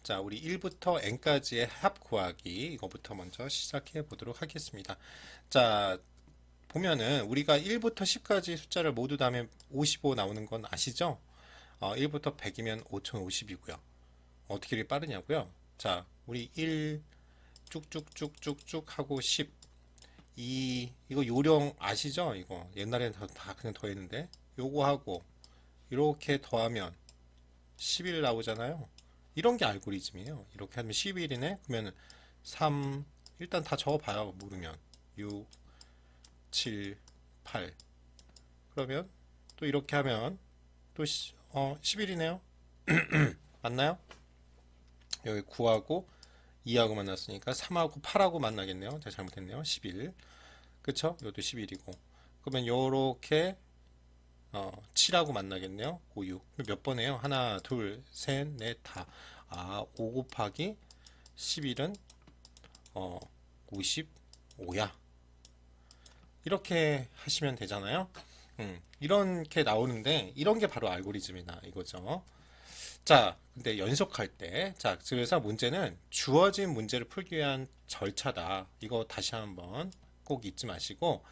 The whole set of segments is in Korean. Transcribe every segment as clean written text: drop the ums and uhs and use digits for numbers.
자, 우리 1부터 n까지의 합 구하기 이거부터 먼저 시작해 보도록 하겠습니다. 자, 보면은 우리가 1부터 10까지 숫자를 모두 다 하면 55 나오는 건 아시죠? 1부터 100이면 5050이고요. 어떻게 이렇게 빠르냐고요? 자, 우리 1 쭉쭉쭉쭉쭉 하고 10 이거 요령 아시죠? 이거 옛날에는 다 그냥 더했는데 요거 하고 이렇게 더하면 11 나오잖아요. 이런 게 알고리즘이에요. 이렇게 하면 11이네. 그러면 3 일단 다 적어봐요. 모르면 6 7 8 그러면 또 이렇게 하면 또 11이네요. 맞나요? 여기 9하고 2하고 만났으니까 3하고 8하고 만나겠네요. 제가 잘못했네요. 11 그쵸? 이것도 11이고 그러면 요렇게 7하고 만나겠네요. 5, 6. 몇 번이에요? 하나, 둘, 셋, 넷, 다. 5 곱하기 11은 55야. 이렇게 하시면 되잖아요. 이렇게 나오는데 이런 게 바로 알고리즘이다 이거죠. 자, 근데 연속할 때, 자, 그래서 문제는 주어진 문제를 풀기 위한 절차다. 이거 다시 한번 꼭 잊지 마시고,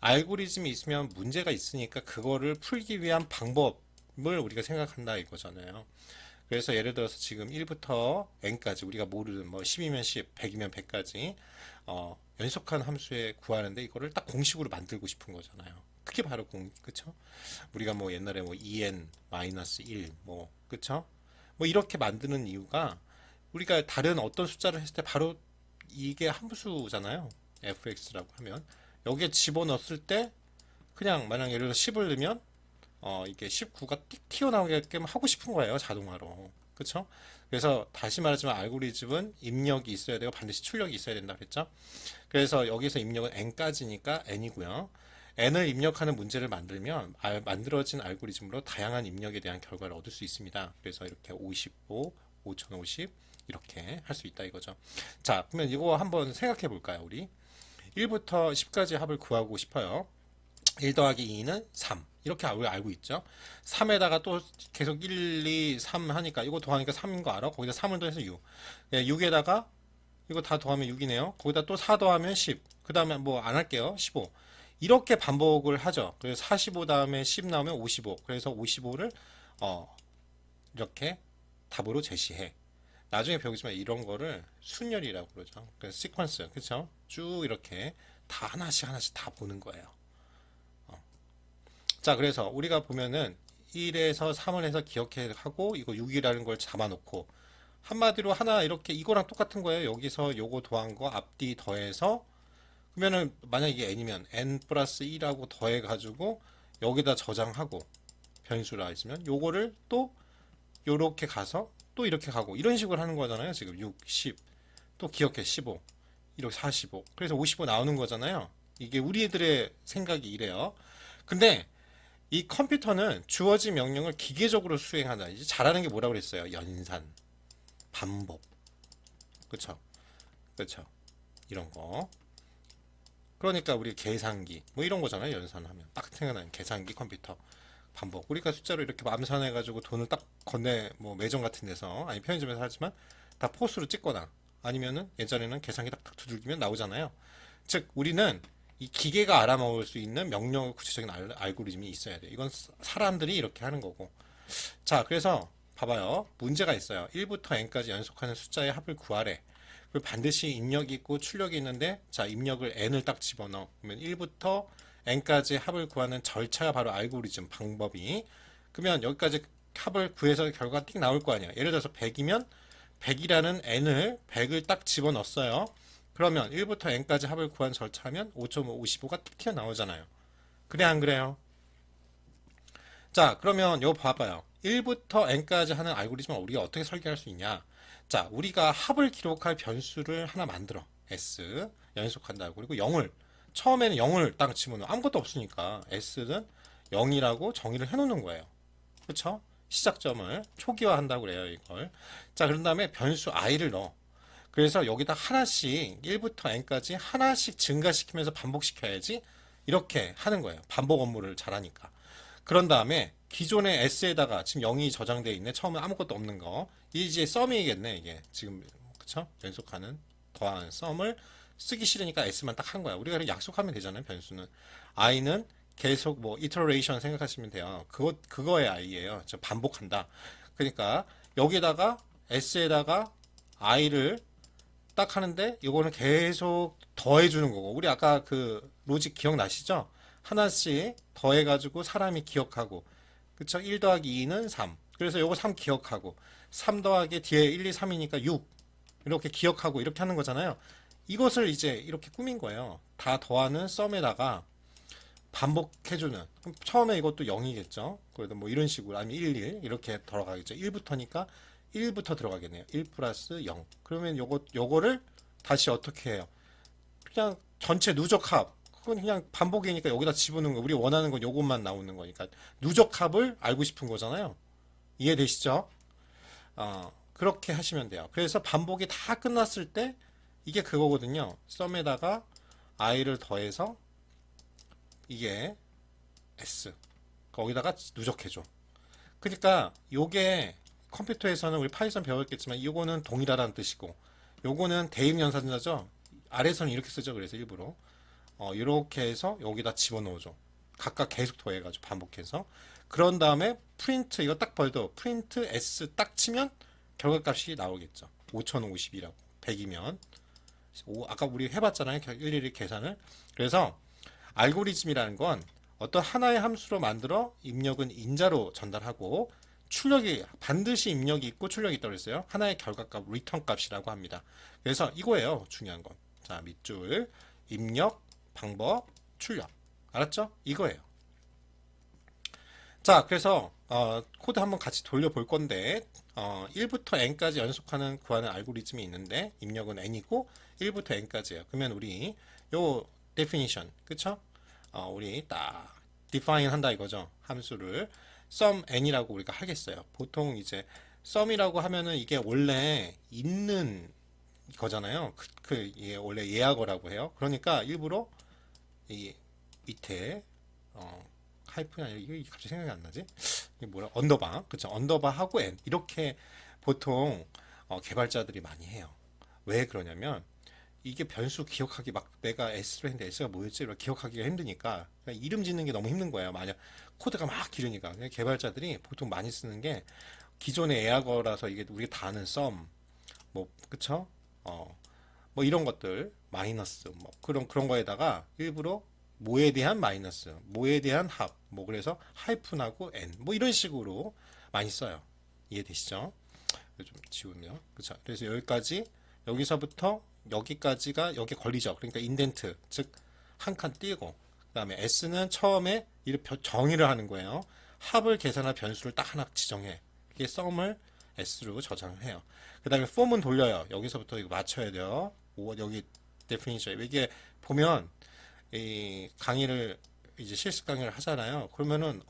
알고리즘이 있으면 문제가 있으니까 그거를 풀기 위한 방법을 우리가 생각한다 이거잖아요. 그래서 예를 들어서 지금 1부터 n까지 우리가 모르는 뭐 10이면 10, 100이면 100까지 연속한 함수에 구하는데 이거를 딱 공식으로 만들고 싶은 거잖아요. 그게 바로 그쵸? 우리가 뭐 옛날에 뭐 2n-1 뭐 그쵸? 뭐 이렇게 만드는 이유가 우리가 다른 어떤 숫자를 했을 때 바로 이게 함수잖아요. fx라고 하면 여기에 집어넣었을 때 그냥 만약 예를 들어 10을 넣으면 이게 19가 띡 튀어나오게끔 하고 싶은 거예요. 자동화로. 그쵸? 그래서 다시 말하지만 알고리즘은 입력이 있어야 되고 반드시 출력이 있어야 된다 그랬죠? 그래서 여기서 입력은 n까지니까 n이고요. n을 입력하는 문제를 만들면 만들어진 알고리즘으로 다양한 입력에 대한 결과를 얻을 수 있습니다. 그래서 이렇게 55, 5050 이렇게 할 수 있다 이거죠. 자, 그러면 이거 한번 생각해 볼까요, 우리? 1부터 10까지 합을 구하고 싶어요. 1 더하기 2는 3. 이렇게 우리 알고 있죠. 3에다가 또 계속 1, 2, 3 하니까 이거 더하니까 3인 거 알아? 거기다 3을 더해서 6. 6에다가 이거 다 더하면 6이네요. 거기다 또 4 더하면 10. 그 다음에 뭐 안 할게요. 15. 이렇게 반복을 하죠. 그래서 45 다음에 10 나오면 55. 그래서 55를 이렇게 답으로 제시해. 나중에 배우지만 이런 거를 순열이라고 그러죠. 그래서 시퀀스, 그렇죠? 쭉 이렇게 다 하나씩 하나씩 다 보는 거예요. 자, 그래서 우리가 보면은 1에서 3을 해서 기억하고 이거 6이라는 걸 잡아놓고 한마디로 하나 이렇게 이거랑 똑같은 거예요. 여기서 요거 더한 거 앞뒤 더해서 그러면은 만약 이게 n이면 n 플러스 1하고 더해가지고 여기다 저장하고 변수라 있으면 요거를 또 요렇게 가서 또 이렇게 가고 이런 식으로 하는 거잖아요. 지금 6, 10, 또 기억해 15, 이렇게 45. 그래서 55 나오는 거잖아요. 이게 우리들의 생각이 이래요. 근데 이 컴퓨터는 주어진 명령을 기계적으로 수행한다. 이제 잘하는 게 뭐라고 그랬어요? 연산, 반복. 그쵸? 그쵸? 이런 거. 그러니까 우리 계산기, 뭐 이런 거잖아요. 연산하면. 딱 생각나는 계산기 컴퓨터. 반복. 우리가 숫자로 이렇게 암산해가지고 돈을 딱 건네, 뭐 매점 같은 데서, 아니 편의점에서 하지만 다 포스로 찍거나 아니면은 예전에는 계산기 딱 두들기면 나오잖아요. 즉, 우리는 이 기계가 알아먹을 수 있는 명령 구체적인 알고리즘이 있어야 돼요. 이건 사람들이 이렇게 하는 거고. 자, 그래서 봐봐요. 문제가 있어요. 1부터 n까지 연속하는 숫자의 합을 구하래. 그리고 반드시 입력이 있고 출력이 있는데, 자, 입력을 n을 딱 집어넣어. 그러면 1부터 n까지 합을 구하는 절차가 바로 알고리즘 방법이. 그러면 여기까지 합을 구해서 결과가 띡 나올 거 아니야. 예를 들어서 100이면 100이라는 n을 100을 딱 집어넣었어요. 그러면 1부터 n까지 합을 구한 절차하면 5.55가 틱 튀어나오잖아요. 그래 안 그래요? 자, 그러면 이거 봐봐요. 1부터 n까지 하는 알고리즘을 우리가 어떻게 설계할 수 있냐? 자, 우리가 합을 기록할 변수를 하나 만들어. s 연속한다고. 그리고 0을 처음에는 0을 딱 집어넣어. 아무것도 없으니까 s는 0이라고 정의를 해놓는 거예요. 그렇죠? 시작점을 초기화한다고 그래요, 이걸. 자, 그런 다음에 변수 i를 넣어. 그래서 여기다 하나씩 1부터 n까지 하나씩 증가시키면서 반복시켜야지 이렇게 하는 거예요. 반복 업무를 잘하니까. 그런 다음에 기존의 S에다가 지금 0이 저장되어 있네. 처음에 아무것도 없는 거. 이제 썸이겠네, 이게. 지금, 그쵸? 연속하는, 더하는 썸을 쓰기 싫으니까 S만 딱 한 거야. 우리가 그냥 약속하면 되잖아요, 변수는. I는 계속 뭐, iteration 생각하시면 돼요. 그거의 I예요. 저 반복한다. 그러니까, 여기다가, S에다가 I를 딱 하는데, 이거는 계속 더해주는 거고. 우리 아까 그 로직 기억나시죠? 하나씩 더해가지고 사람이 기억하고. 그쵸? 1 더하기 2는 3. 그래서 요거 3 기억하고. 3 더하기 뒤에 1, 2, 3이니까 6. 이렇게 기억하고 이렇게 하는 거잖아요. 이것을 이제 이렇게 꾸민 거예요. 다 더하는 썸에다가 반복해주는. 그럼 처음에 이것도 0이겠죠? 그래도 뭐 이런 식으로. 아니면 1, 1. 이렇게 들어가겠죠. 1부터니까 1부터 들어가겠네요. 1 플러스 0. 그러면 요거를 다시 어떻게 해요? 그냥 전체 누적합. 그건 그냥 반복이니까 여기다 집어넣는 거. 우리 원하는 건 요것만 나오는 거니까. 누적합을 알고 싶은 거잖아요. 이해되시죠? 그렇게 하시면 돼요. 그래서 반복이 다 끝났을 때 이게 그거거든요. 썸에다가 i를 더해서 이게 s. 거기다가 누적해줘. 그러니까 요게 컴퓨터에서는 우리 파이썬 배웠겠지만 요거는 동일하다는 뜻이고 요거는 대입 연산자죠. 아래에서는 이렇게 쓰죠. 그래서 일부러 이렇게 해서 여기다 집어넣어줘. 각각 계속 더해가지고 반복해서 그런 다음에 프린트 이거 딱 벌도 프린트 s 딱 치면 결과값이 나오겠죠. 5050이라고 100이면 아까 우리 해봤잖아요. 일일이 계산을. 그래서 알고리즘이라는 건 어떤 하나의 함수로 만들어 입력은 인자로 전달하고 출력이 반드시 입력이 있고 출력이 있다고 그랬어요. 하나의 결과값 리턴 값이라고 합니다. 그래서 이거예요. 중요한 건. 자, 밑줄 입력 방법 출력 알았죠? 이거예요. 자, 그래서 코드 한번 같이 돌려볼 건데 1부터 n까지 연속하는 구하는 알고리즘이 있는데 입력은 n이고 1부터 n까지예요. 그러면 우리 요 definition 그쵸? 우리 딱 define 한다 이거죠. 함수를 sum n이라고 우리가 하겠어요. 보통 이제 sum이라고 하면은 이게 원래 있는 거잖아요. 이게 원래 예약어라고 해요. 그러니까 일부러 이 밑에 하이픈이 아니라 이게 갑자기 생각이 안 나지? 이게 뭐라 언더바 그쵸? 언더바 하고 n 이렇게 보통 개발자들이 많이 해요. 왜 그러냐면 이게 변수 기억하기 막 내가 S로 했는데 S가 뭐였지? 이렇게 기억하기가 힘드니까 그냥 이름 짓는 게 너무 힘든 거예요. 만약 코드가 막 길으니까 개발자들이 보통 많이 쓰는 게 기존의 예약어라서 이게 우리가 다 아는 sum 뭐 그쵸? 뭐 이런 것들 마이너스 뭐 그런 거에다가 일부러 뭐에 대한 마이너스 뭐에 대한 합 뭐 그래서 하이픈하고 n 뭐 이런 식으로 많이 써요. 이해되시죠? 좀 지우면 그쵸? 그래서 여기까지 여기서부터 여기까지가 여기 걸리죠. 그러니까 인덴트 즉 한 칸 띄고 그다음에 s는 처음에 이렇게 정의를 하는 거예요. 합을 계산할 변수를 딱 하나 지정해. 이게 썸을 s로 저장을 해요. 그 다음에 폼은 돌려요. 여기서부터 이거 맞춰야 돼요. 여기 definition 이게 보면 이 강의를 이제 실습 강의를 하잖아요. 그러면은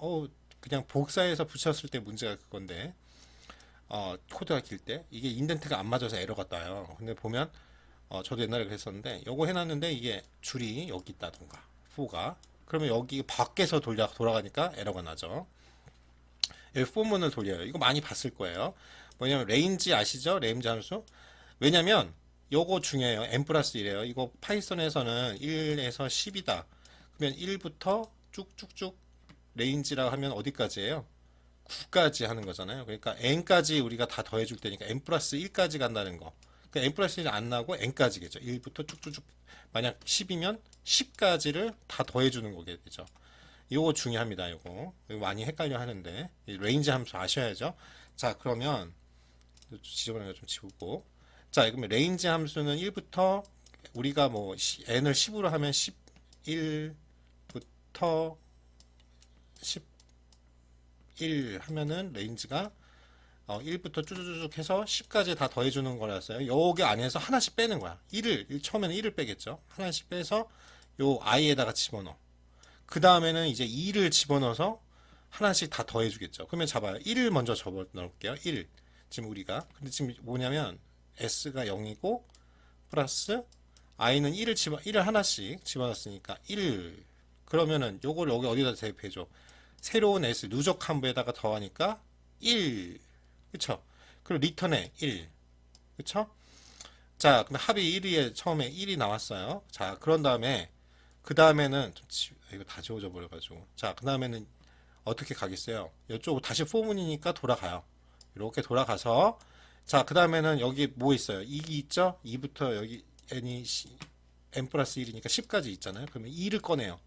그냥 복사해서 붙였을 때 문제가 그건데 코드가 길 때 이게 인덴트가 안 맞아서 에러가 떠요. 근데 보면 저도 옛날에 그랬었는데 요거 해놨는데 이게 줄이 여기 있다던가 4가 그러면 여기 밖에서 돌아가니까 에러가 나죠. 여기 포문을 돌려요. 이거 많이 봤을 거예요. 뭐냐면 레인지 아시죠? 레인지 함수. 왜냐면 요거 중요해요. n 플러스 1이에요. 이거 파이썬에서는 1에서 10이다. 그러면 1부터 쭉쭉쭉 레인지라고 하면 어디까지예요? 9까지 하는 거잖아요. 그러니까 n까지 우리가 다 더해줄 테니까 n 플러스 1까지 간다는 거. 그러니까 n 플러스 1이 안 나고 n까지겠죠. 1부터 쭉쭉쭉 만약 10이면 10까지를 다 더해주는 거겠죠. 이거 중요합니다. 이거 많이 헷갈려 하는데 레인지 함수 아셔야죠. 자, 그러면 지저분한 거 좀 지우고 자, 그러면 레인지 함수는 1부터 우리가 뭐 n을 10으로 하면 11부터 11 하면은 레인지가 1부터 쭉쭉쭉 해서 10까지 다 더해주는 거라서요. 여기 안에서 하나씩 빼는 거야. 처음에는 1을 빼겠죠. 하나씩 빼서 요 i에다가 집어넣어. 그 다음에는 이제 2를 집어넣어서 하나씩 다 더해주겠죠. 그러면 잡아요. 1을 먼저 접어넣을게요. 1. 지금 우리가. 근데 지금 뭐냐면 s가 0이고 플러스 i는 1을 하나씩 집어넣었으니까 1. 그러면은 요걸 여기 어디다 대입해줘. 새로운 s 누적 함부에다가 더하니까 1. 그쵸? 그리고 리턴에 1. 그쵸? 자, 그럼 합이 1위에 처음에 1이 나왔어요. 자, 그런 다음에 그 다음에는 이거 다 지워져 버려가지고 자, 그 다음에는 어떻게 가겠어요? 이쪽 다시 포문이니까 돌아가요. 이렇게 돌아가서 자, 그 다음에는 여기 뭐 있어요? 2기 있죠? 2부터 여기 n이 n 플러스 1이니까 10까지 있잖아요. 그러면 2를 꺼내요.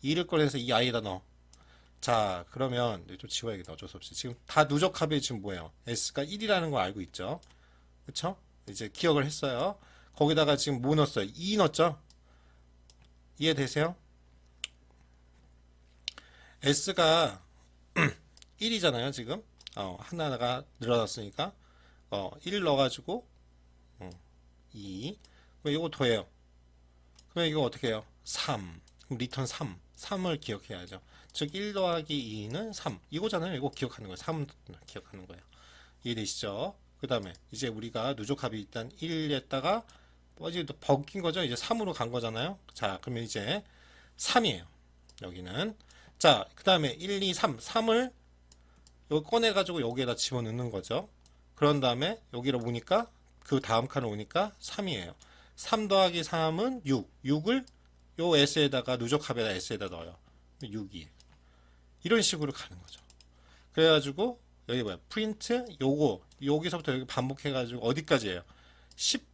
2를 꺼내서 이 i에다 넣어. 자, 그러면 좀 지워야겠다. 어쩔 수 없이. 지금 다 누적 합이 지금 뭐예요? s가 1이라는 걸 알고 있죠? 그쵸? 이제 기억을 했어요. 거기다가 지금 뭐 넣었어요? 2 넣었죠? 이해되세요? s가 1이잖아요, 지금. 하나가 늘어났으니까. 1 넣어가지고, 2. 그럼 이거 더해요. 그럼 이거 어떻게 해요? 3. 그럼 리턴 3. 3을 기억해야죠. 즉, 1 더하기 2는 3. 이거잖아요. 이거 기억하는 거예요. 3 기억하는 거예요. 이해되시죠? 그 다음에 이제 우리가 누적합이 일단 1에다가 이제 또 벗긴 거죠. 이제 3으로 간 거잖아요. 자, 그러면 이제 3이에요. 여기는. 자, 그 다음에 1, 2, 3. 3을 여기 꺼내가지고 여기에다 집어넣는 거죠. 그런 다음에 여기로 오니까 그 다음 칸을 오니까 3이에요. 3 더하기 3은 6. 6을 요 S에다가 누적합에다 S에다 넣어요. 6이. 이런 식으로 가는 거죠. 그래가지고 여기 뭐야? 프린트 요거 여기서부터 여기 반복해가지고 어디까지예요? 10.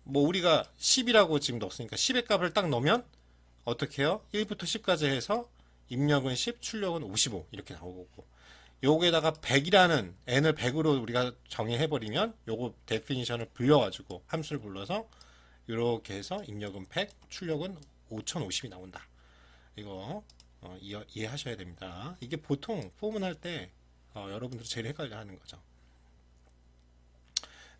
뭐 우리가 10이라고 지금 넣었으니까 10의 값을 딱 넣으면 어떻게 해요? 1부터 10까지 해서 입력은 10, 출력은 55 이렇게 나오고 요거에다가 100이라는 n을 100으로 우리가 정의해버리면 요거 데피니션을 불려가지고 함수를 불러서 이렇게 해서 입력은 100, 출력은 5050이 나온다. 이거 이해하셔야 됩니다. 이게 보통 포문 할 때 여러분들 제일 헷갈려 하는 거죠.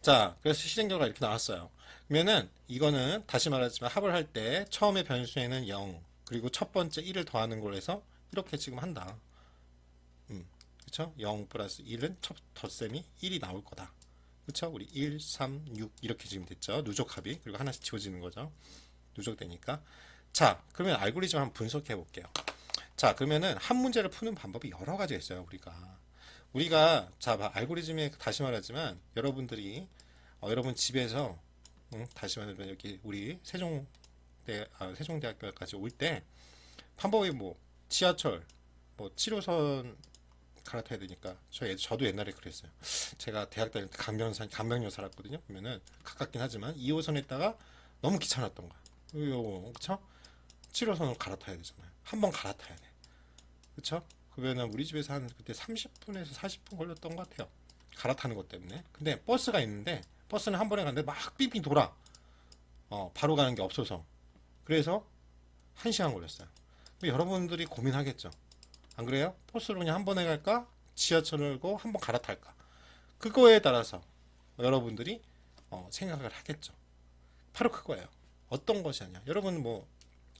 자, 그래서 실행 결과가 이렇게 나왔어요. 그러면은 이거는 다시 말하지만 합을 할 때 처음에 변수에는 0 그리고 첫 번째 1을 더하는 걸로 해서 이렇게 지금 한다. 그쵸? 0 플러스 1은 첫 덧셈이 1이 나올 거다. 그쵸? 우리 1, 3, 6 이렇게 지금 됐죠. 누적합이. 그리고 하나씩 지워지는 거죠. 누적되니까. 자, 그러면 알고리즘 한번 분석해 볼게요. 자, 그러면은 한 문제를 푸는 방법이 여러 가지가 있어요. 우리가 자, 알고리즘에 다시 말하지만 여러분들이 여러분 집에서 다시 말하면 여기 우리 세종대학교까지 올 때 방법이 뭐 지하철 뭐 7호선 갈아타야 되니까 저도 옛날에 그랬어요. 제가 대학 다닐 때 강변역 살았거든요. 그러면은 가깝긴 하지만 2호선에다가 너무 귀찮았던 거야. 그쵸? 7호선을 갈아타야 되잖아요. 한 번 갈아타야 돼. 그쵸? 그러면은 우리 집에서 한 그때 30분에서 40분 걸렸던 것 같아요. 갈아타는 것 때문에. 근데 버스가 있는데 버스는 한 번에 가는데 막 삥삥 돌아. 바로 가는 게 없어서. 그래서 1시간 걸렸어요. 여러분들이 고민하겠죠. 안 그래요? 버스로 그냥 한 번에 갈까? 지하철을 고 한 번 갈아탈까? 그거에 따라서 여러분들이 생각을 하겠죠. 바로 그거예요. 어떤 것이 아니야. 여러분 뭐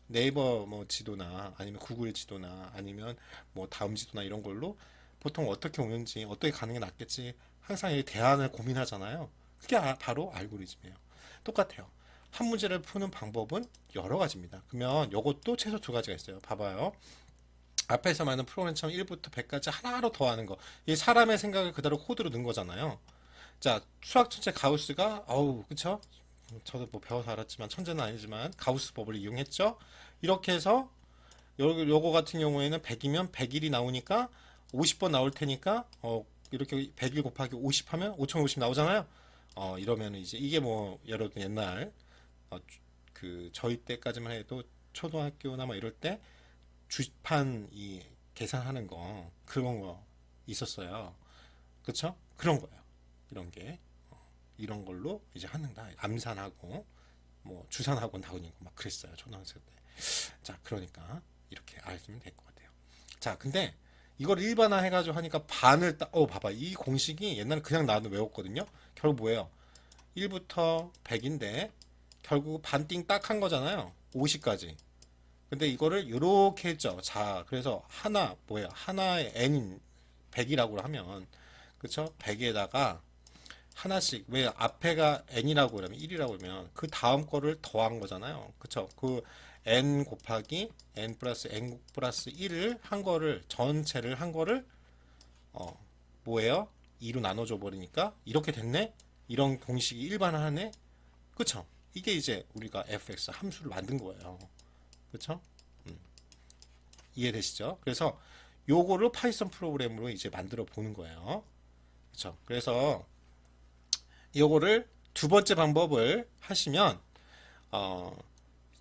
네이버 뭐 지도나 아니면 구글 지도나 아니면 뭐 다음 지도나 이런 걸로 보통 어떻게 오는지 어떻게 가는 게 낫겠지 항상 이 대안을 고민하잖아요. 그게 바로 알고리즘이에요. 똑같아요. 한 문제를 푸는 방법은 여러 가지입니다. 그러면 이것도 최소 두 가지가 있어요. 봐봐요. 앞에서 말하는 프로그램처럼 1부터 100까지 하나로 더하는 거. 이 사람의 생각을 그대로 코드로 넣은 거잖아요. 자, 수학 천재 가우스가 그쵸? 저도 뭐 배워서 알았지만 천재는 아니지만 가우스 법을 이용했죠. 이렇게 해서 요거 같은 경우에는 100이면 100일이 나오니까 50번 나올 테니까 이렇게 100일 곱하기 50 하면 5050 나오잖아요. 이러면 이제 이게 뭐 여러분 옛날 그 저희 때까지만 해도 초등학교나 뭐 이럴 때 주판 이 계산하는 거 그런 거 있었어요. 그쵸? 그런 거예요. 이런 게 이런 걸로 이제 하는다. 암산하고 뭐 주산학원 다니고 막 그랬어요. 초등학생 때. 자, 그러니까 이렇게 알면 될 것 같아요. 자, 근데 이걸 일반화 해가지고 하니까 반을 봐봐. 이 공식이 옛날에 그냥 나도 외웠거든요. 결국 뭐예요? 1부터 100인데 결국 반띵 딱 한 거잖아요. 50까지. 근데 이거를 이렇게 했죠. 자, 그래서 하나의 n인 100이라고 하면 그쵸? 100에다가 하나씩 왜 앞에가 n이라고 그러면 1이라고 그러면 그 다음 거를 더한 거잖아요. 그쵸? 그 n 곱하기 n 플러스 n 플러스 1을 한 거를 전체를 한 거를 뭐예요? 2로 나눠줘 버리니까 이렇게 됐네? 이런 공식이 일반화하네? 그쵸? 이게 이제 우리가 fx 함수를 만든 거예요. 그쵸? 이해되시죠? 그래서 요거를 파이썬 프로그램으로 이제 만들어 보는 거예요. 그쵸? 그래서 요거를 두 번째 방법을 하시면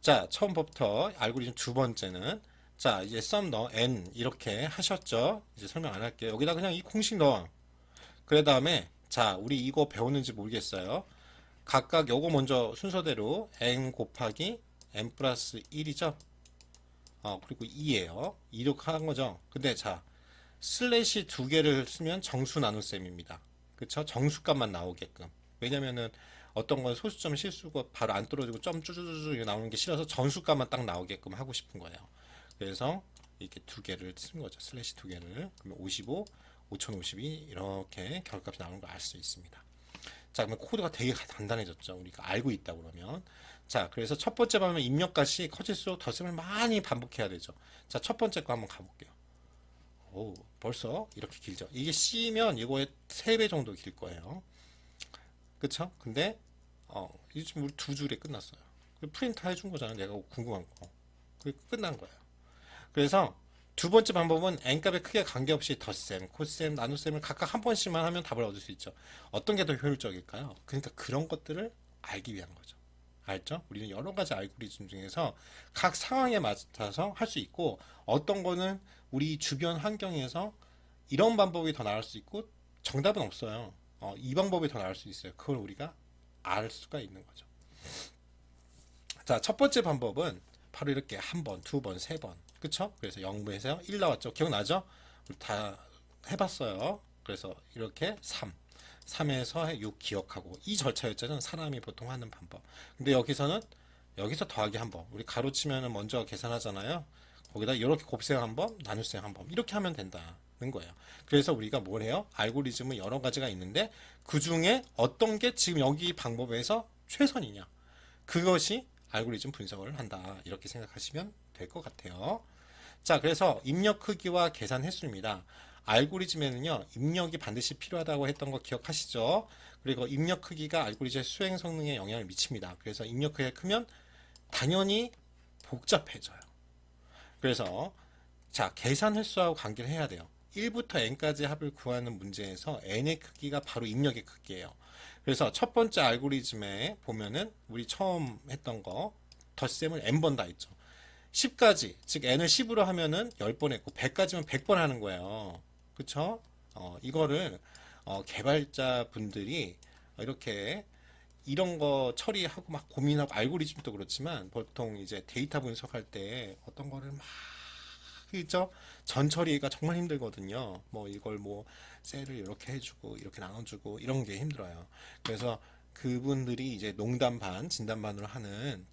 자, 처음부터 알고리즘 두 번째는 자, 이제 sum 넣어 n 이렇게 하셨죠? 이제 설명 안 할게요. 여기다 그냥 이 공식 넣어. 그 다음에 자, 우리 이거 배웠는지 모르겠어요. 각각 요거 먼저 순서대로 n 곱하기 n 플러스 1이죠? 그리고 2예요. 이렇게 한 거죠. 근데 자, 슬래시 두 개를 쓰면 정수 나눗셈입니다. 그쵸? 정수값만 나오게끔. 왜냐면은 어떤 건 소수점 실수가 바로 안 떨어지고 점 쭈쭈쭈쭈 나오는 게 싫어서 정수값만 딱 나오게끔 하고 싶은 거예요. 그래서 이렇게 두 개를 쓴 거죠. 슬래시 두 개를. 그러면 55, 5052 이렇게 결값이 나오는 걸 알 수 있습니다. 자, 그러면 코드가 되게 간단해졌죠. 우리가 알고 있다 그러면. 자, 그래서 첫 번째 방면 입력값이 커질수록 덧셈을 많이 반복해야 되죠. 자, 첫 번째 거 한번 가볼게요. 오, 벌써 이렇게 길죠. 이게 C면 이거의 3배 정도 길 거예요. 그쵸? 근데 이게 지금 우리 두 줄에 끝났어요. 프린트 해준 거잖아요. 내가 궁금한 거. 그게 끝난 거예요. 그래서 두 번째 방법은 n값의 크기에 관계없이 덧셈, 코셈, 나눗셈을 각각 한 번씩만 하면 답을 얻을 수 있죠. 어떤 게 더 효율적일까요? 그러니까 그런 것들을 알기 위한 거죠. 알죠? 우리는 여러 가지 알고리즘 중에서 각 상황에 맞춰서 할 수 있고 어떤 거는 우리 주변 환경에서 이런 방법이 더 나을 수 있고 정답은 없어요. 이 방법이 더 나을 수 있어요. 그걸 우리가 알 수가 있는 거죠. 자, 첫 번째 방법은 바로 이렇게 한 번, 두 번, 세 번. 그쵸? 그래서 0에서 1 나왔죠? 기억나죠? 우리 다 해봤어요. 그래서 이렇게 3에서 6 기억하고 이 절차였잖아요. 사람이 보통 하는 방법. 근데 여기서 더하기 한 번. 우리 가로치면은 먼저 계산하잖아요. 거기다 이렇게 곱셈 한 번, 나눗셈 한 번. 이렇게 하면 된다는 거예요. 그래서 우리가 뭘 해요? 알고리즘은 여러 가지가 있는데 그 중에 어떤 게 지금 여기 방법에서 최선이냐. 그것이 알고리즘 분석을 한다. 이렇게 생각하시면 될 것 같아요. 자, 그래서 입력 크기와 계산 횟수입니다. 알고리즘에는요, 입력이 반드시 필요하다고 했던 거 기억하시죠? 그리고 입력 크기가 알고리즘의 수행 성능에 영향을 미칩니다. 그래서 입력 크기가 크면 당연히 복잡해져요. 그래서 자, 계산 횟수하고 관계를 해야 돼요. 1부터 n까지 합을 구하는 문제에서 n의 크기가 바로 입력의 크기예요. 그래서 첫 번째 알고리즘에 보면은 우리 처음 했던 거 덧셈을 n번 다 했죠. 10까지, 즉 n을 10으로 하면은 10번 했고 100까지면 100번 하는 거예요. 그쵸? 이거를 개발자 분들이 이렇게 이런 거 처리하고 막 고민하고 알고리즘도 그렇지만 보통 이제 데이터 분석할 때 어떤 거를 막 그죠? 전 처리가 정말 힘들거든요. 뭐 이걸 뭐 셀을 이렇게 해주고 이렇게 나눠주고 이런 게 힘들어요. 그래서 그분들이 이제 농담 반, 진담 반으로 하는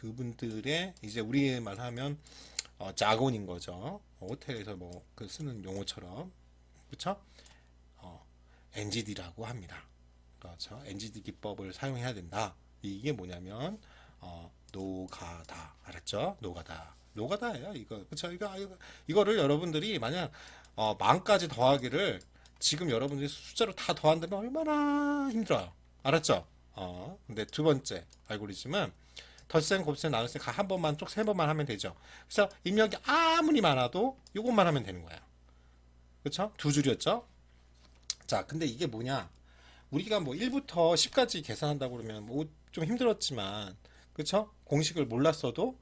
그분들의 이제 우리말 하면 자곤인 거죠. 호텔에서 뭐 그 쓰는 용어처럼 그렇죠? NGD라고 합니다. 그렇죠? NGD 기법을 사용해야 된다. 이게 뭐냐면 노가다 알았죠? 노가다예요. 이거 그렇죠? 이거를 여러분들이 만약 만까지 더하기를 지금 여러분들이 숫자로 다 더한다면 얼마나 힘들어요. 알았죠? 근데 두 번째 알고리즘은 덧셈, 곱셈, 나눗셈 각 한 번만 쪽 세 번만 하면 되죠. 그래서 입력이 아무리 많아도 이것만 하면 되는 거예요. 그렇죠? 두 줄이었죠? 자, 근데 이게 뭐냐? 우리가 뭐 1부터 10까지 계산한다고 그러면 뭐 좀 힘들었지만 그렇죠? 공식을 몰랐어도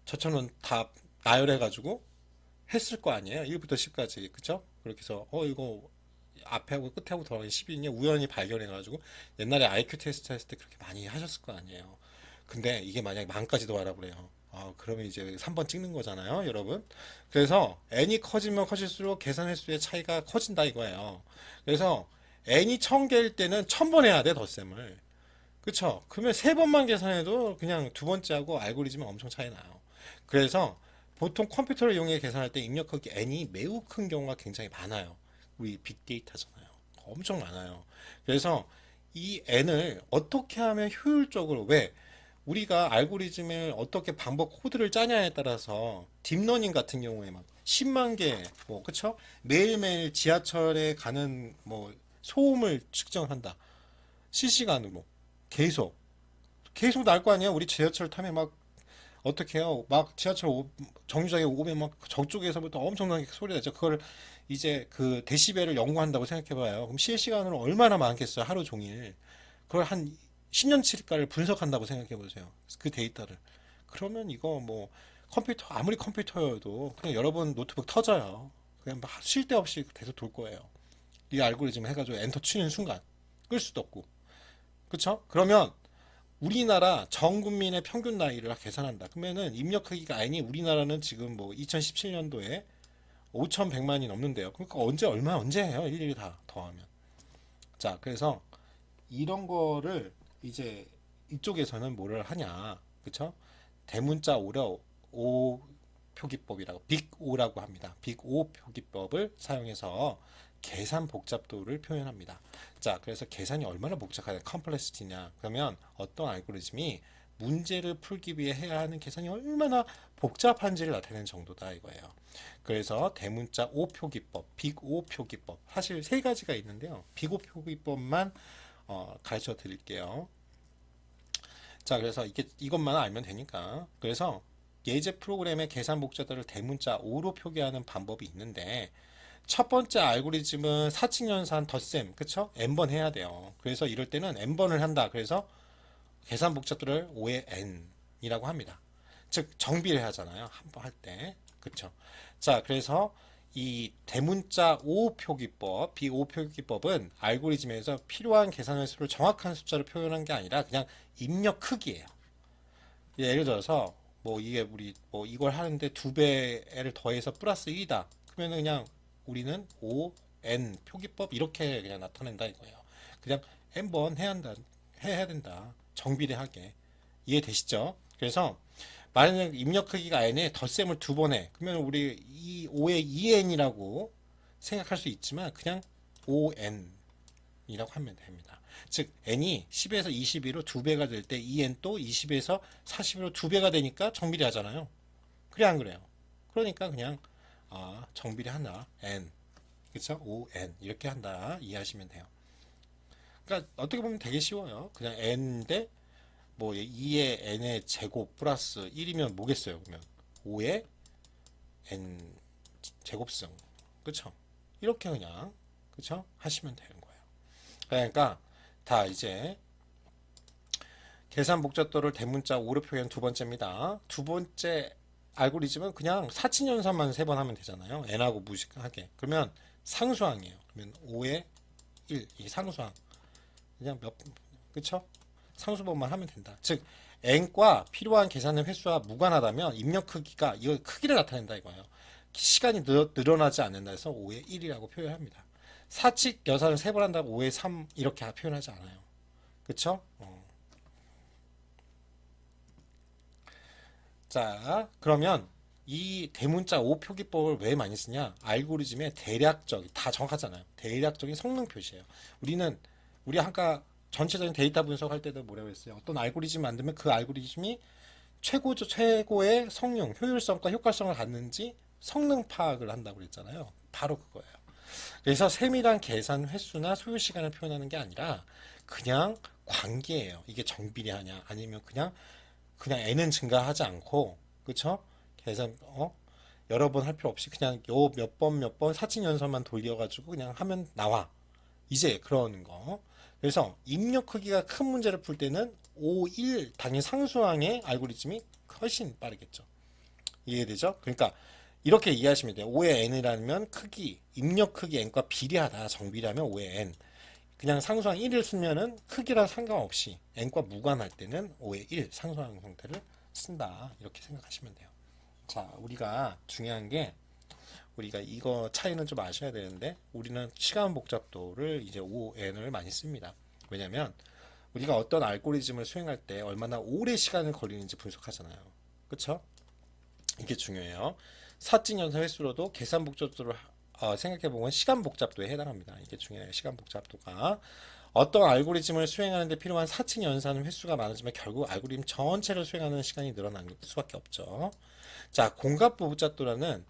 저처럼 다 나열해가지고 했을 거 아니에요? 1부터 10까지 그렇죠? 그렇게 해서 이거 앞에 하고 끝에 하고 더하기 10이냐 우연히 발견해가지고 옛날에 IQ 테스트 했을 때 그렇게 많이 하셨을 거 아니에요. 근데 이게 만약에 만까지 더하라 그래요. 그러면 이제 3번 찍는 거잖아요, 여러분. 그래서 n이 커지면 커질수록 계산 횟수의 차이가 커진다 이거예요. 그래서 n이 1000개일 때는 1000번 해야 돼, 덧셈을. 그쵸? 그러면 세 번만 계산해도 그냥 두 번째하고 알고리즘은 엄청 차이 나요. 그래서 보통 컴퓨터를 이용해 계산할 때 입력 크기 n이 매우 큰 경우가 굉장히 많아요. 우리 빅데이터잖아요. 엄청 많아요. 그래서 이 n을 어떻게 하면 효율적으로 왜 우리가 알고리즘을 어떻게 방법 코드를 짜냐에 따라서 딥러닝 같은 경우에 막 10만 개, 뭐, 그쵸? 매일매일 지하철에 가는 뭐 소음을 측정한다. 실시간으로. 계속. 계속 날 거 아니야? 우리 지하철 타면 막 어떻게 해요? 막 정류장에 오면 막 저쪽에서부터 엄청나게 소리 나죠. 그걸 이제 그 데시벨을 연구한다고 생각해봐요. 그럼 실시간으로 얼마나 많겠어요? 하루 종일. 그걸 한 10년치를 분석한다고 생각해보세요. 그 데이터를. 그러면 이거 뭐 컴퓨터, 아무리 컴퓨터여도 그냥 여러 번 노트북 터져요. 그냥 막 쉴 데 없이 계속 돌 거예요. 이 알고리즘 해가지고 엔터 치는 순간 끌 수도 없고. 그쵸? 그러면 우리나라 전 국민의 평균 나이를 계산한다. 그러면은 입력 크기가 아니 우리나라는 지금 뭐 2017년도에 5,100만이 넘는데요. 그러니까 언제 해요? 일일이 다 더하면. 자, 그래서 이런 거를 이제 이쪽에서는 뭐를 하냐. 그쵸? 대문자 오 표기법이라고 빅 O라고 합니다. 빅 O 표기법을 사용해서 계산 복잡도를 표현합니다. 자, 그래서 계산이 얼마나 복잡하냐, 컴플렉시티냐. 그러면 어떤 알고리즘이 문제를 풀기 위해 해야 하는 계산이 얼마나 복잡한지를 나타내는 정도다 이거예요. 그래서 대문자 O 표기법, 빅 O 표기법. 사실 세 가지가 있는데요. 빅 O 표기법만 가르쳐 드릴게요. 자, 그래서 이것만 알면 되니까. 그래서 예제 프로그램의 계산 복잡도를 대문자 O로 표기하는 방법이 있는데, 첫 번째 알고리즘은 사칙 연산 덧셈, 그쵸? n번 해야 돼요. 그래서 이럴 때는 n번을 한다. 그래서 계산 복잡도를 5의 n이라고 합니다. 즉 정비를 하잖아요. 한 번 할 때. 그쵸? 자, 그래서 이 대문자 5 표기법, B5 표기법은 알고리즘에서 필요한 계산 횟수를 정확한 숫자로 표현한 게 아니라 그냥 입력 크기예요. 예를 들어서 뭐 이게 우리 뭐 이걸 하는데 두 배를 더해서 플러스 1이다. 그러면 그냥 우리는 O, N 표기법 이렇게 그냥 나타낸다 이거예요. 그냥 n번 해야 된다. 정비례하게. 이해되시죠? 그래서 만약 입력 크기가 n에 덧셈을 두 번 해. 그러면 우리 이 5의 2n이라고 생각할 수 있지만 그냥 5n이라고 하면 됩니다. 즉 n이 10에서 22로 두 배가 될 때 2n 또 20에서 40으로 두 배가 되니까 정비례 하잖아요. 그래 안 그래요? 그러니까 그냥 정비례 한다. n. 그쵸? 5n 이렇게 한다. 이해하시면 돼요. 그러니까 어떻게 보면 되게 쉬워요. 그냥 n인데 뭐 2의 n의 제곱 플러스 1이면 뭐겠어요? 그러면 5의 n 제곱승. 그쵸? 이렇게 그냥 그쵸? 하시면 되는 거예요. 그러니까 다 이제 계산 복잡도를 대문자 5로 표현 두 번째입니다. 두 번째 알고리즘은 그냥 사칙연산만 세 번 하면 되잖아요. n하고 무식하게. 그러면 상수항이에요. 그러면 5의 1, 이 상수항. 그냥 그쵸? 상수법만 하면 된다. 즉, n과 필요한 계산의 횟수와 무관하다면 입력 크기가, 이거 크기를 나타낸다 이거예요. 시간이 늘어나지 않는다 해서 5의 1이라고 표현합니다. 사칙 여산을 세 번 한다고 5의 3 이렇게 표현하지 않아요. 그쵸? 자, 그러면 이 대문자 5 표기법을 왜 많이 쓰냐? 알고리즘의 다 정확하잖아요. 대략적인 성능 표시예요. 우리 아까 전체적인 데이터 분석할 때도 뭐라고 했어요? 어떤 알고리즘 만들면 그 알고리즘이 최고의 성능, 효율성과 효과성을 갖는지 성능 파악을 한다고 그랬잖아요. 바로 그거예요. 그래서 세밀한 계산 횟수나 소요 시간을 표현하는 게 아니라 그냥 관계예요. 이게 정비례하냐 아니면 그냥 n은 증가하지 않고 그쵸? 계산 여러 번 할 필요 없이 그냥 요 몇 번 사진 연산만 돌려가지고 그냥 하면 나와. 이제 그런 거. 그래서 입력 크기가 큰 문제를 풀 때는 5, 1 당연히 상수항의 알고리즘이 훨씬 빠르겠죠. 이해되죠? 그러니까 이렇게 이해하시면 돼요. 5의 n이라면 입력 크기 n과 비례하다. 정비라면 5의 n. 그냥 상수항 1을 쓰면은 크기랑 상관없이 n과 무관할 때는 5의 1 상수항 형태를 쓴다. 이렇게 생각하시면 돼요. 자, 우리가 중요한 게 우리가 이거 차이는 좀 아셔야 되는데 우리는 시간 복잡도를 이제 5n을 많이 씁니다. 왜냐면 우리가 어떤 알고리즘을 수행할 때 얼마나 오래 시간을 걸리는지 분석하잖아요. 그쵸? 이게 중요해요. 사진 연산 횟수로도 계산 복잡도를 생각해보면 시간 복잡도에 해당합니다. 이게 중요해요. 시간 복잡도가 어떤 알고리즘을 수행하는데 필요한 사칙 연산은 횟수가 많아지만 결국 알고리즘 전체를 수행하는 시간이 늘어날 수밖에 없죠. 자, 공간 보호자도라는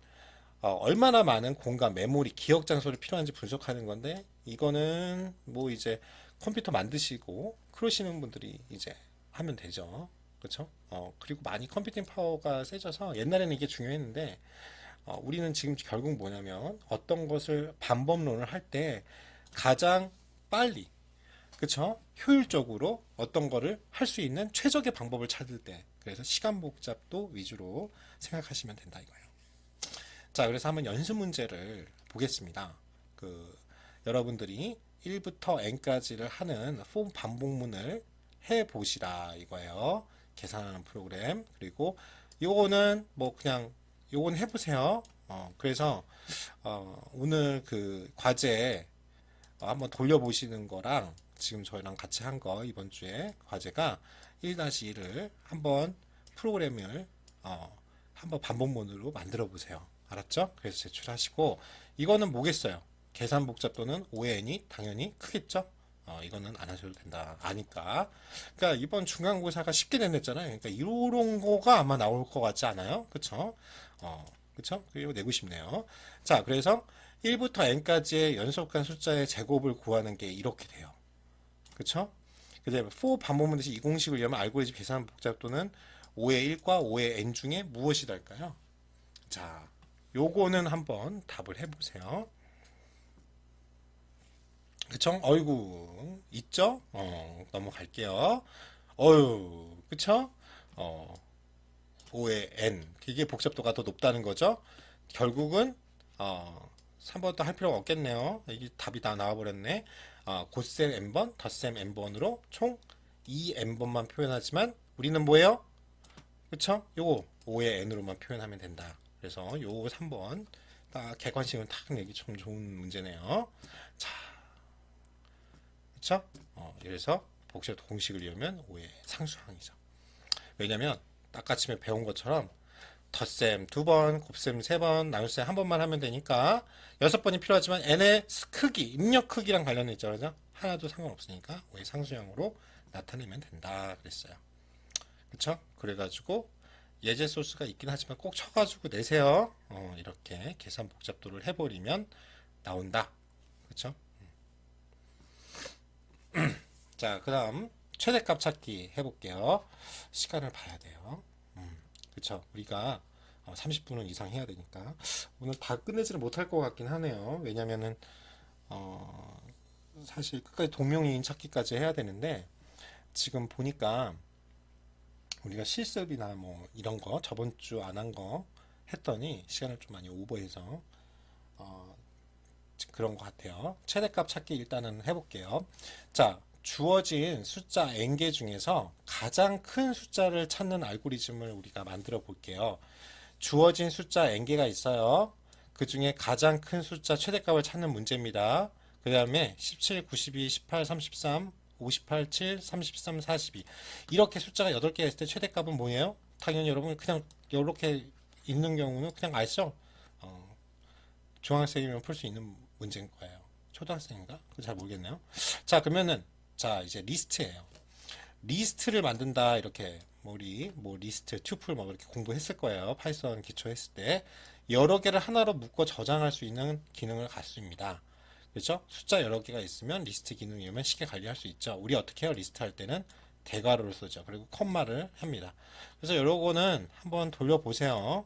얼마나 많은 공간, 메모리, 기억 장소를 필요한지 분석하는 건데 이거는 뭐 이제 컴퓨터 만드시고 그러시는 분들이 이제 하면 되죠. 그렇죠? 그리고 많이 컴퓨팅 파워가 세져서 옛날에는 이게 중요했는데 우리는 지금 결국 뭐냐면 어떤 것을 반복론을 할 때 가장 빨리 그쵸? 효율적으로 어떤 거를 할 수 있는 최적의 방법을 찾을 때 그래서 시간 복잡도 위주로 생각하시면 된다 이거예요. 자, 그래서 한번 연습 문제를 보겠습니다. 여러분들이 1부터 n까지를 하는 폼 반복문을 해 보시라 이거예요. 계산하는 프로그램. 그리고 요거는 뭐 그냥 요건 해보세요. 그래서 오늘 그 과제 한번 돌려보시는 거랑 지금 저희랑 같이 한 거 이번 주에 과제가 1-1을 한번 프로그램을 한번 반복문으로 만들어 보세요. 알았죠? 그래서 제출하시고 이거는 뭐겠어요? 계산 복잡도는 5n이 당연히 크겠죠? 이거는 안 하셔도 된다. 아니까. 그러니까 이번 중간고사가 쉽게 냈잖아요. 그러니까 이런 거가 아마 나올 것 같지 않아요? 그쵸? 그쵸? 이거 내고 싶네요. 자, 그래서 1부터 n까지의 연속한 숫자의 제곱을 구하는 게 이렇게 돼요. 그쵸? 그다음에 for 반복문에서 이 공식을 이용하면 알고리즘 계산 복잡도는 5의 1과 5의 n 중에 무엇이 달까요? 자, 요거는 한번 답을 해보세요. 그쵸? 어이구, 있죠? 넘어갈게요. 그쵸? 5의 n. 이게 복잡도가 더 높다는 거죠? 결국은, 3번도 할 필요가 없겠네요. 이게 답이 다 나와버렸네. 곧셈 n번, 덧셈 n번으로 총 2n번만 표현하지만, 우리는 뭐예요? 그쵸? 요거 5의 n으로만 표현하면 된다. 그래서 요 3번 딱 객관식은 탁 내기 좀 좋은 문제네요. 자, 그쵸? 그래서 복잡 공식을 이으면 5의 상수항이죠. 왜냐면 아까쯤에 배운 것처럼 덧셈 2번, 곱셈 3번, 나눗셈 1번만 하면 되니까 6번이 필요하지만 n의 크기, 입력 크기랑 관련이 있죠. 그죠? 하나도 상관없으니까 5의 상수형으로 나타내면 된다 그랬어요. 그쵸? 그래가지고 예제 소스가 있긴 하지만 꼭 쳐가지고 내세요. 이렇게 계산 복잡도를 해버리면 나온다. 그쵸? 자, 그 다음 최대값 찾기 해볼게요. 시간을 봐야 돼요. 그쵸? 우리가 30분은 이상 해야 되니까 오늘 다 끝내지를 못할 것 같긴 하네요. 왜냐면은 사실 끝까지 동명이인 찾기까지 해야 되는데 지금 보니까 우리가 실습이나 뭐 이런 거 저번 주 안 한 거 했더니 시간을 좀 많이 오버해서 어, 그런 것 같아요. 최대값 찾기 일단은 해볼게요. 자, 주어진 숫자 n개 중에서 가장 큰 숫자를 찾는 알고리즘을 우리가 만들어 볼게요. 주어진 숫자 n개가 있어요. 그 중에 가장 큰 숫자 최대값을 찾는 문제입니다. 그 다음에 17, 92, 18, 33, 58, 7, 33, 42 이렇게 숫자가 8개가 있을 때 최대값은 뭐예요? 당연히 여러분 그냥 이렇게 있는 경우는 그냥 알죠? 중학생이면 풀 수 있는 문제인 거예요. 초등학생인가? 그거 잘 모르겠네요. 자, 그러면은 자 이제 리스트예요. 리스트를 만든다 이렇게 우리 뭐 리스트, 튜플 뭐 이렇게 공부했을 거예요. 파이썬 기초했을 때 여러 개를 하나로 묶어 저장할 수 있는 기능을 갖습니다. 그렇죠? 숫자 여러 개가 있으면 리스트 기능이면 쉽게 관리할 수 있죠. 우리 어떻게 해요? 리스트 할 때는 대괄호를 쓰죠. 그리고 콤마를 합니다. 그래서 요거는 한번 돌려보세요.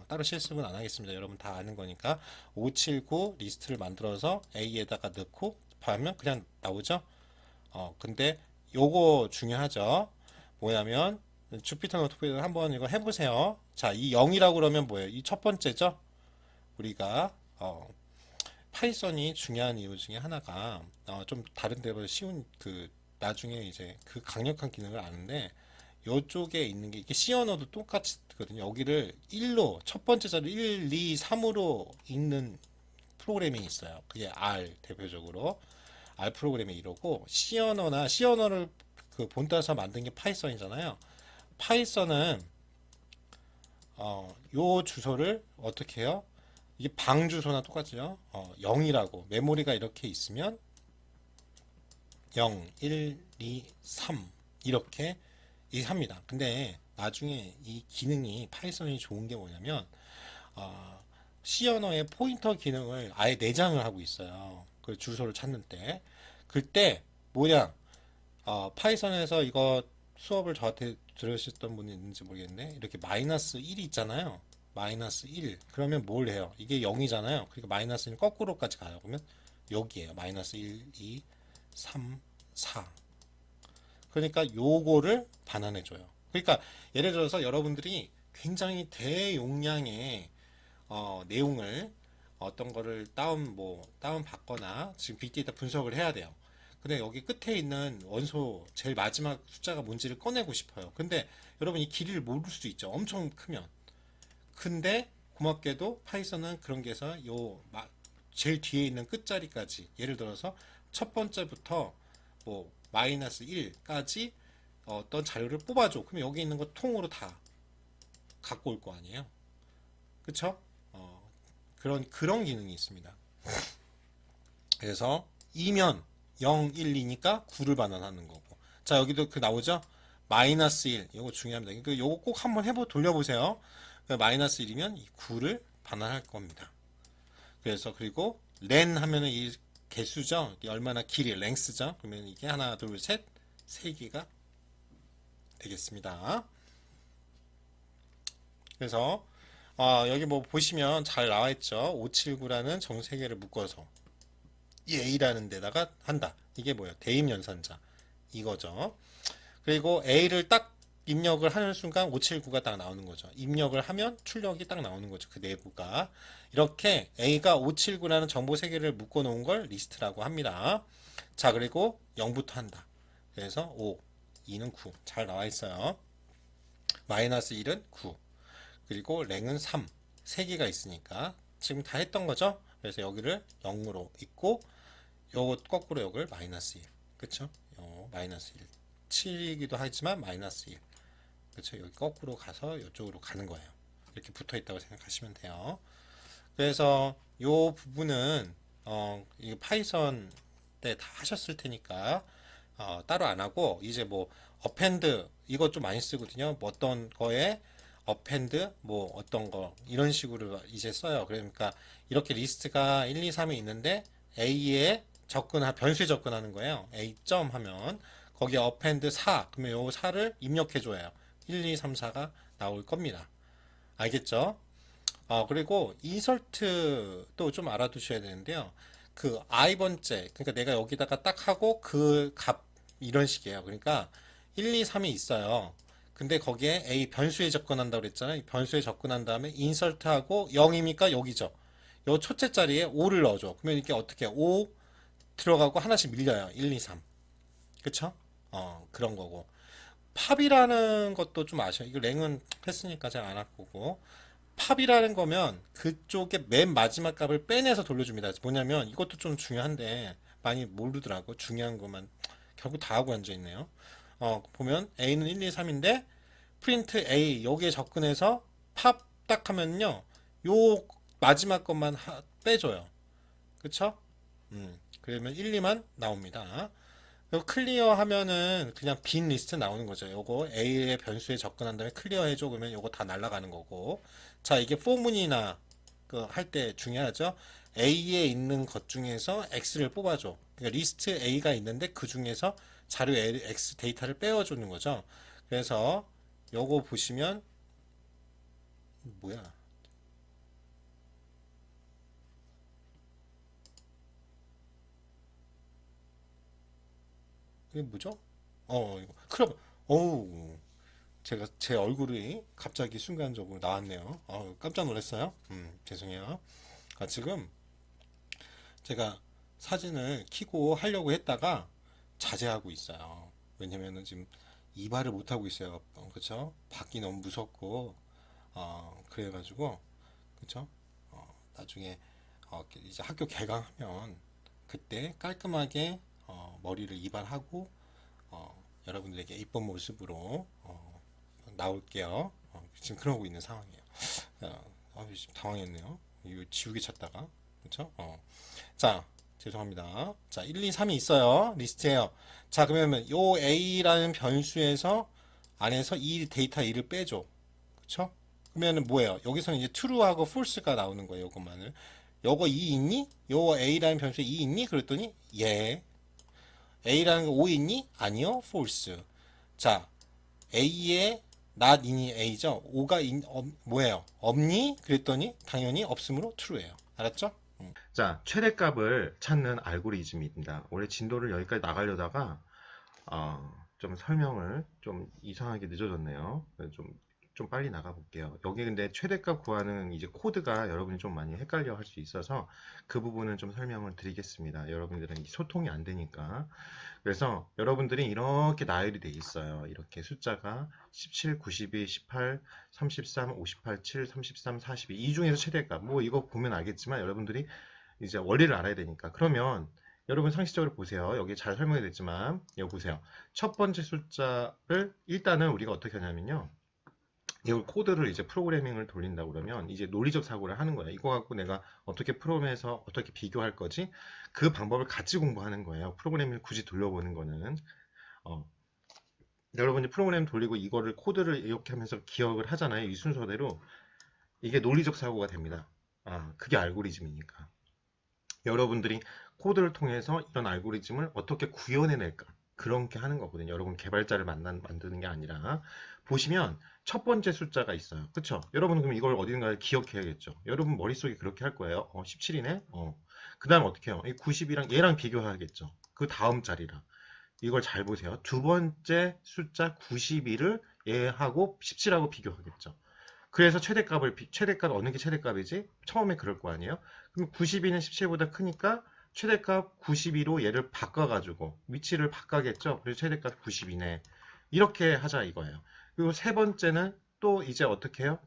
따로 실습은 안 하겠습니다. 여러분 다 아는 거니까 579 리스트를 만들어서 A에다가 넣고 하면 그냥 나오죠. 근데 요거 중요하죠. 뭐냐면 주피터 노트북에서 한번 이거 해보세요. 자, 이 0이라고 그러면 뭐예요? 이 첫 번째죠. 우리가 파이썬이 중요한 이유 중에 하나가 좀 다른 데보다 쉬운 나중에 이제 그 강력한 기능을 아는데 요쪽에 있는 게 이게 C 언어도 똑같거든요. 여기를 1로 첫 번째 자리 1, 2, 3으로 읽는 프로그래밍이 있어요. 그게 R 대표적으로 R 프로그램이 이러고 C 언어나 C 언어를 본따서 만든 게 파이썬이잖아요. 파이썬은 요 주소를 어떻게 해요? 이게 방 주소나 똑같죠? 0이라고 메모리가 이렇게 있으면 0, 1, 2, 3 이렇게 합니다. 근데 나중에 이 기능이 파이썬이 좋은 게 뭐냐면 C 언어의 포인터 기능을 아예 내장을 하고 있어요. 그 주소를 찾는 때 그때 뭐냐 파이썬에서 이거 수업을 저한테 들으셨던 분이 있는지 모르겠네. 이렇게 마이너스 1이 있잖아요. 마이너스 1 그러면 뭘 해요? 이게 0이잖아요. 그러니까 마이너스 1 거꾸로까지 가요. 그러면 여기에요. 마이너스 1, 2, 3, 4 그러니까 요거를 반환해 줘요. 그러니까 예를 들어서 여러분들이 굉장히 대용량의 내용을 어떤 거를 다운 받거나 지금 빅데이터 분석을 해야 돼요. 근데 여기 끝에 있는 원소 제일 마지막 숫자가 뭔지를 꺼내고 싶어요. 근데 여러분 이 길이를 모를 수도 있죠. 엄청 크면. 근데 고맙게도 파이썬은 그런 게 해서 제일 뒤에 있는 끝자리까지 예를 들어서 첫 번째부터 뭐 마이너스 1까지 어떤 자료를 뽑아줘. 그럼 여기 있는 거 통으로 다 갖고 올 거 아니에요. 그쵸? 그런 기능이 있습니다. 그래서 2면 0, 1, 2니까 9를 반환하는 거고. 자, 여기도 그 나오죠? 마이너스 1. 이거 중요합니다. 이거 꼭 한번 돌려보세요. 마이너스 1이면 이 9를 반환할 겁니다. 그래서 그리고 len 하면은 이 개수죠. 이게 얼마나 길이 랭스죠. 그러면 이게 하나, 둘, 셋, 세 개가 되겠습니다. 그래서 여기 뭐 보시면 잘 나와 있죠. 579라는 정 세 개를 묶어서 이 A라는 데다가 한다. 이게 뭐예요? 대입 연산자 이거죠. 그리고 A를 딱 입력을 하는 순간 579가 딱 나오는 거죠. 입력을 하면 출력이 딱 나오는 거죠. 그 내부가. 이렇게 A가 579라는 정보 세 개를 묶어 놓은 걸 리스트라고 합니다. 자, 그리고 0부터 한다. 그래서 5, 2는 9. 잘 나와 있어요. 마이너스 1은 9. 그리고 랭은 3. 3개가 있으니까 지금 다 했던 거죠. 그래서 여기를 0으로 있고 요거 거꾸로 여기를 마이너스 1. 그쵸? 마이너스 1. 7이기도 하지만 마이너스 1. 그쵸? 여기 거꾸로 가서 이쪽으로 가는 거예요. 이렇게 붙어 있다고 생각하시면 돼요. 그래서 요 부분은 이 파이썬 때 다 하셨을 테니까 따로 안 하고 이제 뭐 어펜드 이것 좀 많이 쓰거든요. 뭐 어떤 거에 어펜드 뭐 어떤 거 이런 식으로 이제 써요. 그러니까 이렇게 리스트가 1, 2, 3이 있는데 A에 변수에 접근하는 거예요. A 점 하면 거기에 어펜드 4 그러면 요 4를 입력해 줘요. 1, 2, 3, 4가 나올 겁니다. 알겠죠? 그리고 인설트도 좀 알아두셔야 되는데요. 그 i번째, 그러니까 내가 여기다가 딱 하고 그 값, 이런 식이에요. 그러니까 1, 2, 3이 있어요. 근데 거기에 A 변수에 접근한다고 그랬잖아요. 변수에 접근한 다음에 인설트하고 0이니까 여기죠. 요 첫째 자리에 5를 넣어줘. 그러면 이게 어떻게 5 들어가고 하나씩 밀려요. 1, 2, 3. 그쵸? 그런 거고. 팝이라는 것도 좀 아셔요. 이거 랭은 했으니까 잘 안 할 거고. 팝이라는 거면 그쪽에 맨 마지막 값을 빼내서 돌려줍니다. 뭐냐면 이것도 좀 중요한데 많이 모르더라고. 중요한 것만 결국 다 하고 앉아 있네요. 보면 A는 1, 2, 3인데 프린트 A 여기에 접근해서 팝 딱 하면요. 요 마지막 것만 빼줘요. 그쵸? 그러면 1, 2만 나옵니다. 그리고 클리어 하면은 그냥 빈 리스트 나오는 거죠. 요거 A의 변수에 접근한 다음에 클리어 해줘 그러면 요거 다 날아가는 거고. 자, 이게 포문이나 그 할 때 중요하죠. A에 있는 것 중에서 X를 뽑아줘. 그러니까 리스트 A가 있는데 그 중에서 자료 X 데이터를 빼어주는 거죠. 그래서 요거 보시면 뭐야? 이게 뭐죠? 이거 그럼 어우 제가 제 얼굴이 갑자기 순간적으로 나왔네요. 깜짝 놀랐어요. 죄송해요. 지금 제가 사진을 켜고 하려고 했다가 자제하고 있어요. 왜냐면은 지금 이발을 못 하고 있어요. 그쵸? 밖이 너무 무섭고 그래가지고 그쵸? 나중에 이제 학교 개강하면 그때 깔끔하게 머리를 이발하고 여러분들에게 이쁜 모습으로 나올게요. 지금 그러고 있는 상황이에요. 지금 당황했네요. 이거 지우개 찾다가 그렇죠? 자, 죄송합니다. 자, 1, 2, 3이 있어요. 리스트에요. 자, 그러면 요 A라는 변수에서 안에서 이 데이터 2를 빼줘. 그쵸? 그러면은 뭐예요? 여기서는 이제 true하고 false가 나오는 거예요. 요것만을. 요거 2 있니? 요 A라는 변수에 2 있니? 그랬더니 예. A라는 거 5 있니? 아니요. false. 자, A에 not 인이 A죠. 5가 뭐예요? 없니? 그랬더니 당연히 없으므로 true예요. 알았죠? 자, 최대값을 찾는 알고리즘입니다. 원래 진도를 여기까지 나가려다가 좀 설명을 좀 이상하게 늦어졌네요. 좀 빨리 나가 볼게요. 여기 근데 최대값 구하는 이제 코드가 여러분이 좀 많이 헷갈려 할 수 있어서 그 부분은 좀 설명을 드리겠습니다. 여러분들은 소통이 안 되니까. 그래서 여러분들이 이렇게 나열이 돼 있어요. 이렇게 숫자가 17, 92, 18, 33, 58, 7, 33, 42. 이 중에서 최대값. 뭐 이거 보면 알겠지만 여러분들이 이제 원리를 알아야 되니까. 그러면 여러분 상식적으로 보세요. 여기 잘 설명이 됐지만 여기 보세요. 첫 번째 숫자를 일단은 우리가 어떻게 하냐면요. 이걸 코드를 이제 프로그래밍을 돌린다고 그러면 이제 논리적 사고를 하는 거예요. 이거 갖고 내가 어떻게 프로그램에서 어떻게 비교할 거지? 그 방법을 같이 공부하는 거예요. 프로그램을 굳이 돌려보는 거는. 어, 여러분이 프로그램 돌리고 이거를 코드를 이렇게 하면서 기억을 하잖아요. 이 순서대로. 이게 논리적 사고가 됩니다. 그게 알고리즘이니까. 여러분들이 코드를 통해서 이런 알고리즘을 어떻게 구현해낼까? 그렇게 하는 거거든요. 여러분 개발자를 만드는 게 아니라 보시면 첫 번째 숫자가 있어요. 그쵸? 여러분 그럼 이걸 어딘가에 기억해야겠죠. 여러분 머릿속에 그렇게 할 거예요. 17이네? 그 다음 어떻게 해요? 이 90이랑 얘랑 비교해야겠죠. 그 다음 자리랑. 이걸 잘 보세요. 두 번째 숫자 92를 얘하고 17하고 비교하겠죠. 그래서 최대값 어느 게 최대값이지? 처음에 그럴 거 아니에요? 그럼 92는 17보다 크니까 최대값 92로 얘를 바꿔가지고 위치를 바꿔겠죠? 그래서 최대값 92네. 이렇게 하자 이거예요. 그리고 세 번째는 또 이제 어떻게 해요?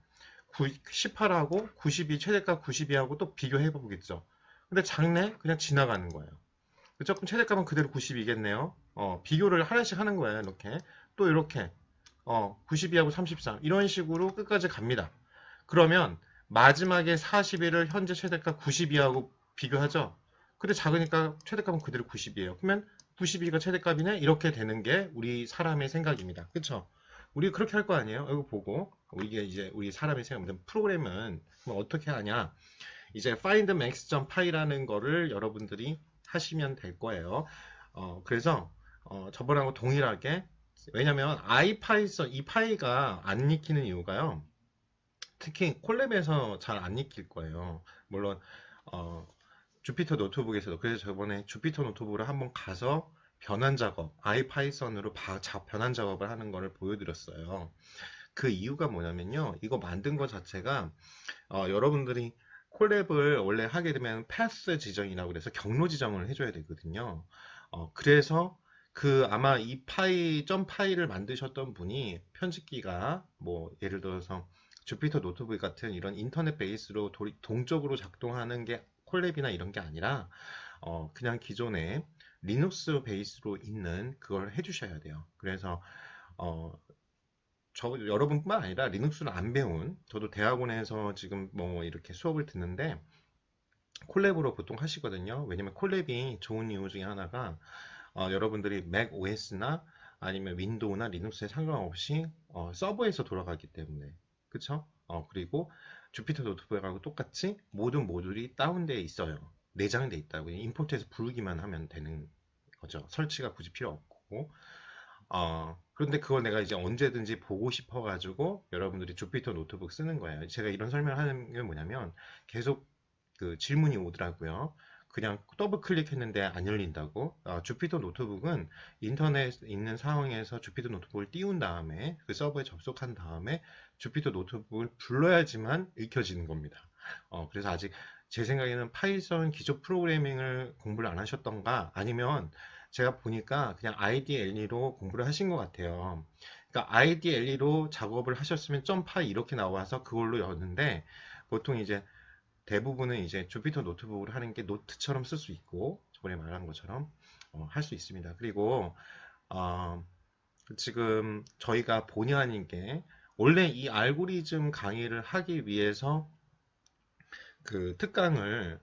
18하고 92, 최대값 92하고 또 비교해 보겠죠. 근데 작네? 그냥 지나가는 거예요. 그쵸? 그럼 최대값은 그대로 92겠네요. 비교를 하나씩 하는 거예요. 이렇게. 또 이렇게. 92하고 33 이런 식으로 끝까지 갑니다. 그러면 마지막에 41을 현재 최대값 92하고 비교하죠. 근데 작으니까 최대값은 그대로 90이에요. 그러면 92가 최대값이네? 이렇게 되는 게 우리 사람의 생각입니다. 그쵸? 우리 그렇게 할 거 아니에요? 이거 보고 이게 이제 우리 사람의 생각입니다. 프로그램은 어떻게 하냐? 이제 findmax.py라는 거를 여러분들이 하시면 될 거예요. 그래서 저번하고 동일하게 왜냐면 iPython 이 파이가 안 익히는 이유가요. 특히 콜랩에서 잘 안 익힐 거예요. 물론 어, 주피터 노트북에서도 그래서 저번에 주피터 노트북을 한번 가서 변환 작업, 아이파이썬으로 변환 작업을 하는 거를 보여드렸어요. 그 이유가 뭐냐면요. 이거 만든 것 자체가 여러분들이 콜랩을 원래 하게 되면 패스 지정이라고 그래서 경로 지정을 해줘야 되거든요. 그래서 그 아마 이 파이, 점 파이를 만드셨던 분이 편집기가 뭐 예를 들어서 주피터 노트북 같은 이런 인터넷 베이스로 동적으로 작동하는 게 콜랩이나 이런 게 아니라 그냥 기존에 리눅스 베이스로 있는 그걸 해주셔야 돼요. 그래서 어, 여러분뿐만 아니라 리눅스를 안 배운 저도 대학원에서 지금 뭐 이렇게 수업을 듣는데 콜랩으로 보통 하시거든요. 왜냐면 콜랩이 좋은 이유 중에 하나가 여러분들이 맥 OS나 아니면 윈도우나 리눅스에 상관없이 서버에서 돌아가기 때문에 그쵸? 그리고 주피터 노트북하고 똑같이 모든 모듈이 다운되어 있어요. 내장돼 있다고 임포트해서 부르기만 하면 되는 거죠. 설치가 굳이 필요 없고 그런데 그걸 내가 이제 언제든지 보고 싶어가지고 여러분들이 주피터 노트북 쓰는 거예요. 제가 이런 설명을 하는 게 뭐냐면 계속 그 질문이 오더라고요. 그냥 더블 클릭했는데 안 열린다고. 주피터 노트북은 인터넷 있는 상황에서 주피터 노트북을 띄운 다음에 그 서버에 접속한 다음에 주피터 노트북을 불러야지만 읽혀지는 겁니다. 그래서 아직 제 생각에는 파이썬 기초 프로그래밍을 공부를 안 하셨던가 아니면 제가 보니까 그냥 IDLE로 공부를 하신 것 같아요. 그러니까 IDLE로 작업을 하셨으면 점파이 이렇게 나와서 그걸로 였는데 보통 이제 대부분은 이제 주피터 노트북을 하는 게 노트처럼 쓸 수 있고 저번에 말한 것처럼 할 수 있습니다. 그리고 어, 지금 저희가 본의 아닌 게 원래 이 알고리즘 강의를 하기 위해서 그 특강을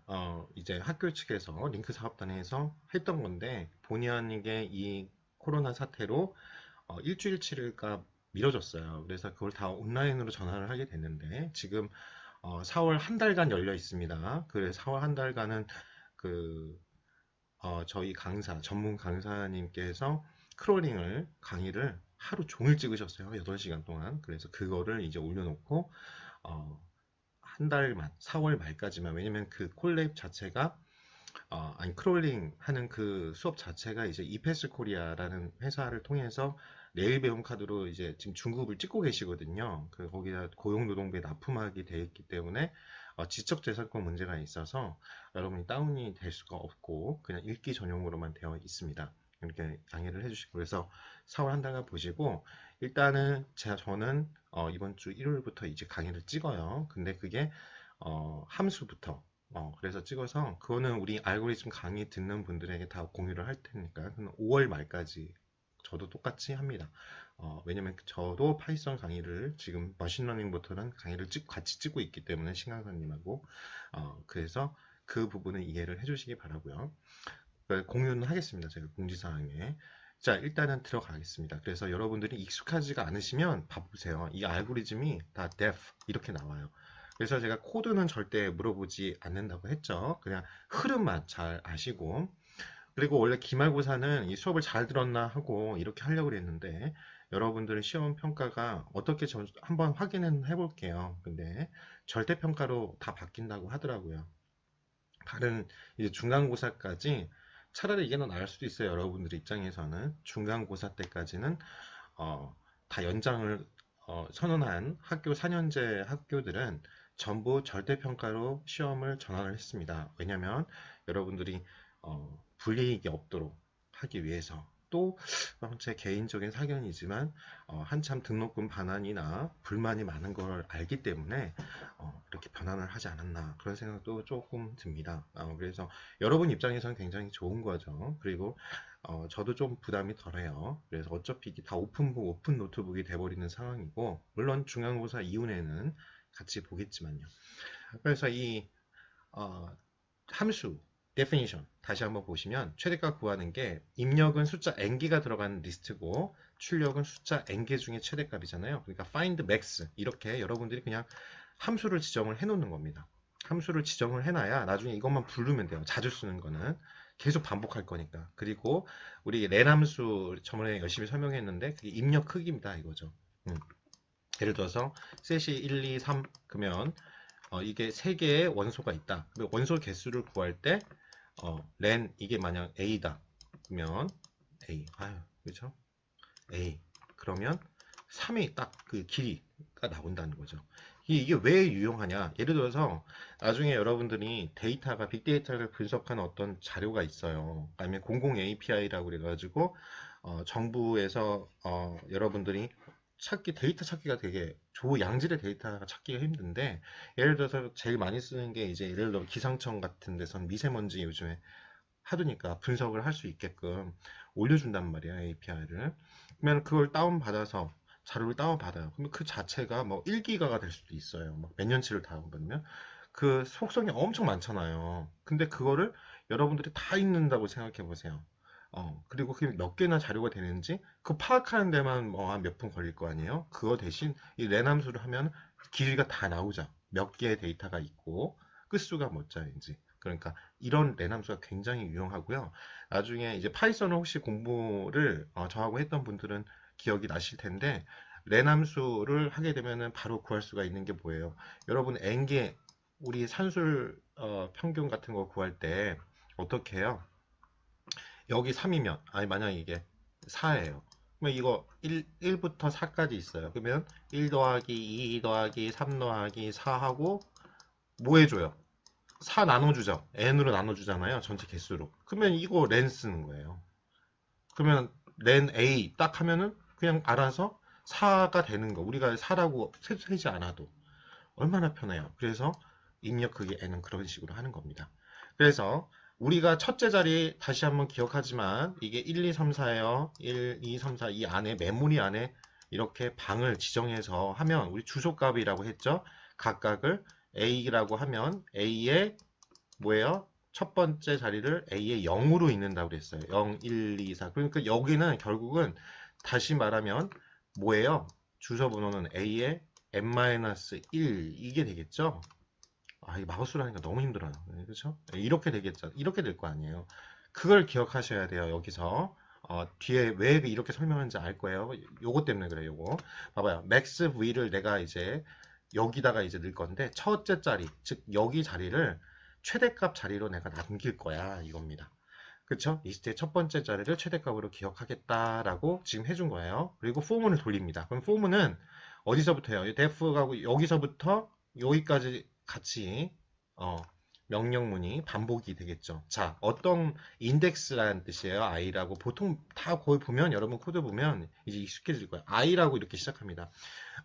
이제 학교 측에서 링크 사업단에서 했던 건데 본의 아니게 이 코로나 사태로 일주일치가 미뤄졌어요. 그래서 그걸 다 온라인으로 전환을 하게 됐는데 지금 4월 한 달간 열려 있습니다. 그래서 4월 한 달간은 그 저희 강사, 전문 강사님께서 크롤링을 강의를 하루 종일 찍으셨어요. 8시간 동안. 그래서 그거를 이제 올려놓고 한 달만, 4월 말까지만. 왜냐면 그 콜랩 자체가 아니 크롤링 하는 그 수업 자체가 이제 이패스 코리아라는 회사를 통해서 내일 배움 카드로 이제 지금 중급을 찍고 계시거든요. 그 거기다 고용노동부에 납품하게 되어 있기 때문에 지적재산권 문제가 있어서 여러분이 다운이 될 수가 없고 그냥 읽기 전용으로만 되어 있습니다. 이렇게 양해를 해주시고 그래서 4월 한 달간 보시고 일단은 저는 이번 주 일요일부터 이제 강의를 찍어요. 근데 그게 함수부터 그래서 찍어서 그거는 우리 알고리즘 강의 듣는 분들에게 다 공유를 할 테니까 5월 말까지 저도 똑같이 합니다. 왜냐면 저도 파이썬 강의를 지금 머신러닝부터는 강의를 같이 찍고 있기 때문에 신강사님하고 그래서 그 부분은 이해를 해주시기 바라고요. 공유는 하겠습니다. 제가 공지사항에. 자, 일단은 들어가겠습니다. 그래서 여러분들이 익숙하지가 않으시면 봐보세요. 이 알고리즘이 다 def 이렇게 나와요. 그래서 제가 코드는 절대 물어보지 않는다고 했죠. 그냥 흐름만 잘 아시고 그리고 원래 기말고사는 이 수업을 잘 들었나 하고 이렇게 하려고 했는데 여러분들의 시험 평가가 어떻게 한번 확인은 해볼게요. 근데 절대평가로 다 바뀐다고 하더라고요. 다른 이제 중간고사까지 차라리 이게 더 나을 수도 있어요. 여러분들 입장에서는 중간고사 때까지는 다 연장을 선언한 학교 4년제 학교들은 전부 절대평가로 시험을 전환을 했습니다. 왜냐하면 여러분들이 불이익이 없도록 하기 위해서 또 제 개인적인 사견이지만 한참 등록금 반환이나 불만이 많은 걸 알기 때문에 이렇게 변환을 하지 않았나 그런 생각도 조금 듭니다. 그래서 여러분 입장에서는 굉장히 좋은 거죠. 그리고 저도 좀 부담이 덜해요. 그래서 어차피 이게 다 오픈북, 오픈 노트북이 돼버리는 상황이고 물론 중간고사 이후에는 같이 보겠지만요. 그래서 이 함수 definition 다시 한번 보시면 최대값 구하는 게 입력은 숫자 n개가 들어가는 리스트고 출력은 숫자 n개 중에 최대값이잖아요. 그러니까 find max 이렇게 여러분들이 그냥 함수를 지정을 해 놓는 겁니다. 함수를 지정을 해놔야 나중에 이것만 부르면 돼요. 자주 쓰는 거는 계속 반복할 거니까. 그리고 우리 len 함수 저번에 열심히 설명했는데 그게 입력 크기입니다. 이거죠. 예를 들어서 셋이 1, 2, 3 그러면 이게 3개의 원소가 있다. 원소 개수를 구할 때 len 이게 만약 a다. 그러면 a 그렇죠? a 그러면 3이 딱 그 길이가 나온다는 거죠. 이게 왜 유용하냐? 예를 들어서 나중에 여러분들이 데이터가 빅데이터를 분석하는 어떤 자료가 있어요. 아니면 공공 API라고 그래가지고 정부에서 여러분들이 데이터 찾기가 되게 양질의 데이터가 찾기가 힘든데 예를 들어서 제일 많이 쓰는 게 이제 예를 들어 기상청 같은 데선 미세먼지 요즘에 하드니까 분석을 할 수 있게끔 올려준단 말이야 API를. 그러면 그걸 다운받아서 자료를 다운받아요. 그러면 그 자체가 뭐 1기가가 될 수도 있어요. 막 몇 년치를 다운받으면 그 속성이 엄청 많잖아요. 근데 그거를 여러분들이 다 읽는다고 생각해 보세요. 그리고 그게 몇 개나 자료가 되는지 그 파악하는 데만 뭐 한 몇 분 걸릴 거 아니에요? 그거 대신 이 len 함수를 하면 길이가 다 나오죠. 몇 개의 데이터가 있고 끝수가 몇 자인지. 그러니까 이런 len 함수가 굉장히 유용하고요. 나중에 이제 파이썬을 혹시 공부를 저하고 했던 분들은 기억이 나실 텐데 len 함수를 하게 되면은 바로 구할 수가 있는 게 뭐예요? 여러분 n개 우리 산술 평균 같은 거 구할 때 어떻게 해요? 여기 3이면 아니 만약 이게 4예요. 그러면 이거 1부터 4까지 있어요. 그러면 1 더하기 2 더하기 3 더하기 4하고 뭐 해줘요? 4 나눠주죠. n으로 나눠주잖아요. 전체 개수로. 그러면 이거 len 쓰는 거예요. 그러면 len a 딱 하면은 그냥 알아서 4가 되는 거. 우리가 4라고 세지 않아도 얼마나 편해요. 그래서 입력 크기 n은 그런 식으로 하는 겁니다. 그래서 우리가 첫째 자리 다시 한번 기억하지만 이게 1, 2, 3, 4예요. 1, 2, 3, 4 이 안에 메모리 안에 이렇게 방을 지정해서 하면 우리 주소값이라고 했죠. 각각을 A라고 하면 A의 뭐예요? 첫 번째 자리를 A의 0으로 읽는다고 그랬어요. 0, 1, 2, 4. 그러니까 여기는 결국은 다시 말하면 뭐예요? 주소 번호는 A의 n-1 이게 되겠죠? 아, 이 마우스로 하니까 너무 힘들어요. 그렇죠? 이렇게 되겠죠. 이렇게 될 거 아니에요. 그걸 기억하셔야 돼요. 여기서 뒤에 왜 이렇게 설명하는지 알 거예요. 요거 때문에 그래요. 요거 봐봐요. max v를 내가 이제 여기다가 이제 넣을 건데 첫째 자리, 즉 여기 자리를 최대값 자리로 내가 남길 거야 이겁니다. 그쵸? 리스트의 첫 번째 자리를 최대값으로 기억하겠다라고 지금 해준 거예요. 그리고 포문을 돌립니다. 그럼 포문은 어디서부터요? def하고 여기서부터 여기까지 같이 명령문이 반복이 되겠죠. 자, 어떤 인덱스라는 뜻이에요. i라고 보통 다 거기 보면 여러분 코드 보면 이제 익숙해질 거예요. i라고 이렇게 시작합니다.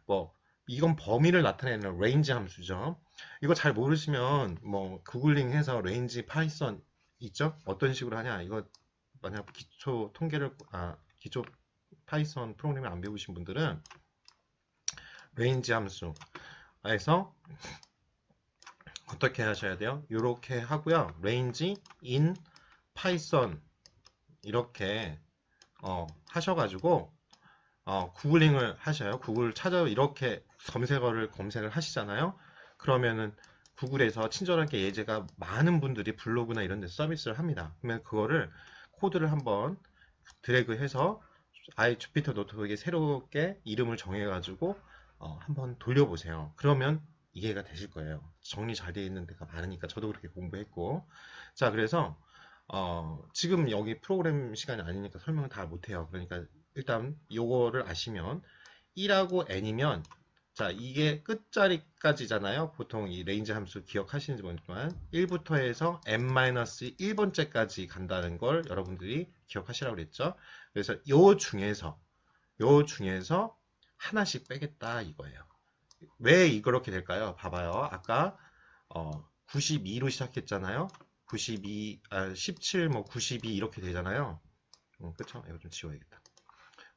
뭐 이건 범위를 나타내는 range 함수죠. 이거 잘 모르시면 뭐 구글링해서 range 파이썬 있죠? 어떤 식으로 하냐? 이거 만약 기초 통계를 기초 파이썬 프로그램을 안 배우신 분들은 range 함수에서 어떻게 하셔야 돼요? 이렇게 하고요. range in python 이렇게 하셔가지고 구글링을 하셔요. 구글 찾아 이렇게 검색을 하시잖아요. 그러면은 구글에서 친절하게 예제가 많은 분들이 블로그나 이런 데 서비스를 합니다. 그러면 그거를 코드를 한번 드래그해서 아예 주피터 노트북에 새롭게 이름을 정해가지고 한번 돌려보세요. 그러면 이해가 되실 거예요. 정리 잘 되어 있는 데가 많으니까 저도 그렇게 공부했고. 자, 그래서 지금 여기 프로그램 시간이 아니니까 설명을 다 못해요. 그러니까 일단 요거를 아시면 1하고 n이면 자 이게 끝자리까지잖아요. 보통 이 레인지 함수 기억하시는지 모르겠지만 1부터 해서 n-1번째까지 간다는 걸 여러분들이 기억하시라고 그랬죠. 그래서 요 중에서 하나씩 빼겠다 이거예요. 왜 이렇게 될까요? 봐봐요. 아까 92로 시작했잖아요. 92, 17, 뭐 92 이렇게 되잖아요. 그쵸? 이거 좀 지워야겠다.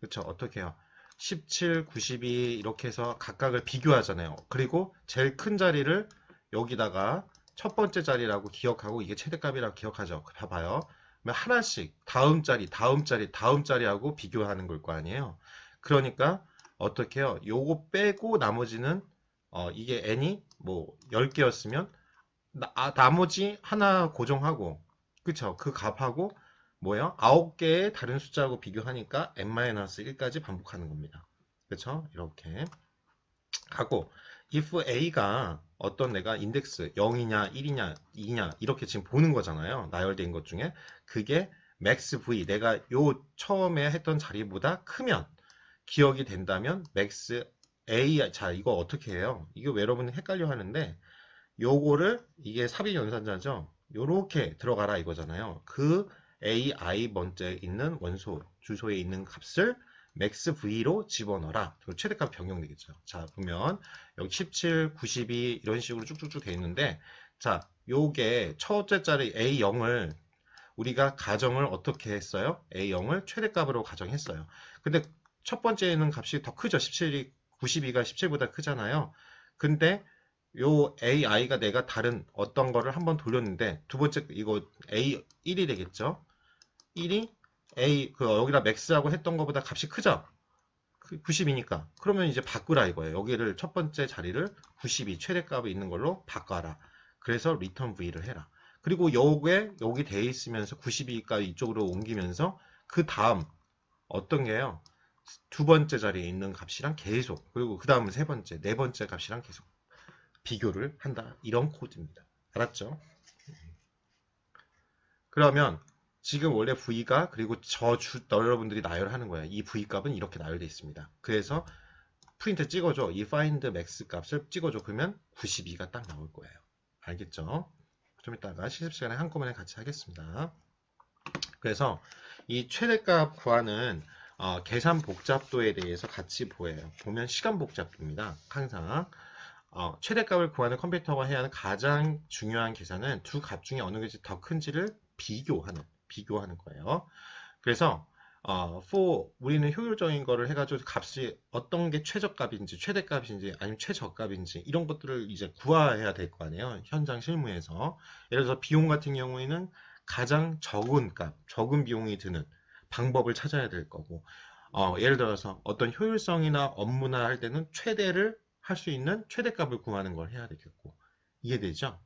그쵸? 어떻게 해요? 17, 92 이렇게 해서 각각을 비교하잖아요. 그리고 제일 큰 자리를 여기다가 첫 번째 자리라고 기억하고 이게 최대값이라고 기억하죠. 봐봐요. 그러면 하나씩 다음 자리, 다음 자리, 다음 자리하고 비교하는 걸 거 아니에요. 그러니까 어떻게 해요? 요거 빼고 나머지는 이게 n이 뭐 10개였으면 나머지 하나 고정하고 그쵸? 그 값하고 뭐예요? 9개의 다른 숫자하고 비교하니까 n-1까지 반복하는 겁니다. 그쵸? 이렇게 하고 if a가 어떤 내가 인덱스 0이냐 1이냐 2냐 이렇게 지금 보는 거잖아요. 나열된 것 중에 그게 max v 내가 요 처음에 했던 자리보다 크면 기억이 된다면 max a 자 이거 어떻게 해요? 이거 여러분 헷갈려 하는데 요거를 이게 삽입 연산자죠. 요렇게 들어가라 이거잖아요. 그 AI 번째 있는 원소 주소에 있는 값을 max v로 집어넣어라. 최대값 변경되겠죠. 자 보면 여기 17, 92 이런 식으로 쭉쭉쭉 돼 있는데 자 요게 첫째 자리 A0을 우리가 가정을 어떻게 했어요? A0을 최대값으로 가정했어요. 근데 첫 번째는 값이 더 크죠. 17이 92가 17보다 크잖아요. 근데 요 AI가 내가 다른 어떤 거를 한번 돌렸는데 두 번째 이거 A1이 되겠죠. 1이 여기다 max하고 했던 것보다 값이 크죠. 90이니까. 그러면 이제 바꾸라 이거예요. 여기를 첫 번째 자리를 92 최대값이 있는 걸로 바꿔라. 그래서 return v를 해라. 그리고 요게 여기 돼 있으면서 92가 이쪽으로 옮기면서 그 다음 어떤 게요? 두 번째 자리에 있는 값이랑 계속 그리고 그 다음은 세 번째, 네 번째 값이랑 계속 비교를 한다. 이런 코드입니다. 알았죠? 그러면 지금 원래 V가 그리고 여러분들이 나열하는 거예요. 이 V 값은 이렇게 나열되어 있습니다. 그래서 프린트 찍어줘. 이 find max 값을 찍어줘. 그러면 92가 딱 나올 거예요. 알겠죠? 좀 이따가 실습 시간에 한꺼번에 같이 하겠습니다. 그래서 이 최대값 구하는 계산 복잡도에 대해서 같이 보면 시간 복잡도입니다. 항상 최대값을 구하는 컴퓨터가 해야 하는 가장 중요한 계산은 두 값 중에 어느 것이 더 큰지를 비교하는 거예요. 그래서 for 우리는 효율적인 거를 해가지고 값이 어떤 게 최저값인지 최대값인지 아니면 최저값인지 이런 것들을 이제 구해야 될 거 아니에요. 현장 실무에서. 예를 들어서 비용 같은 경우에는 가장 적은 값, 적은 비용이 드는 방법을 찾아야 될 거고, 예를 들어서 어떤 효율성이나 업무나 할 때는 최대를 할 수 있는 최대값을 구하는 걸 해야 되겠고, 이해되죠?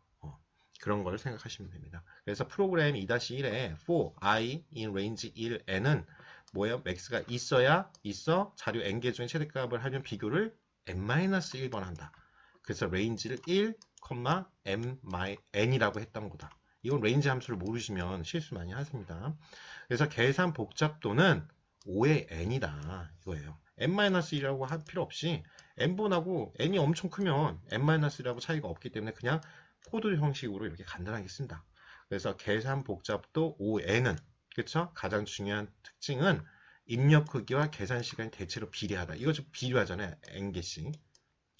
그런 걸 생각하시면 됩니다. 그래서 프로그램 2-1에 for i in range 1에는 뭐예요? max가 있어 자료 n개 중에 최대값을 하면 비교를 n-1번 한다. 그래서 range를 1, n이라고 했던 거다. 이건 range 함수를 모르시면 실수 많이 하십니다. 그래서 계산 복잡도는 5의 n이다 이거예요. n-1이라고 할 필요 없이 n번하고 n이 엄청 크면 n-1이라고 차이가 없기 때문에 그냥 코드 형식으로 이렇게 간단하게 쓴다. 그래서 계산 복잡도 5n은 그쵸? 가장 중요한 특징은 입력 크기와 계산 시간이 대체로 비례하다. 이거 좀 비례하잖아요. n개씩.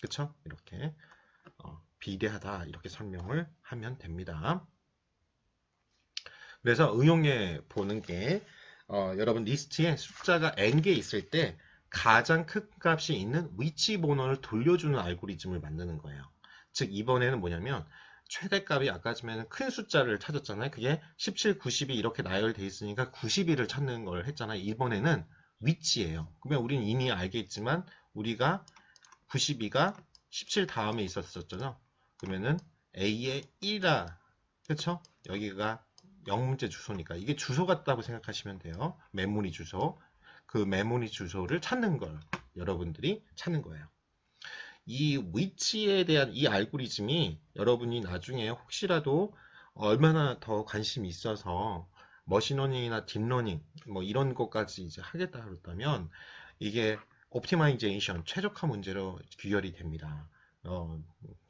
그쵸? 이렇게 비례하다 이렇게 설명을 하면 됩니다. 그래서 응용해 보는 게 여러분 리스트에 숫자가 n개 있을 때 가장 큰 값이 있는 위치 번호를 돌려주는 알고리즘을 만드는 거예요. 즉 이번에는 뭐냐면 최대값이 아까 전에는 큰 숫자를 찾았잖아요. 그게 17, 92 이렇게 나열돼 있으니까 92를 찾는 걸 했잖아요. 이번에는 위치예요. 그러면 우리는 이미 알겠지만 우리가 92가 17 다음에 있었잖아요. 그러면은 A의 1이라 그쵸? 여기가 영문제 주소니까 이게 주소 같다고 생각하시면 돼요. 메모리 주소. 그 메모리 주소를 찾는 걸 여러분들이 찾는 거예요. 이 위치에 대한 이 알고리즘이 여러분이 나중에 혹시라도 얼마나 더 관심이 있어서 머신러닝이나 딥러닝 뭐 이런 것까지 이제 하겠다 그랬다면 이게 옵티마이제이션 최적화 문제로 귀결이 됩니다.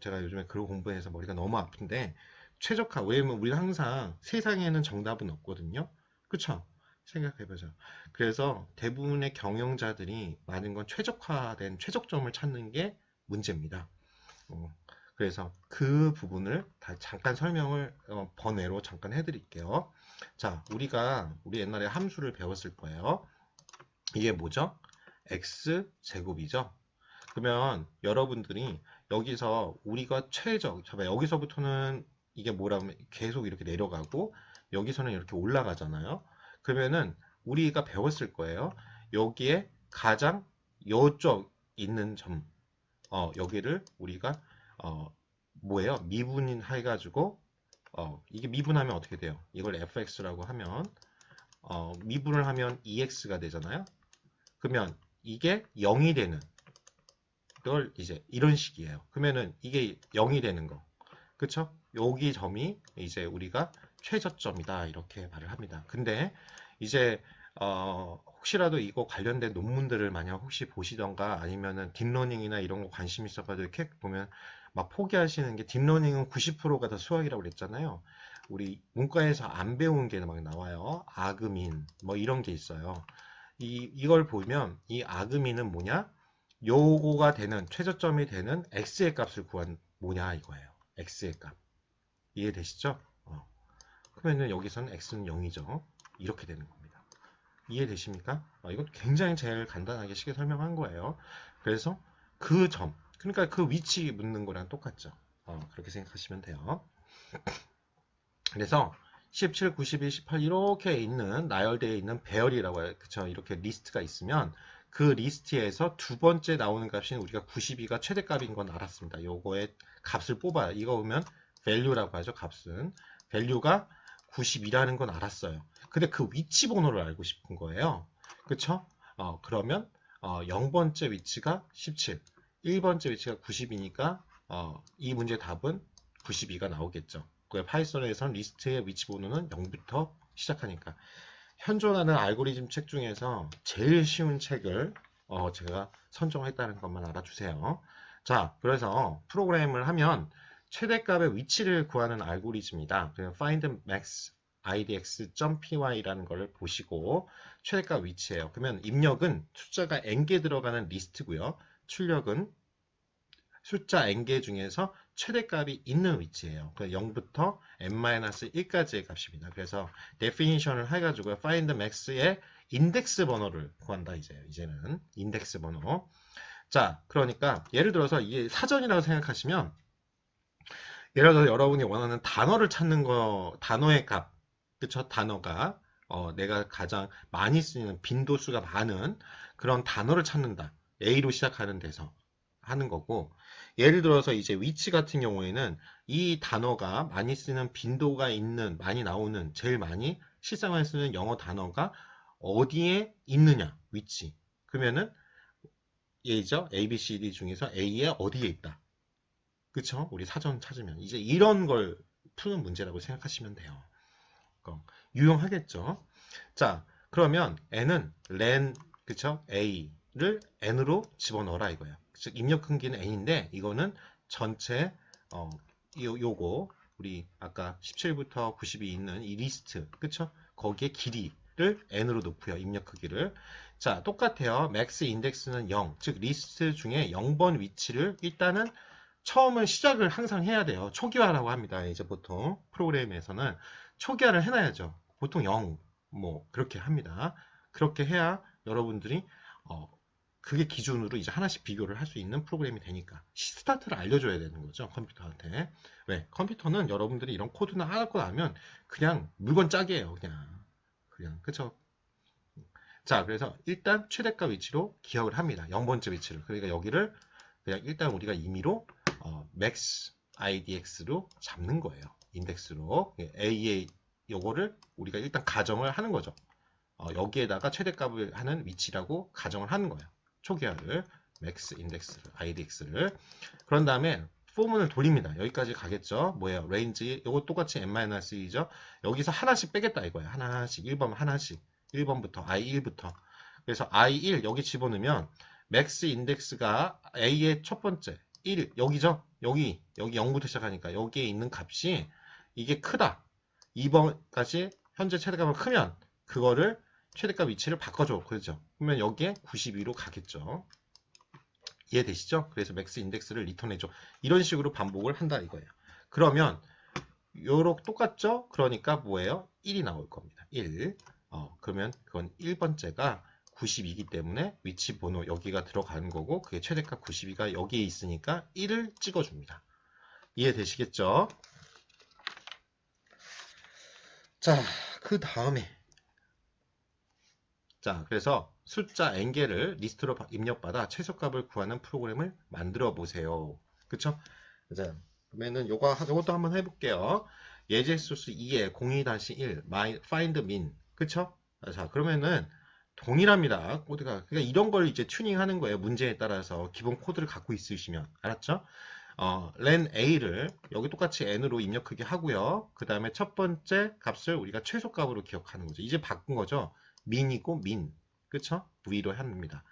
제가 요즘에 그걸 공부해서 머리가 너무 아픈데 최적화 왜냐면 우리가 항상 세상에는 정답은 없거든요. 그쵸? 생각해보죠. 그래서 대부분의 경영자들이 많은 건 최적화된 최적점을 찾는 게 문제입니다. 그래서 그 부분을 잠깐 설명을 번외로 잠깐 해드릴게요. 자, 우리 옛날에 함수를 배웠을 거예요. 이게 뭐죠? x제곱이죠. 그러면 여러분들이 여기서 우리가 여기서부터는 이게 뭐라면 계속 이렇게 내려가고 여기서는 이렇게 올라가잖아요. 그러면은 우리가 배웠을 거예요. 여기에 가장 요쪽 있는 점 여기를 우리가 뭐예요? 미분인 해가지고 이게 미분하면 어떻게 돼요? 이걸 fx라고 하면 미분을 하면 ex가 되잖아요. 그러면 이게 0이 되는 걸 이제 이런 식이에요. 그러면은 이게 0이 되는 거. 그쵸? 여기 점이 이제 우리가 최저점이다 이렇게 말을 합니다. 근데 이제 혹시라도 이거 관련된 논문들을 만약 혹시 보시던가 아니면은 딥러닝이나 이런 거 관심 있어가지고 이렇게 보면 막 포기하시는 게 딥러닝은 90%가 다 수학이라고 그랬잖아요. 우리 문과에서 안 배운 게 막 나와요. 아그민 뭐 이런 게 있어요. 이걸 보면 이 아그민은 뭐냐? 요거가 되는 최저점이 되는 x의 값을 구한 뭐냐 이거예요. x의 값. 이해되시죠? 그러면은 여기서는 x는 0이죠. 이렇게 되는 겁니다. 이해되십니까? 이건 굉장히 제일 간단하게 쉽게 설명한 거예요. 그래서 그 점, 그러니까 그 위치 묻는 거랑 똑같죠. 그렇게 생각하시면 돼요. 그래서 17, 92, 18 이렇게 있는 나열되어 있는 배열이라고 해요. 그쵸? 이렇게 리스트가 있으면 그 리스트에서 두 번째 나오는 값인 우리가 92가 최대값인 건 알았습니다. 요거의 값을 뽑아요. 이거 보면 value라고 하죠. 값은. value가 92라는 건 알았어요. 근데 그 위치 번호를 알고 싶은 거예요. 그쵸? 그러면 0번째 위치가 17, 1번째 위치가 90이니까 이 문제 답은 92가 나오겠죠. 그 파이썬에서는 리스트의 위치 번호는 0부터 시작하니까. 현존하는 알고리즘 책 중에서 제일 쉬운 책을 제가 선정했다는 것만 알아주세요. 자, 그래서 프로그램을 하면 최대값의 위치를 구하는 알고리즘이다. 그냥 find max idx.py라는 걸 보시고 최대값 위치예요. 그러면 입력은 숫자가 n개 들어가는 리스트고요. 출력은 숫자 n개 중에서 최대값이 있는 위치예요. 0부터 n-1까지의 값입니다. 그래서 definition을 해가지고 find max의 인덱스 번호를 구한다. 이제는 인덱스 번호. 자, 그러니까 예를 들어서 이게 사전이라고 생각하시면, 예를 들어서 여러분이 원하는 단어를 찾는 거, 단어의 값, 그쵸? 단어가 내가 가장 많이 쓰는 빈도수가 많은 그런 단어를 찾는다. A로 시작하는 데서 하는 거고, 예를 들어서 이제 위치 같은 경우에는 이 단어가 많이 쓰는 빈도가 있는, 많이 나오는, 제일 많이 실생활에 쓰는 영어 단어가 어디에 있느냐, 위치. 그러면은 예죠? A, B, C, D 중에서 A에 어디에 있다. 그쵸? 우리 사전 찾으면 이제 이런 걸 푸는 문제라고 생각하시면 돼요. 유용하겠죠? 자, 그러면 n은 len, 그쵸? a를 n으로 집어넣어라 이거예요. 즉 입력 큰기는 n인데 이거는 전체 요거 우리 아까 17부터 90이 있는 이 리스트, 그쵸? 거기에 길이를 n으로 놓고요. 입력 크기를. 자, 똑같아요. max index는 0, 즉 리스트 중에 0번 위치를 일단은 처음은 시작을 항상 해야 돼요. 초기화라고 합니다. 이제 보통 프로그램에서는 초기화를 해놔야죠. 보통 0, 뭐 그렇게 합니다. 그렇게 해야 여러분들이 그게 기준으로 이제 하나씩 비교를 할 수 있는 프로그램이 되니까 스타트를 알려줘야 되는 거죠. 컴퓨터한테. 왜? 컴퓨터는 여러분들이 이런 코드나 하고 나면 그냥 물건 짝이에요. 그냥 그쵸? 자, 그래서 일단 최대값 위치로 기억을 합니다. 0번째 위치를. 그러니까 여기를 그냥 일단 우리가 임의로 max idx로 잡는 거예요. 인덱스로 a의 요거를 우리가 일단 가정을 하는 거죠. 여기에다가 최대값을 하는 위치라고 가정을 하는 거예요. 초기화를 max 인덱스를 idx를. 그런 다음에 포문을 돌립니다. 여기까지 가겠죠. 뭐예요? range 요거 똑같이 n-2죠. 여기서 하나씩 빼겠다 이거예요. 하나씩 1번 하나씩 1번부터 i1부터. 그래서 i1 여기 집어넣으면 max 인덱스가 a의 첫 번째 1 여기죠. 여기 0부터 시작하니까 여기에 있는 값이 이게 크다. 2번까지 현재 최대값을 크면 그거를 최대값 위치를 바꿔줘. 그렇죠? 그러면 여기에 92로 가겠죠. 이해되시죠? 그래서 맥스 인덱스를 리턴해줘. 이런 식으로 반복을 한다 이거예요. 그러면 요렇게 똑같죠? 그러니까 뭐예요? 1이 나올 겁니다. 1. 그러면 그건 1번째가 92이기 때문에 위치 번호 여기가 들어가는 거고 그게 최대값 92가 여기에 있으니까 1을 찍어줍니다. 이해되시겠죠? 자, 그 다음에 자, 그래서 숫자 n개를 리스트로 입력받아 최소값을 구하는 프로그램을 만들어 보세요. 그쵸? 자, 그러면은 요것도 한번 해볼게요. 예제 소스 2에 02-1 find min. 그쵸? 자, 그러면은 동일합니다. 코드가. 그러니까 이런 걸 이제 튜닝하는 거예요. 문제에 따라서 기본 코드를 갖고 있으시면. 알았죠? len a를 여기 똑같이 n으로 입력하게 하고요. 그 다음에 첫 번째 값을 우리가 최소값으로 기억하는 거죠. 이제 바꾼 거죠. min이고 min. 그쵸? v로 합니다.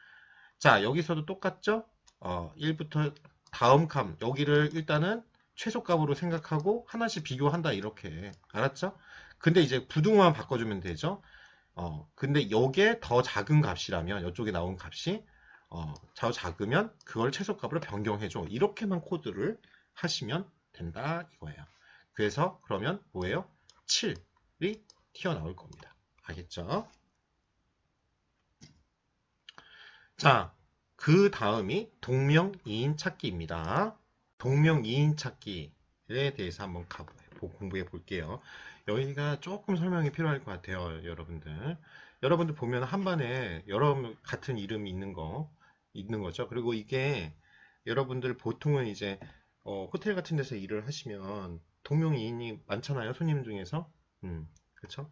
자, 여기서도 똑같죠? 1부터 다음 값 여기를 일단은 최소값으로 생각하고 하나씩 비교한다 이렇게. 알았죠? 근데 이제 부등호만 바꿔주면 되죠? 근데 요게 더 작은 값이라면 이쪽에 나온 값이 더 작으면 그걸 최소값으로 변경해줘. 이렇게만 코드를 하시면 된다 이거예요. 그래서 그러면 뭐예요? 7이 튀어나올 겁니다. 알겠죠? 자, 그 다음이 동명이인 찾기입니다. 동명이인 찾기에 대해서 한번 공부해 볼게요. 여기가 조금 설명이 필요할 것 같아요, 여러분들. 여러분들 보면 한 반에 여러 같은 이름이 있는 거죠. 그리고 이게 여러분들 보통은 이제 호텔 같은 데서 일을 하시면 동명이인이 많잖아요, 손님 중에서. 그렇죠?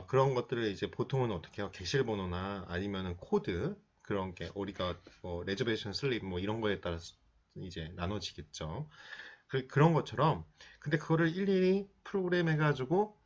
그런 것들을 이제 보통은 어떻게 해요? 객실 번호나 아니면은 코드 그런 게 우리가 레저베이션 슬립 뭐 이런 거에 따라서 이제 나눠지겠죠. 그런 것처럼 근데 그거를 일일이 프로그램 해가지고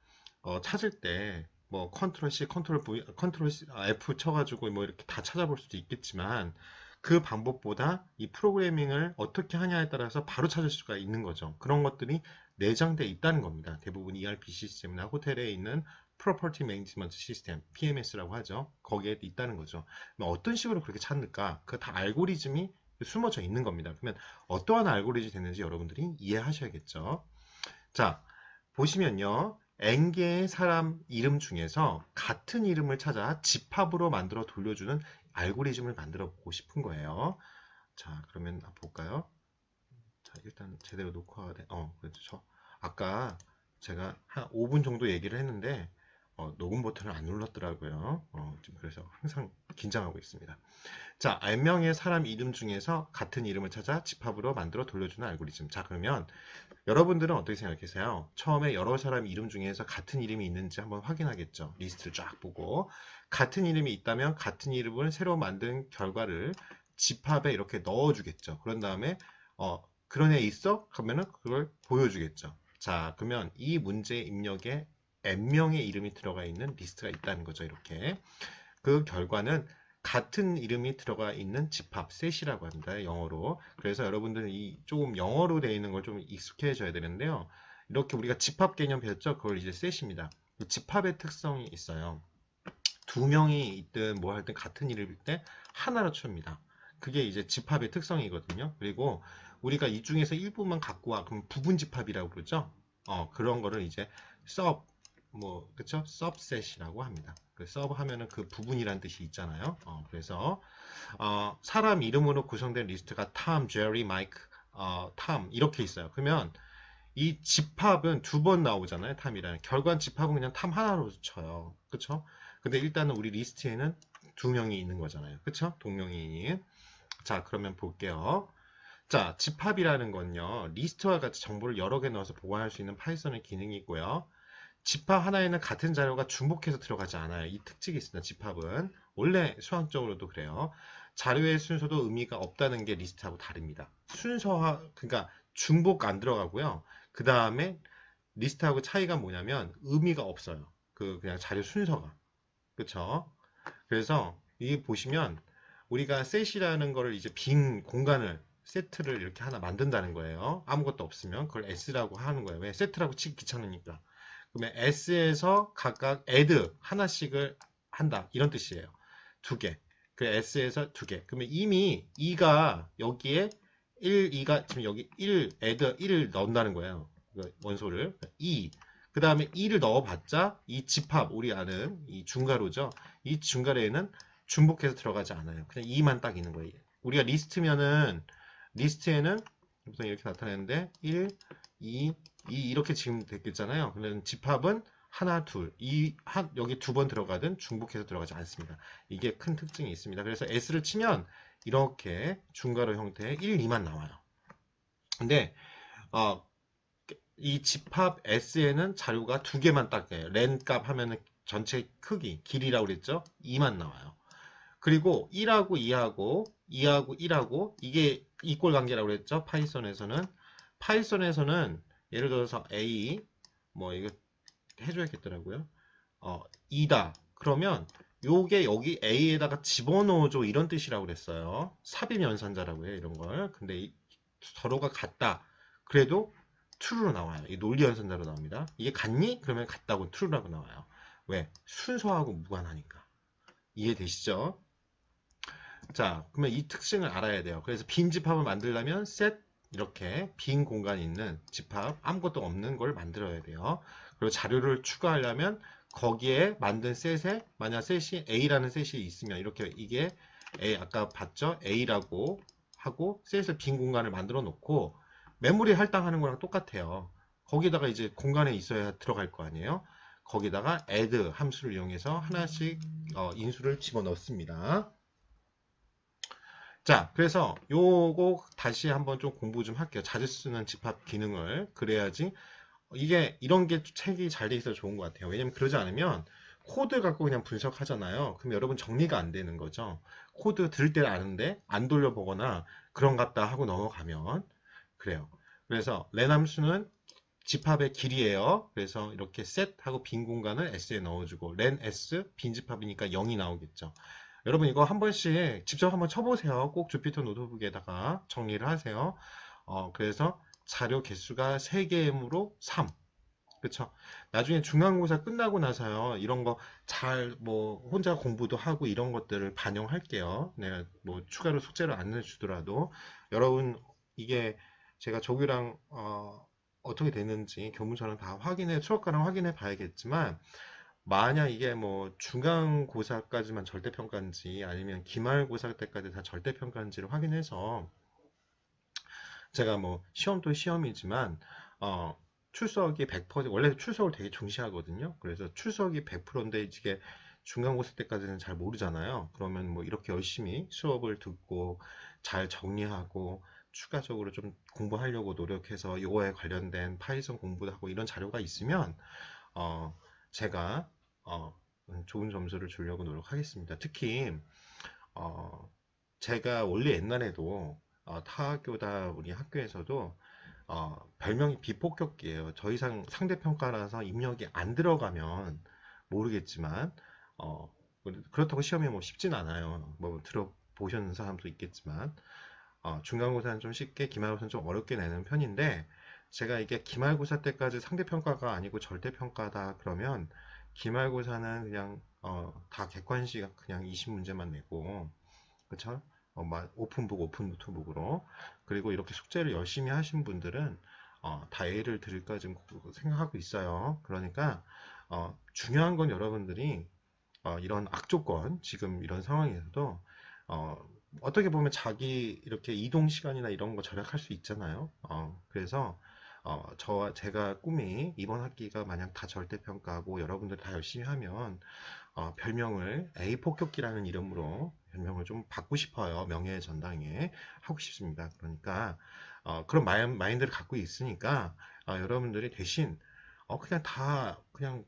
찾을 때 뭐 컨트롤 C, 컨트롤 V, 컨트롤 F 쳐가지고 뭐 이렇게 다 찾아볼 수도 있겠지만 그 방법보다 이 프로그래밍을 어떻게 하냐에 따라서 바로 찾을 수가 있는 거죠. 그런 것들이 내장되어 있다는 겁니다. 대부분 ERP 시스템이나 호텔에 있는 Property Management System, PMS라고 하죠. 거기에 있다는 거죠. 어떤 식으로 그렇게 찾을까? 그 다 알고리즘이 숨어져 있는 겁니다. 그러면 어떠한 알고리즘이 됐는지 여러분들이 이해하셔야겠죠. 자, 보시면요. n개의 사람 이름 중에서 같은 이름을 찾아 집합으로 만들어 돌려주는 알고리즘을 만들어 보고 싶은 거예요. 자, 그러면 볼까요? 자, 일단 제대로 녹화가 그렇죠. 아까 제가 한 5분 정도 얘기를 했는데 녹음 버튼을 안 눌렀더라고요. 지금 그래서 항상 긴장하고 있습니다. 자, n명의 사람 이름 중에서 같은 이름을 찾아 집합으로 만들어 돌려주는 알고리즘. 자, 그러면 여러분들은 어떻게 생각하세요? 처음에 여러 사람 이름 중에서 같은 이름이 있는지 한번 확인하겠죠. 리스트를 쫙 보고 같은 이름이 있다면 같은 이름을 새로 만든 결과를 집합에 이렇게 넣어주겠죠. 그런 다음에 그런 애 있어? 그러면은 그걸 보여주겠죠. 자, 그러면 이 문제 입력에 n명의 이름이 들어가 있는 리스트가 있다는 거죠. 이렇게. 그 결과는 같은 이름이 들어가 있는 집합, 셋이라고 합니다. 영어로. 그래서 여러분들은 이 조금 영어로 되어 있는 걸 좀 익숙해져야 되는데요. 이렇게 우리가 집합 개념 배웠죠? 그걸 이제 셋입니다. 집합의 특성이 있어요. 두 명이 있든 뭐 하든 같은 이름일 때 하나로 칩니다. 그게 이제 집합의 특성이거든요. 그리고 우리가 이 중에서 일부만 갖고 와. 그럼 부분 집합이라고 그러죠? 그런 거를 이제 그쵸? subset이라고 합니다. 그 sub 하면은 그 부분이란 뜻이 있잖아요. 그래서 사람 이름으로 구성된 리스트가 Tom, Jerry, Mike, Tom 이렇게 있어요. 그러면 이 집합은 두 번 나오잖아요. 탐이라는 결과는 집합은 그냥 탐 하나로 쳐요. 그쵸? 근데 일단은 우리 리스트에는 두 명이 있는 거잖아요. 그쵸? 동명이인. 자, 그러면 볼게요. 자, 집합이라는 건요. 리스트와 같이 정보를 여러 개 넣어서 보관할 수 있는 파이썬의 기능이고요. 집합 하나에는 같은 자료가 중복해서 들어가지 않아요. 이 특징이 있습니다. 집합은. 원래 수학적으로도 그래요. 자료의 순서도 의미가 없다는 게 리스트하고 다릅니다. 그러니까 중복 안 들어가고요. 그 다음에 리스트하고 차이가 뭐냐면 의미가 없어요. 그냥 자료 순서가. 그쵸? 그래서 이 보시면 우리가 셋이라는 거를 이제 빈 공간을 세트를 이렇게 하나 만든다는 거예요. 아무것도 없으면 그걸 S라고 하는 거예요. 왜? 세트라고 치기 귀찮으니까. 그러면 S에서 각각 add 하나씩을 한다. 이런 뜻이에요. 두 개. 그 S에서 두 개. 그러면 이미 2가 여기에 2가 지금 여기 add 1을 넣는다는 거예요. 원소를. 2. 그 다음에 2를 넣어봤자 이 집합, 우리 아는 이 중괄호죠. 이 중괄호에는 중복해서 들어가지 않아요. 그냥 2만 딱 있는 거예요. 우리가 리스트에는 우선 이렇게 나타내는데 1, 2, 2 이렇게 지금 됐겠잖아요. 그러면 집합은 하나, 둘, 여기 두 번 들어가든 중복해서 들어가지 않습니다. 이게 큰 특징이 있습니다. 그래서 S를 치면 이렇게 중괄호 형태의 1, 2만 나와요. 근데 이 집합 S에는 자료가 두 개만 딱 돼요. len 값 하면은 전체 크기, 길이라고 그랬죠? 2만 나와요. 그리고 1하고 2하고 2하고 1하고 이게 이꼴 관계라고 그랬죠? 파이썬에서는 예를 들어서 A 이거 해줘야겠더라고요. 2다. 그러면 요게 여기 A에다가 집어넣어줘 이런 뜻이라고 그랬어요. 삽입 연산자라고 해요. 이런 걸. 근데 서로가 같다. 그래도 true로 나와요. 이 논리 연산자로 나옵니다. 이게 같니? 그러면 같다고 true라고 나와요. 왜? 순서하고 무관하니까. 이해되시죠? 자, 그러면 이 특징을 알아야 돼요. 그래서 빈 집합을 만들려면 set 이렇게 빈 공간이 있는 집합 아무것도 없는 걸 만들어야 돼요. 그리고 자료를 추가하려면 거기에 만든 셋에 만약 셋이 A라는 셋이 있으면 이렇게 이게 아까 봤죠? A라고 하고 셋을 빈 공간을 만들어 놓고 메모리 할당하는 거랑 똑같아요. 거기다가 이제 공간에 있어야 들어갈 거 아니에요. 거기다가 add 함수를 이용해서 하나씩 인수를 집어넣습니다. 자, 그래서 요거 다시 한번 좀 공부 좀 할게요. 자주 쓰는 집합 기능을. 그래야지 이게 이런 게 책이 잘 돼 있어서 좋은 것 같아요. 왜냐면 그러지 않으면 코드 갖고 그냥 분석하잖아요. 그럼 여러분 정리가 안 되는 거죠. 코드 들을 때는 아는데 안 돌려보거나 그런 같다 하고 넘어가면 그래요. 그래서 len 함수는 집합의 길이에요. 그래서 이렇게 set하고 빈 공간을 s에 넣어주고 len s 빈 집합이니까 0이 나오겠죠. 여러분 이거 한 번씩 직접 한번 쳐보세요. 꼭 주피터 노트북에다가 정리를 하세요. 그래서 자료 개수가 3개이므로 3. 그쵸? 나중에 중간고사 끝나고 나서요. 이런 거 잘 혼자 공부도 하고 이런 것들을 반영할게요. 내가 추가로 숙제를 안 내주더라도 여러분 이게 제가 조교랑 어떻게 되는지 교문서는 다 수학과랑 확인해 봐야겠지만, 만약 이게 뭐 중간고사까지만 절대평가인지 아니면 기말고사 때까지 다 절대평가인지를 확인해서, 제가 뭐 시험도 시험이지만 출석이 100%, 원래 출석을 되게 중시하거든요. 그래서 출석이 100%인데 이게 중간고사 때까지는 잘 모르잖아요. 그러면 뭐 이렇게 열심히 수업을 듣고 잘 정리하고 추가적으로 좀 공부하려고 노력해서 이거에 관련된 파이썬 공부도 하고 이런 자료가 있으면 제가 좋은 점수를 주려고 노력하겠습니다. 특히 어, 제가 원래 옛날에도 타학교다 우리 학교에서도 별명이 비폭격기예요. 더 이상 상대평가라서 입력이 안 들어가면 모르겠지만 그렇다고 시험이 뭐 쉽진 않아요. 뭐 들어보셨는 사람도 있겠지만 중간고사는 좀 쉽게, 기말고사는 좀 어렵게 내는 편인데, 제가 이게 기말고사 때까지 상대평가가 아니고 절대평가다 그러면 기말고사는 그냥 다 객관식 그냥 20문제만 내고, 그쵸? 오픈북, 오픈노트북으로. 그리고 이렇게 숙제를 열심히 하신 분들은 다 A를 드릴까 지금 생각하고 있어요. 그러니까 중요한 건 여러분들이 이런 악조건, 지금 이런 상황에서도 어떻게 보면 자기 이렇게 이동 시간이나 이런 거 절약할 수 있잖아요. 그래서 제가 꿈이 이번 학기가 만약 다 절대평가하고 여러분들 다 열심히 하면 별명을 A 폭격기라는 이름으로 별명을 좀 받고 싶어요. 명예의 전당에 하고 싶습니다. 그러니까 그런 마인드를 갖고 있으니까 여러분들이 대신 그냥 다 그냥,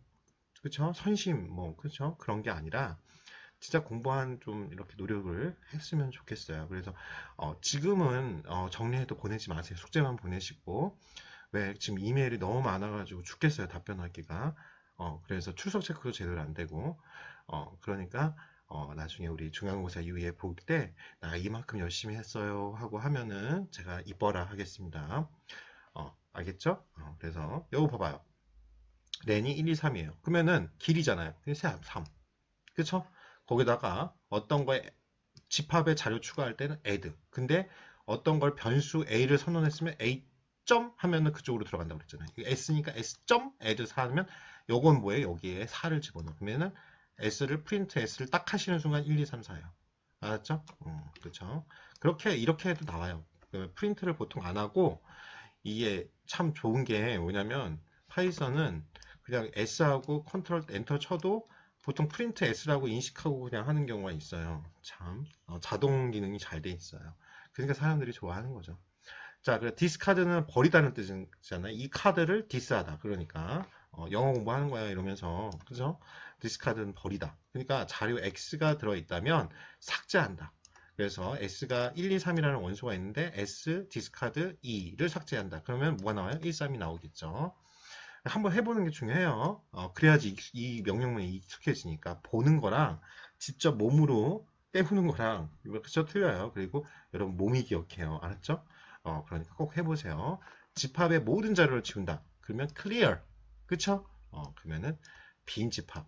그쵸? 선심 뭐 그쵸? 그런 게 아니라 진짜 공부한 좀 이렇게 노력을 했으면 좋겠어요. 그래서 지금은 정리해도 보내지 마세요. 숙제만 보내시고, 왜 지금 이메일이 너무 많아가지고 죽겠어요. 답변하기가. 그래서 출석 체크도 제대로 안 되고, 그러니까 나중에 우리 중간고사 이후에 볼 때 나 이만큼 열심히 했어요 하고 하면은 제가 이뻐라 하겠습니다. 알겠죠? 그래서 이거 봐봐요. 렌이 1, 2, 3이에요. 그러면은 길이잖아요. 그래서 3. 그쵸? 거기다가 어떤 거에 집합에 자료 추가할 때는 add. 근데 어떤 걸 변수 a를 선언했으면 a 점 하면은 그쪽으로 들어간다고 그랬잖아요. 이거 s니까 s 점 add 4 하면 요건 뭐예요? 여기에 4를 집어넣으면은 s를 프린트 s를 딱 하시는 순간 1, 2, 3, 4예요. 알았죠? 그렇죠. 그렇게 이렇게 해도 나와요. 그 프린트를 보통 안 하고, 이게 참 좋은 게 뭐냐면 파이썬은 그냥 s하고 컨트롤 엔터 쳐도 보통 프린트 s라고 인식하고 그냥 하는 경우가 있어요. 참 자동 기능이 잘 돼 있어요. 그러니까 사람들이 좋아하는 거죠. 자, 그래 디스카드는 버리다는 뜻이잖아요. 이 카드를 디스하다. 그러니까 영어 공부하는 거야 이러면서, 그죠? 디스카드는 버리다. 그러니까 자료 X가 들어있다면 삭제한다. 그래서 S가 1, 2, 3이라는 원소가 있는데 S 디스카드 2를 삭제한다. 그러면 뭐가 나와요? 1, 3이 나오겠죠. 한번 해보는 게 중요해요. 그래야지 이 명령문에 익숙해지니까. 보는 거랑 직접 몸으로 때우는 거랑 이거 그쵸? 틀려요. 그리고 여러분 몸이 기억해요. 알았죠? 그러니까 꼭 해보세요. 집합의 모든 자료를 지운다. 그러면 clear. 그쵸? 그러면은 빈 집합이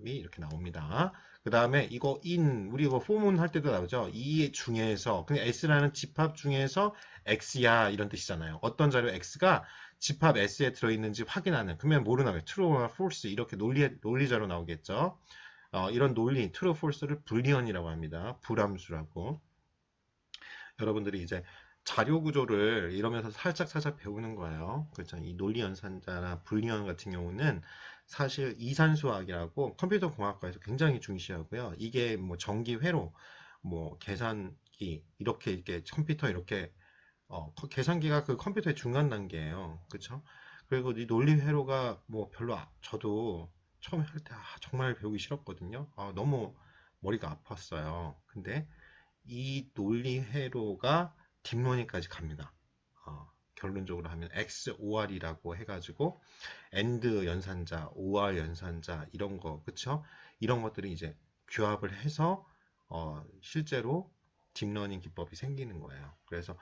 이렇게 나옵니다. 그 다음에 이거 우리 이거 포문 할 때도 나오죠. 이 중에서, 그냥 S라는 집합 중에서 X야 이런 뜻이잖아요. 어떤 자료 X가 집합 S에 들어있는지 확인하는. 그러면 뭐로 나와요? True나 False 이렇게 논리자로 나오겠죠. 이런 논리, True, False를 불리언이라고 합니다. 불함수라고. 여러분들이 이제 자료 구조를 이러면서 살짝 배우는 거예요. 그렇죠. 이 논리 연산자나 불리언 같은 경우는 사실 이산수학이라고 컴퓨터 공학과에서 굉장히 중시하고요. 이게 뭐 전기 회로, 뭐 계산기 이렇게 컴퓨터 이렇게 계산기가 그 컴퓨터의 중간 단계예요. 그렇죠? 그리고 이 논리 회로가 뭐 별로 저도 처음에 할 때 정말 배우기 싫었거든요. 너무 머리가 아팠어요. 근데 이 논리 회로가 딥러닝까지 갑니다. 결론적으로 하면 XOR이라고 해가지고 AND 연산자, OR 연산자 이런 거, 그쵸? 이런 것들이 이제 규합을 해서 실제로 딥러닝 기법이 생기는 거예요. 그래서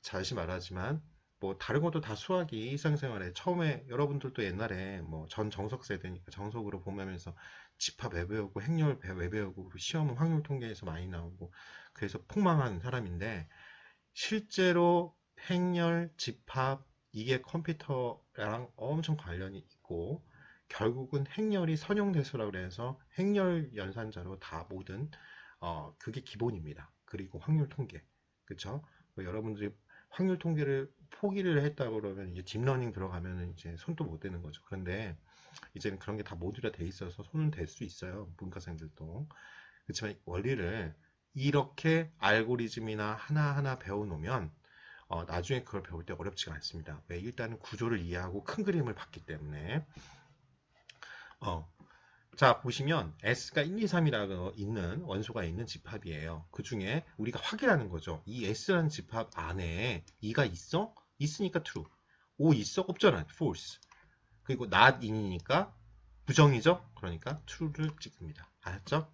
다시 말하지만 뭐 다른 것도 다 수학이 일상생활에 처음에 여러분들도 옛날에 뭐 전 정석 세대니까 정석으로 보면서 집합 외배우고 행렬 외배우고 시험은 확률 통계에서 많이 나오고 그래서 폭망한 사람인데, 실제로 행렬, 집합, 이게 컴퓨터랑 엄청 관련이 있고 결국은 행렬이 선형대수라고 그래서 행렬 연산자로 다 모든 그게 기본입니다. 그리고 확률 통계. 그쵸? 뭐 여러분들이 확률 통계를 포기를 했다 그러면 이제 딥러닝 들어가면 이제 손도 못 대는 거죠. 그런데 이제는 그런 게 다 모듈화 돼 있어서 손은 댈 수 있어요. 문과생들도. 그렇지만 원리를 이렇게 알고리즘이나 하나하나 배워놓으면 나중에 그걸 배울 때 어렵지가 않습니다. 왜? 일단은 구조를 이해하고 큰 그림을 봤기 때문에. 자, 보시면 S가 1, 2, 3이라고 있는 원소가 있는 집합이에요. 그 중에 우리가 확인하는 거죠. 이 S라는 집합 안에 2가 있어? 있으니까 true. 5 있어? 없잖아. false. 그리고 not in이니까 부정이죠? 그러니까 true를 찍습니다. 알았죠?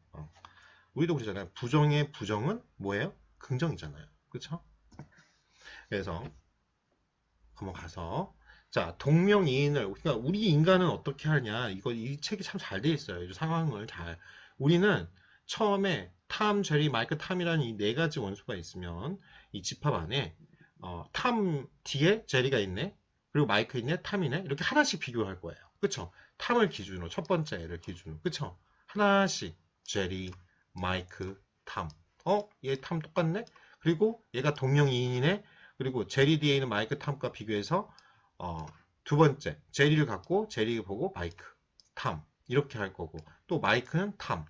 우리도 그러잖아요. 부정의 부정은 뭐예요? 긍정이잖아요. 그쵸? 그래서 넘어가서 자, 동명이인을 그러니까 우리 인간은 어떻게 하냐? 이 책이 참 잘 돼 있어요. 이 상황을 잘. 우리는 처음에 탐, 제리, 마이크, 탐이라는 이 네 가지 원소가 있으면 이 집합 안에 탐 뒤에 제리가 있네. 그리고 마이크 있네, 탐이네. 이렇게 하나씩 비교할 거예요. 그쵸? 탐을 기준으로 첫 번째 애를 기준으로. 그쵸? 하나씩 제리, 마이크, 탐. 얘 탐 똑같네? 그리고 얘가 동명이인이네. 그리고 제리 뒤에 있는 마이크 탐과 비교해서 두 번째 제리를 갖고 제리 보고 마이크 탐 이렇게 할 거고 또 마이크는 탐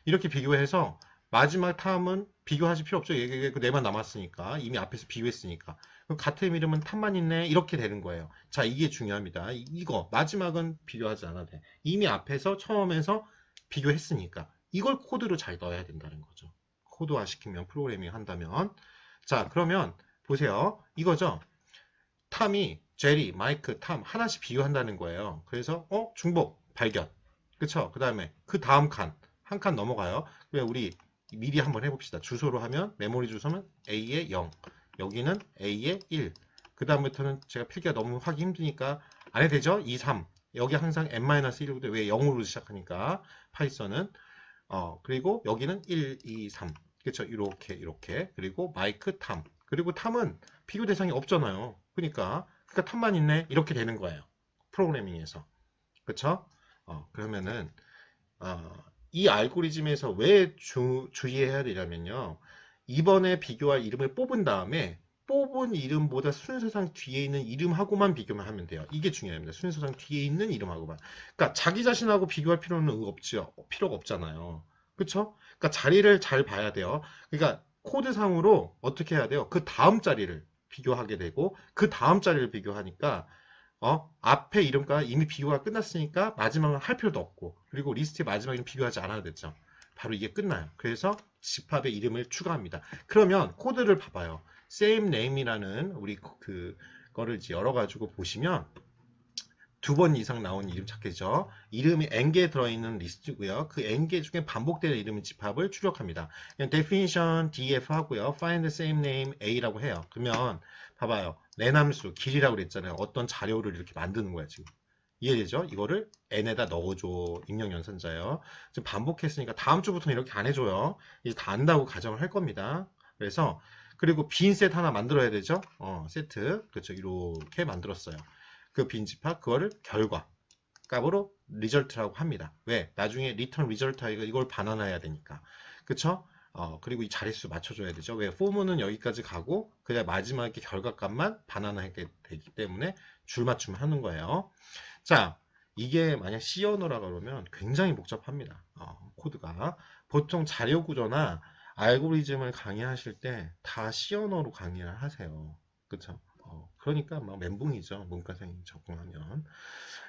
이렇게 비교해서 마지막 탐은 비교하실 필요 없죠. 얘 그 네만 남았으니까 이미 앞에서 비교했으니까 그럼 같은 이름은 탐만 있네 이렇게 되는 거예요. 자, 이게 중요합니다. 이거 마지막은 비교하지 않아도 돼. 이미 앞에서 처음에서 비교했으니까 이걸 코드로 잘 넣어야 된다는 거죠. 코드화 시키면 프로그래밍 한다면 자, 그러면 보세요. 이거죠. 탐이 제리, 마이크, 탐 하나씩 비교한다는 거예요. 그래서 중복 발견. 그쵸? 그 다음에 그 다음 칸, 한 칸 넘어가요. 왜 우리 미리 한번 해봅시다. 주소로 하면 메모리 주소는 A의 0, 여기는 A의 1. 그 다음부터는 제가 필기가 너무 하기 힘드니까 안 해도 되죠? 2, 3. 여기 항상 n-1이고 왜 0으로 시작하니까 파이썬은 그리고 여기는 1, 2, 3. 그쵸? 이렇게 그리고 마이크, 탐. 그리고 탐은 비교 대상이 없잖아요. 그러니까 탐만 있네 이렇게 되는 거예요. 프로그래밍에서. 그쵸? 그러면은 이 알고리즘에서 왜 주의해야 되냐면요. 이번에 비교할 이름을 뽑은 다음에 뽑은 이름보다 순서상 뒤에 있는 이름하고만 비교만 하면 돼요. 이게 중요합니다. 순서상 뒤에 있는 이름하고만. 그러니까 자기 자신하고 비교할 필요는 없죠. 필요가 없잖아요. 그쵸? 그러니까 자리를 잘 봐야 돼요. 그러니까 코드상으로 어떻게 해야 돼요? 그 다음 자리를 비교하게 되고 그 다음 자리를 비교하니까 앞에 이름과 이미 비교가 끝났으니까 마지막은 할 필요도 없고 그리고 리스트의 마지막 이름 비교하지 않아도 됐죠. 바로 이게 끝나요. 그래서 집합의 이름을 추가합니다. 그러면 코드를 봐봐요. same name이라는 우리 그거를 이제 열어가지고 보시면 두 번 이상 나온 이름 찾겠죠. 이름이 n개 들어있는 리스트고요. 그 n개 중에 반복되는 이름 집합을 추적합니다. 그냥 definition df 하고요. find the same name a라고 해요. 그러면 봐봐요. 내함수 길이라고 그랬잖아요. 어떤 자료를 이렇게 만드는 거야 지금. 이해되죠? 이거를 n에다 넣어줘. 입력 연산자예요. 지금 반복했으니까 다음 주부터는 이렇게 안 해줘요. 이제 다 안다고 가정을 할 겁니다. 그래서 그리고 빈 셋 하나 만들어야 되죠. 세트 그렇죠. 이렇게 만들었어요. 그 빈 집합 그거를 결과 값으로 리절트라고 합니다. 왜? 나중에 리턴 리절트 이걸 반환해야 되니까. 그쵸? 그리고 이 자릿수 맞춰줘야 되죠. 왜? 포문은 여기까지 가고 그냥 마지막에 결과값만 반환하게 되기 때문에 줄맞춤 하는 거예요. 자, 이게 만약 C 언어라 그러면 굉장히 복잡합니다. 코드가. 보통 자료 구조나 알고리즘을 강의하실 때 다 C 언어로 강의를 하세요. 그쵸? 그러니까 막 멘붕이죠. 문과생이 적응하면.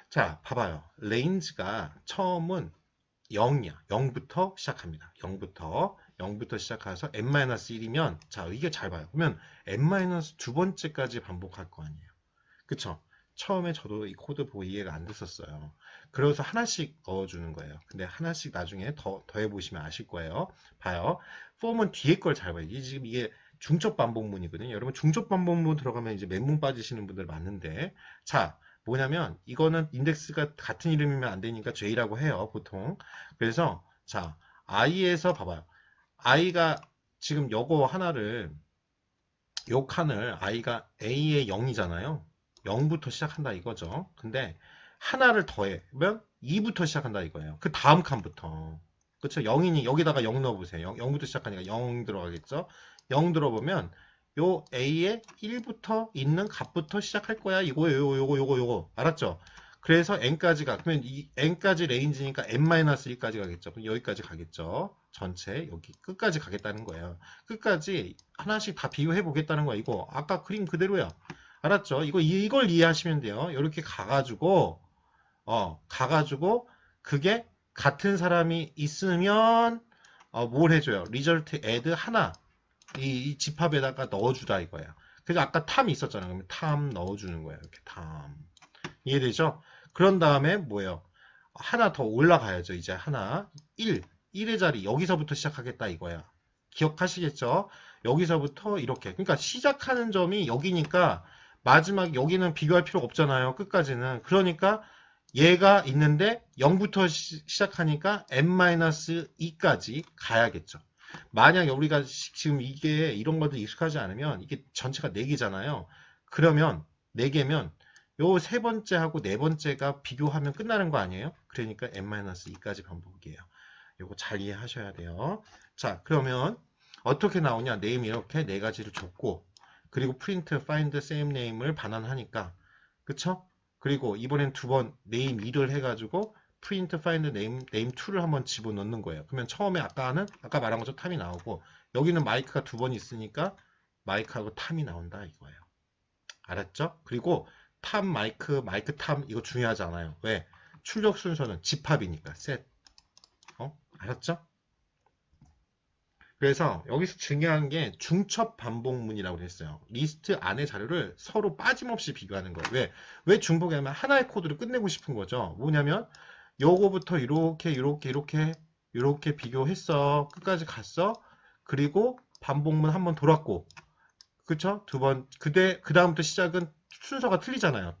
자, 봐봐요. 레인지가 처음은 0이야. 0부터 시작합니다. 0부터 시작해서 n-1이면 자, 이게 잘 봐요. 그러면 n-두 번째까지 반복할 거 아니에요. 그쵸? 처음에 저도 이 코드 보고 이해가 안 됐었어요. 그래서 하나씩 넣어주는 거예요. 근데 하나씩 나중에 더해보시면 아실 거예요. 봐요. 폼은 뒤에 걸 잘 봐요. 지금 이게 중첩 반복문이거든요. 여러분 중첩 반복문 들어가면 이제 멘붕 빠지시는 분들 많은데 자, 뭐냐면 이거는 인덱스가 같은 이름이면 안 되니까 J라고 해요. 보통. 그래서 자, I에서 봐봐요. I가 지금 요거 하나를 요 칸을 I가 A의 0이잖아요. 0부터 시작한다 이거죠. 근데 하나를 더해면 2부터 시작한다 이거예요. 그 다음 칸부터. 그쵸? 0이니 여기다가 0 넣어보세요. 0부터 시작하니까 0 들어가겠죠? 0 들어보면 요 A에 1부터 있는 값부터 시작할 거야. 이거예요. 요거. 알았죠? 그래서 n까지가 그러면 이 n까지 레인지니까 n-1까지 가겠죠. 그럼 여기까지 가겠죠. 전체 여기 끝까지 가겠다는 거예요. 끝까지 하나씩 다 비교해 보겠다는 거야. 이거 아까 그림 그대로야. 알았죠? 이걸 이해하시면 돼요. 이렇게 가가지고 그게 같은 사람이 있으면 뭘 해줘요? result add 하나 이 집합에다가 넣어주다 이거예요. 그래서 아까 탐이 있었잖아요. 그러면 탐 넣어주는 거예요. 이렇게 탐. 이해되죠? 그런 다음에 뭐예요? 하나 더 올라가야죠. 이제 하나 1의 자리 여기서부터 시작하겠다 이거야. 기억하시겠죠? 여기서부터 이렇게. 그러니까 시작하는 점이 여기니까 마지막 여기는 비교할 필요가 없잖아요. 끝까지는. 그러니까 얘가 있는데 0부터 시작하니까 n-2까지 가야겠죠. 만약에 우리가 지금 이게 이런 것들 익숙하지 않으면 이게 전체가 4개잖아요. 그러면 4개면 요 세 번째하고 네 번째가 비교하면 끝나는 거 아니에요? 그러니까 n-2까지 반복이에요. 요거 잘 이해하셔야 돼요. 자, 그러면 어떻게 나오냐? 네임 이렇게 네 가지를 줬고 그리고 print, find, same name을 반환하니까 그쵸? 그리고 이번엔 두 번 네임 2를 해가지고 print, find, name 2를 한번 집어넣는 거예요. 그러면 처음에 아까 말한 것처럼 탐이 나오고 여기는 마이크가 두 번 있으니까 마이크하고 탐이 나온다 이거예요. 알았죠? 그리고 탐, 마이크 탐 이거 중요하지 않아요. 왜? 출력 순서는 집합이니까 셋. 알았죠? 그래서 여기서 중요한 게 중첩 반복문이라고 했어요. 리스트 안의 자료를 서로 빠짐없이 비교하는 거예요. 왜 중복하면 하나의 코드를 끝내고 싶은 거죠. 뭐냐면 요거부터 이렇게 비교했어. 끝까지 갔어. 그리고 반복문 한번 돌았고 그쵸? 두 번, 그 다음부터 시작은 순서가 틀리잖아요.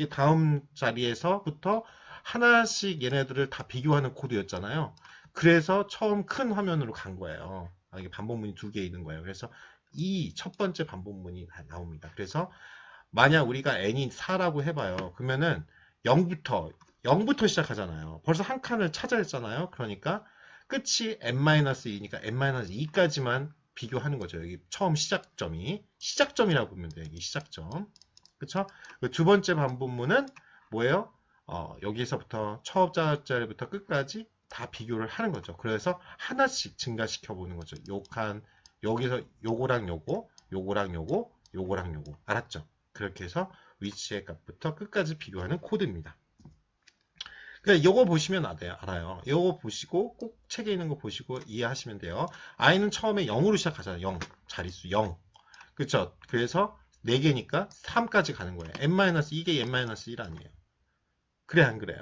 다음 자리에서부터 하나씩 얘네들을 다 비교하는 코드였잖아요. 그래서 처음 큰 화면으로 간 거예요. 이게 반복문이 2개 있는 거예요. 그래서 이 첫 번째 반복문이 나옵니다. 그래서 만약 우리가 n이 4라고 해봐요. 그러면은 0부터 시작하잖아요. 벌써 한 칸을 찾아냈잖아요. 그러니까 끝이 n-2니까 n-2까지만 비교하는 거죠. 여기 처음 시작점이라고 보면 돼요. 여기 시작점. 그쵸? 두 번째 반복문은 뭐예요? 여기서부터 첫 자리부터 끝까지 다 비교를 하는 거죠. 그래서 하나씩 증가시켜 보는 거죠. 여기서 요거랑 요거랑 요거. 알았죠? 그렇게 해서 위치의 값부터 끝까지 비교하는 코드입니다. 그러니까 요거 보시면 알아요. 요거 보시고 꼭 책에 있는 거 보시고 이해하시면 돼요. i는 처음에 0으로 시작하잖아요. 0. 자릿수 0. 그쵸? 그래서 4개니까 3까지 가는 거예요. 이게 n-1 아니에요. 그래 안 그래요?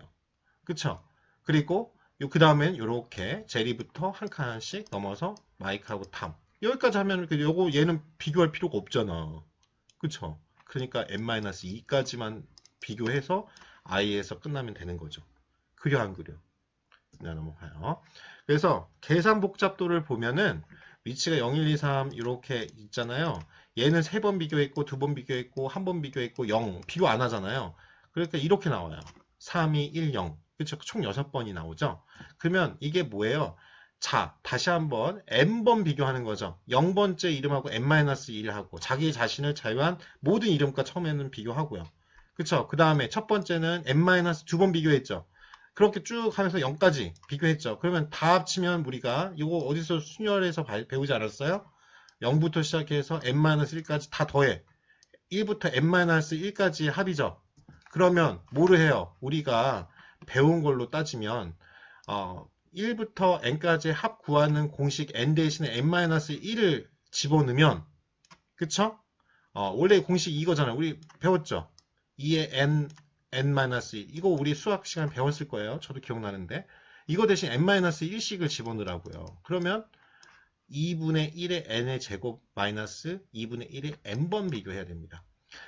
그쵸? 그리고 그 다음엔 요렇게 제리부터 한 칸씩 넘어서 마이크하고 탐. 여기까지 하면 요거 얘는 비교할 필요가 없잖아. 그쵸? 그러니까 n-2까지만 비교해서 i에서 끝나면 되는 거죠. 그려 안 그려? 네, 넘어가요. 그래서 계산 복잡도를 보면은 위치가 0, 1, 2, 3 이렇게 있잖아요. 얘는 3번 비교했고 2번 비교했고 1번 비교했고 0 비교 안 하잖아요. 그러니까 이렇게 나와요. 3, 2, 1, 0. 그렇죠? 총 6번이 나오죠. 그러면 이게 뭐예요? 자, 다시 한번 n번 비교하는 거죠. 0번째 이름하고 n-1하고 자기 자신을 제외한 모든 이름과 처음에는 비교하고요. 그렇죠? 그 다음에 첫 번째는 n-2번 비교했죠. 그렇게 쭉 하면서 0까지 비교했죠. 그러면 다 합치면 우리가 이거 어디서 순열해서 배우지 않았어요? 0부터 시작해서 n-1까지 다 더해. 1부터 n-1까지 합이죠. 그러면 뭐를 해요? 우리가 배운 걸로 따지면 1부터 n까지 합 구하는 공식 n 대신에 n-1을 집어넣으면 그쵸? 원래 공식 이거잖아요. 우리 배웠죠? 2의 n-1 이거 우리 수학 시간 배웠을 거예요. 저도 기억나는데 이거 대신 n-1씩을 집어넣으라고요. 그러면 2분의 1의 n의 제곱 마이너스 2분의 1의 n번 비교해야 됩니다.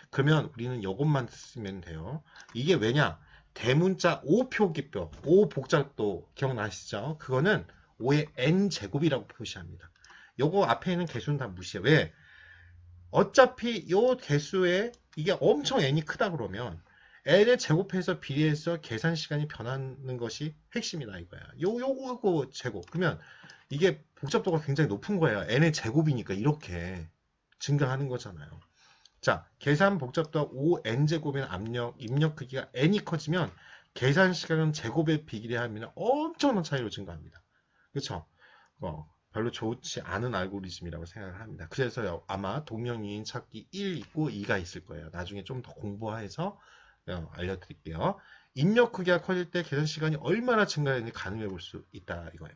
그러면 우리는 이것만 쓰면 돼요. 이게 왜냐? 대문자 5표기표, 5복잡도 기억나시죠? 그거는 5의 n제곱이라고 표시합니다. 요거 앞에 있는 개수는 다 무시해. 왜? 어차피 요 개수의 이게 엄청 n이 크다 그러면 n의 제곱해서 비례해서 계산 시간이 변하는 것이 핵심이다 이거야. 요거 제곱. 그러면 이게 복잡도가 굉장히 높은 거예요. n의 제곱이니까 이렇게 증가하는 거잖아요. 자, 계산 복잡도가 5n제곱인 입력 크기가 n이 커지면 계산 시간은 제곱에 비례하면 엄청난 차이로 증가합니다. 그렇죠? 별로 좋지 않은 알고리즘이라고 생각을 합니다. 그래서 아마 동명이인 찾기 1 있고 2가 있을 거예요. 나중에 좀 더 공부해서 알려드릴게요. 입력 크기가 커질 때 계산 시간이 얼마나 증가했는지 가늠해 볼 수 있다 이거예요.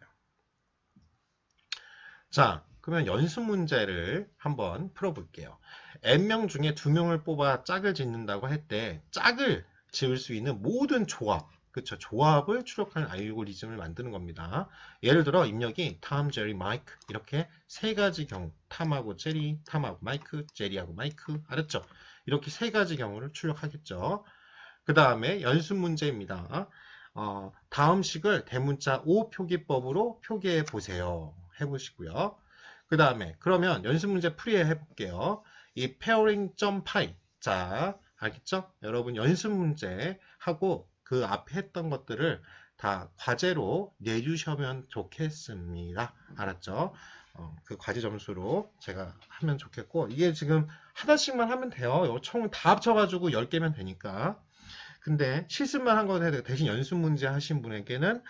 자, 그러면 연습 문제를 한번 풀어볼게요. n명 중에 2명을 뽑아 짝을 짓는다고 할 때 짝을 지을 수 있는 모든 조합, 그쵸? 조합을 추적하는 알고리즘을 만드는 겁니다. 예를 들어 입력이 탐, 제리, 마이크 이렇게 세 가지 경우 탐하고 제리, 탐하고 마이크, 제리하고 마이크 알았죠? 이렇게 세 가지 경우를 출력하겠죠. 그 다음에 연습 문제입니다. 다음 식을 대문자 5표기법으로 표기해 보세요. 해보시고요. 그 다음에 그러면 연습 문제 풀이해 볼게요. 이 pairing.py 자 알겠죠? 여러분 연습 문제 하고 그 앞에 했던 것들을 다 과제로 내주시면 좋겠습니다. 알았죠? 그 과제 점수로 제가 하면 좋겠고 이게 지금 하나씩만 하면 돼요. 총 다 합쳐가지고 10개면 되니까. 근데 실습만 한 건 해도 대신 연습 문제 하신 분에게는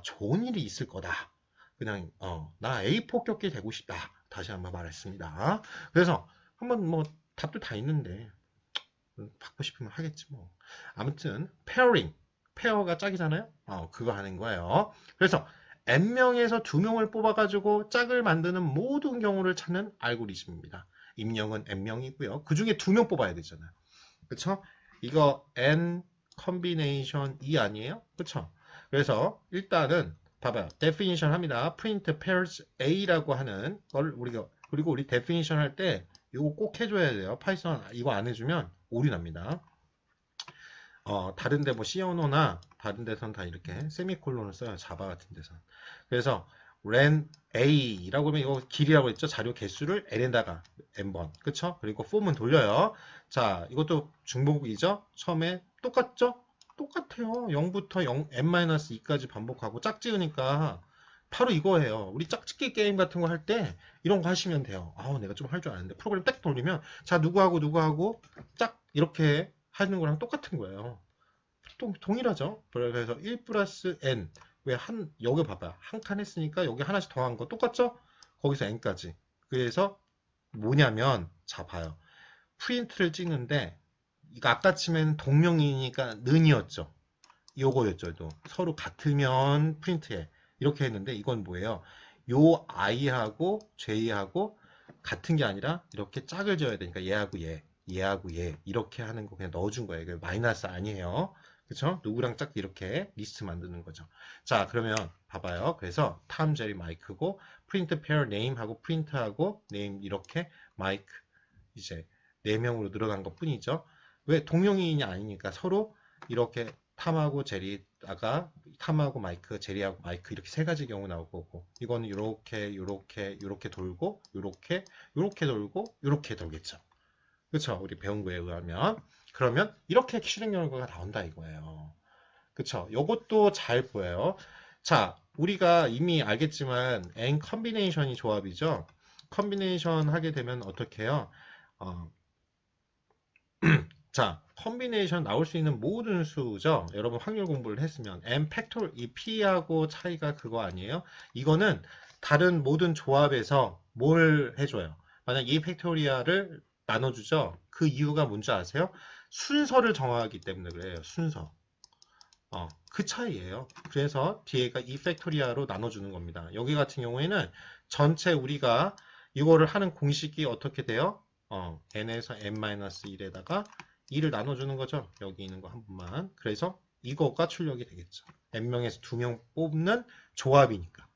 좋은 일이 있을 거다. 그냥 나 A 폭격기 되고 싶다. 다시 한번 말했습니다. 그래서 한번 뭐 답도 다 있는데 받고 싶으면 하겠지 뭐. 아무튼 pairing, 페어가 짝이잖아요. 그거 하는 거예요. 그래서 n명에서 2명을 뽑아가지고 짝을 만드는 모든 경우를 찾는 알고리즘입니다. 입력은 n명이고요. 그 중에 2명 뽑아야 되잖아요. 그쵸? 이거 n 컨비네이션 2 아니에요? 그쵸? 그래서 일단은 봐봐요. definition 합니다. print pairs a라고 하는 걸 우리가 그리고 우리 definition 할 때 이거 꼭 해줘야 돼요. 파이썬 이거 안 해주면 오류 납니다. 다른데 뭐 C 언어나 다른 데선 다 이렇게 세미콜론을 써요. 자바 같은 데선. 그래서 len a라고 하면 이거 길이라고 했죠. 자료 개수를 n에다가 n번. 그쵸? 그리고 폼은 돌려요. 자, 이것도 중복이죠. 처음에 똑같죠? 똑같아요. 0부터 n-2까지 반복하고 짝지으니까 바로 이거예요. 우리 짝짓기 게임 같은 거 할 때 이런 거 하시면 돼요. 내가 좀 할 줄 아는데 프로그램 딱 돌리면 자 누구하고 짝 이렇게 하는 거랑 똑같은 거예요. 동일하죠. 그래서 1 플러스 n 왜 여기 봐봐 한 칸 했으니까 여기 하나씩 더한 거 똑같죠? 거기서 n까지. 그래서 뭐냐면 자 봐요. 프린트를 찍는데 이거 아까 치면 동명이니까 는이었죠. 요거였죠. 또 서로 같으면 프린트해 이렇게 했는데 이건 뭐예요? 요 i하고 j하고 같은 게 아니라 이렇게 짝을 지어야 되니까 얘하고 얘 이렇게 하는 거 그냥 넣어준 거예요. 이거 마이너스 아니에요. 그쵸? 누구랑 짝 이렇게 리스트 만드는 거죠. 자 그러면 봐봐요. 그래서 탐, 제리, 마이크고 프린트 페어 네임하고 프린트하고 네임 이렇게 마이크 이제 4명으로 늘어난 것 뿐이죠. 왜 동명이인이 아니니까 서로 이렇게 탐하고 제리다가 탐하고 마이크, 제리하고 마이크 이렇게 세 가지 경우 나올 거고 이거는 요렇게 돌고 요렇게 돌고 요렇게 돌겠죠. 그쵸? 우리 배운 거에 의하면 그러면 이렇게 실행 결과가 나온다 이거예요. 그쵸? 요것도 잘 보여요. 자, 우리가 이미 알겠지만 n 컨비네이션이 조합이죠. 컨비네이션 하게 되면 어떻게 해요? 자, 컨비네이션 나올 수 있는 모든 수죠. 여러분 확률 공부를 했으면 n 팩토 이 p하고 차이가 그거 아니에요? 이거는 다른 모든 조합에서 뭘 해줘요? 만약 이 팩토리아를 나눠주죠. 그 이유가 뭔지 아세요? 순서를 정하기 때문에 그래요. 순서. 그 차이예요. 그래서 뒤에가 이 팩토리아로 나눠주는 겁니다. 여기 같은 경우에는 전체 우리가 이거를 하는 공식이 어떻게 돼요? n에서 n-1에다가 2를 나눠주는 거죠. 여기 있는 거 한 번만. 그래서 이거가 출력이 되겠죠. n명에서 2명 뽑는 조합이니까.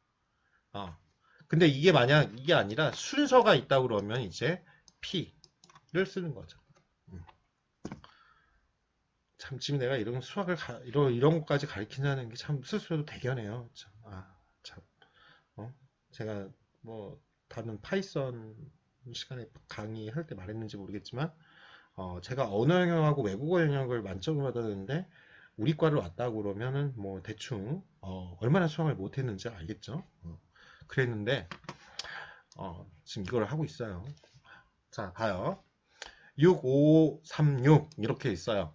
근데 이게 만약 이게 아니라 순서가 있다 그러면 이제 p를 쓰는 거죠. 참 지금 내가 이런 수학을 이런 것까지 가르친다는 게 참 스스로도 대견해요. 참, 참. 제가 뭐 다른 파이썬 시간에 강의할 때 말했는지 모르겠지만 제가 언어 영역하고 외국어 영역을 만점을 받았는데 우리 과를 왔다고 그러면은 뭐 대충 얼마나 수강을 못했는지 알겠죠? 그랬는데 지금 이걸 하고 있어요. 자, 봐요. 6536 이렇게 있어요.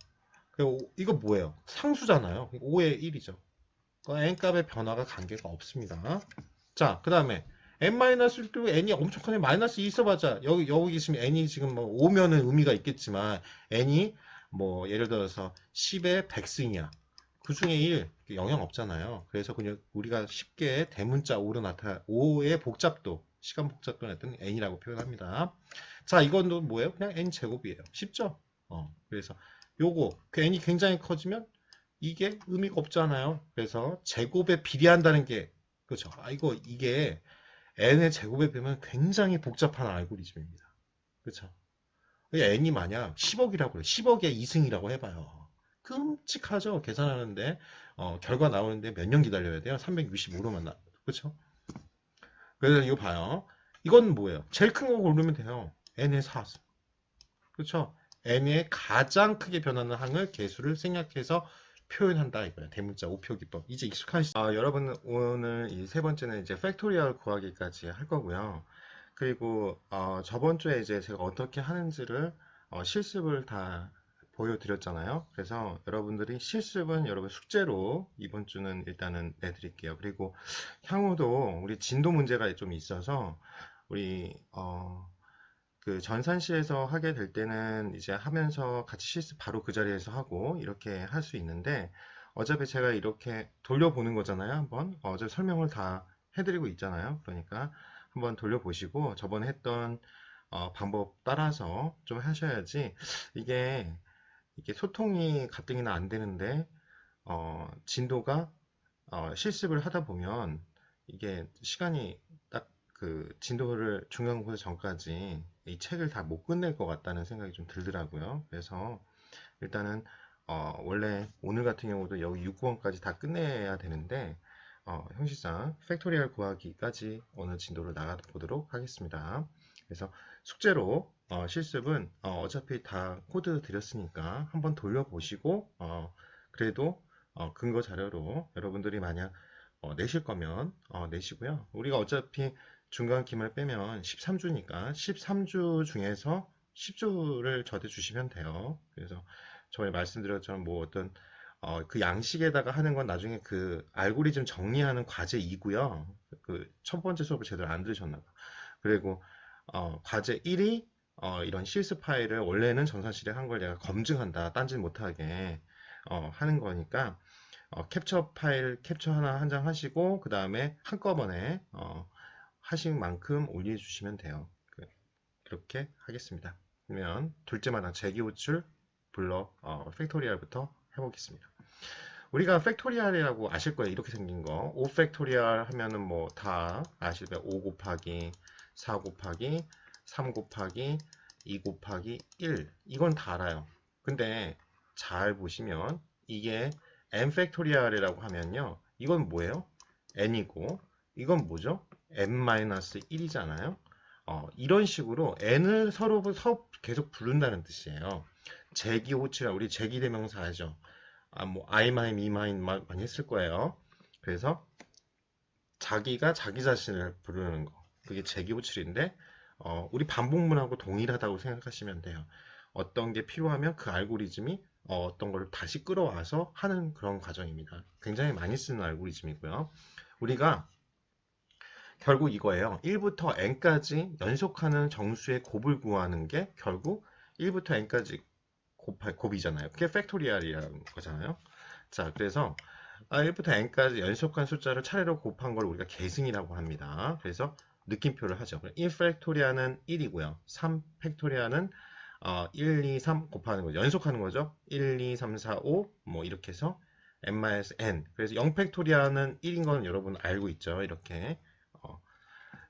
이거 뭐예요? 상수잖아요. 5의 1이죠. n값의 변화가 관계가 없습니다. 자, 그 다음에 n-1도 n이 엄청 크네. 마이너스 2 있어봤자 여기 지금 n이 지금 뭐 5면은 의미가 있겠지만 n이 뭐 예를 들어서 10의 100승이야. 그 중에 1 영향 없잖아요. 그래서 그냥 우리가 쉽게 대문자 5로 5의 복잡도 시간 복잡도 나타낸 n이라고 표현합니다. 자, 이건 또 뭐예요? 그냥 n 제곱이에요. 쉽죠? 그래서 요거 그 n이 굉장히 커지면 이게 의미가 없잖아요. 그래서 제곱에 비례한다는 게 그렇죠. 이게 n의 제곱에 비하면 굉장히 복잡한 알고리즘입니다. 그렇죠. n이 만약 10억이라고 그래요. 10억의 2승이라고 해봐요. 끔찍하죠. 계산하는데 결과 나오는데 몇 년 기다려야 돼요? 365로만 나. 그렇죠? 그래서 이거 봐요. 이건 뭐예요? 제일 큰 거 고르면 돼요. n의 4승. 그렇죠? n의 가장 크게 변하는 항을 개수를 생략해서 표현한다 이거야. 대문자 오표 기법. 이제 익숙하시죠? 여러분 오늘 이 세 번째는 이제 팩토리얼 구하기까지 할 거고요. 그리고 저번 주에 이제 제가 어떻게 하는지를 실습을 다 보여드렸잖아요. 그래서 여러분들이 실습은 여러분 숙제로 이번 주는 일단은 내드릴게요. 그리고 향후도 우리 진도 문제가 좀 있어서 우리 그 전산시에서 하게 될 때는 이제 하면서 같이 실습 바로 그 자리에서 하고 이렇게 할 수 있는데 어차피 제가 이렇게 돌려보는 거잖아요. 한번 어제 설명을 다 해드리고 있잖아요. 그러니까 한번 돌려보시고 저번에 했던 방법 따라서 좀 하셔야지 이게 소통이 가뜩이나 안 되는데 진도가 실습을 하다 보면 이게 시간이 딱 그 진도를 중간고사 전까지 이 책을 다 못 끝낼 것 같다는 생각이 좀 들더라고요. 그래서 일단은 원래 오늘 같은 경우도 여기 6권까지 다 끝내야 되는데 형식상 팩토리얼 구하기까지 오늘 진도를 나가 보도록 하겠습니다. 그래서 숙제로 실습은 어차피 다 코드 드렸으니까 한번 돌려보시고 그래도 근거 자료로 여러분들이 만약 내실 거면 내시고요. 우리가 어차피 중간 기말 빼면 13주니까 13주 중에서 10주를 저한테 주시면 돼요. 그래서 저번에 말씀드렸처럼 뭐 어떤 그 양식에다가 하는 건 나중에 그 알고리즘 정리하는 과제 2고요. 그 첫 번째 수업을 제대로 안 들으셨나 봐. 그리고 과제 1이 이런 실습 파일을 원래는 전산실에 한 걸 내가 검증한다. 딴짓 못하게 하는 거니까 캡처 파일 캡처 하나 한 장 하시고 그 다음에 한꺼번에 하신 만큼 올려주시면 돼요. 그렇게 하겠습니다. 그러면 둘째마다 재기호출 블럭 팩토리얼부터 해보겠습니다. 우리가 팩토리얼이라고 아실 거예요. 이렇게 생긴 거. 5 팩토리얼 하면은 뭐 다 아실 거예요. 5 곱하기 4 곱하기 3 곱하기 2 곱하기 1 이건 다 알아요. 근데 잘 보시면 이게 n 팩토리얼이라고 하면요. 이건 뭐예요? n이고 이건 뭐죠? n-1이잖아요. 이런 식으로 n을 서로 계속 부른다는 뜻이에요. 재기호출, 우리 재기대명사 알죠? 뭐 I-, E- 많이 했을 거예요. 그래서 자기가 자기 자신을 부르는 거. 그게 재기호출인데 우리 반복문하고 동일하다고 생각하시면 돼요. 어떤 게 필요하면 그 알고리즘이 어떤 걸 다시 끌어와서 하는 그런 과정입니다. 굉장히 많이 쓰는 알고리즘이고요. 우리가 결국 이거예요. 1부터 n까지 연속하는 정수의 곱을 구하는 게 결국 1부터 n까지 곱이잖아요. 그게 팩토리얼이라는 거잖아요. 자, 그래서 1부터 n까지 연속한 숫자를 차례로 곱한 걸 우리가 계승이라고 합니다. 그래서 느낌표를 하죠. 1 팩토리얼은 1이고요. 3 팩토리얼은 1, 2, 3 곱하는 거죠. 연속하는 거죠. 1, 2, 3, 4, 5 뭐 이렇게 해서 n-n. 그래서 0 팩토리얼은 1인 건 여러분 알고 있죠. 이렇게.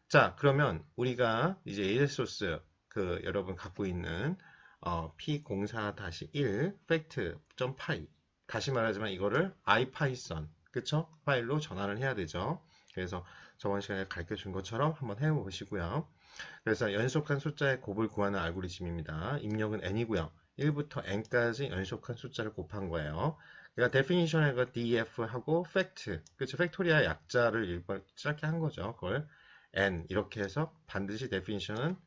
자, 그러면 우리가 이제 AS소스 그 여러분 갖고 있는 p04-1 fact.py 다시 말하지만 이거를 ipython 그쵸? 파일로 전환을 해야 되죠. 그래서 저번 시간에 가르쳐 준 것처럼 한번 해보시고요. 그래서 연속한 숫자의 곱을 구하는 알고리즘입니다. 입력은 n이고요. 1부터 n까지 연속한 숫자를 곱한 거예요. 그러니까 definition에가 df하고 fact, 그렇죠? 팩토리아 약자를 일번 짧게 한 거죠. 그걸 n 이렇게 해서 반드시 definition은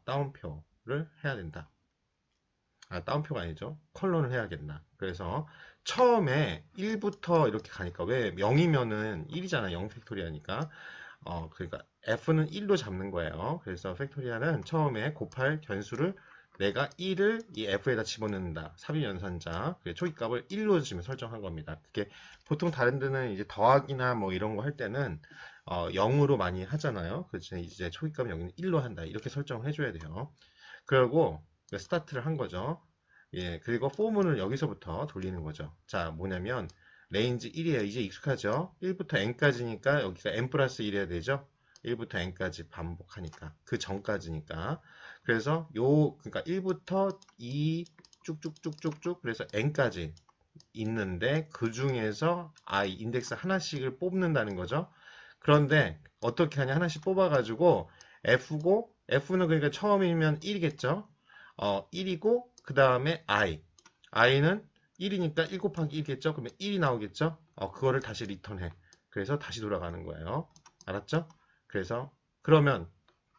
따옴표를 해야 된다. 따옴표가 아니죠. 컬론을 해야겠나. 그래서 처음에 1부터 이렇게 가니까 왜 0이면은 1이잖아. 0 팩토리아니까. 그러니까 f는 1로 잡는 거예요. 그래서 팩토리아는 처음에 곱할 변수를 내가 1을 이 f에다 집어넣는다. 삽입연산자. 초기값을 1로 지금 설정한 겁니다. 그게 보통 다른 데는 이제 더하기나 뭐 이런 거 할 때는 0으로 많이 하잖아요. 그래서 이제 초기값은 여기는 1로 한다. 이렇게 설정을 해줘야 돼요. 그리고 스타트를 한 거죠. 예, 그리고 포문을 여기서부터 돌리는 거죠. 자, 뭐냐면 레인지 1이에요. 이제 익숙하죠? 1부터 n까지니까 여기가 n 플러스 1 해야 되죠? 1부터 n까지 반복하니까 그 전까지니까. 그래서 그러니까 1부터 2 쭉쭉쭉쭉쭉 그래서 n까지 있는데 그 중에서 인덱스 하나씩을 뽑는다는 거죠. 그런데 어떻게 하냐? 하나씩 뽑아가지고 f고 f는 그러니까 처음이면 1이겠죠? 1이고 그 다음에 i는 1이니까 1 곱하기 1겠죠? 그러면 1이 나오겠죠? 그거를 다시 리턴해. 그래서 다시 돌아가는 거예요. 알았죠? 그래서 그러면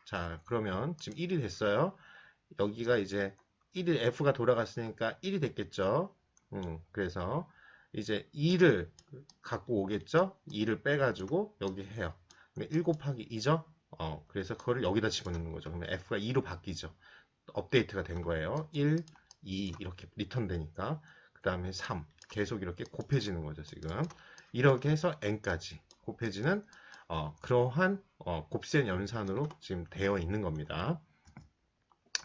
지금 1이 됐어요. 여기가 이제 1이 f가 돌아갔으니까 1이 됐겠죠? 그래서 이제 2를 갖고 오겠죠? 2를 빼가지고 여기 해요. 1 곱하기 2죠? 그래서 그거를 여기다 집어넣는 거죠. 그러면 f가 2로 바뀌죠. 업데이트가 된 거예요. 1, 2 이렇게 리턴 되니까 그 다음에 3 계속 이렇게 곱해지는 거죠. 지금 이렇게 해서 n까지 곱해지는 그러한 곱셈 연산으로 지금 되어 있는 겁니다.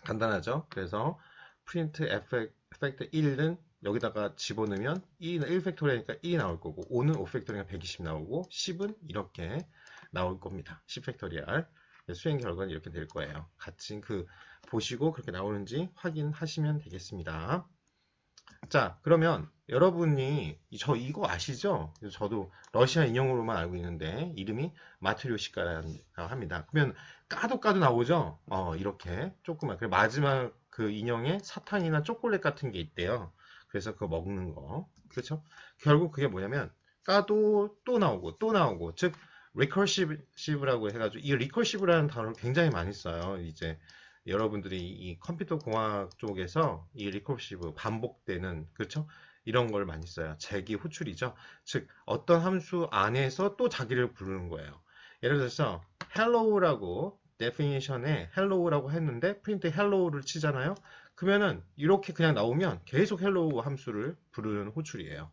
간단하죠? 그래서 print effect 1은 여기다가 집어넣으면 1 팩토리니까 1이 나올 거고 5는 5 팩토리니까 120 나오고 10은 이렇게 나올 겁니다. 10 팩토리얼 수행 결과는 이렇게 될 거예요. 같이 보시고 그렇게 나오는지 확인하시면 되겠습니다. 자, 그러면 여러분이 이거 아시죠? 저도 러시아 인형으로만 알고 있는데 이름이 마트료시카라고 합니다. 그러면 까도 나오죠? 이렇게 조그만. 그리고 마지막 그 인형에 사탕이나 초콜릿 같은 게 있대요. 그래서 그거 먹는 거. 그렇죠? 결국 그게 뭐냐면 까도 또 나오고 또 나오고 즉 리커시브라고 해가지고 이 리커시브라는 단어를 굉장히 많이 써요. 이제 여러분들이 이 컴퓨터 공학 쪽에서 이 리커시브 반복되는 그렇죠? 이런 걸 많이 써요. 재기 호출이죠. 즉 어떤 함수 안에서 또 자기를 부르는 거예요. 예를 들어서 hello라고 definition에 hello라고 했는데 print hello를 치잖아요. 그러면은 이렇게 그냥 나오면 계속 hello 함수를 부르는 호출이에요.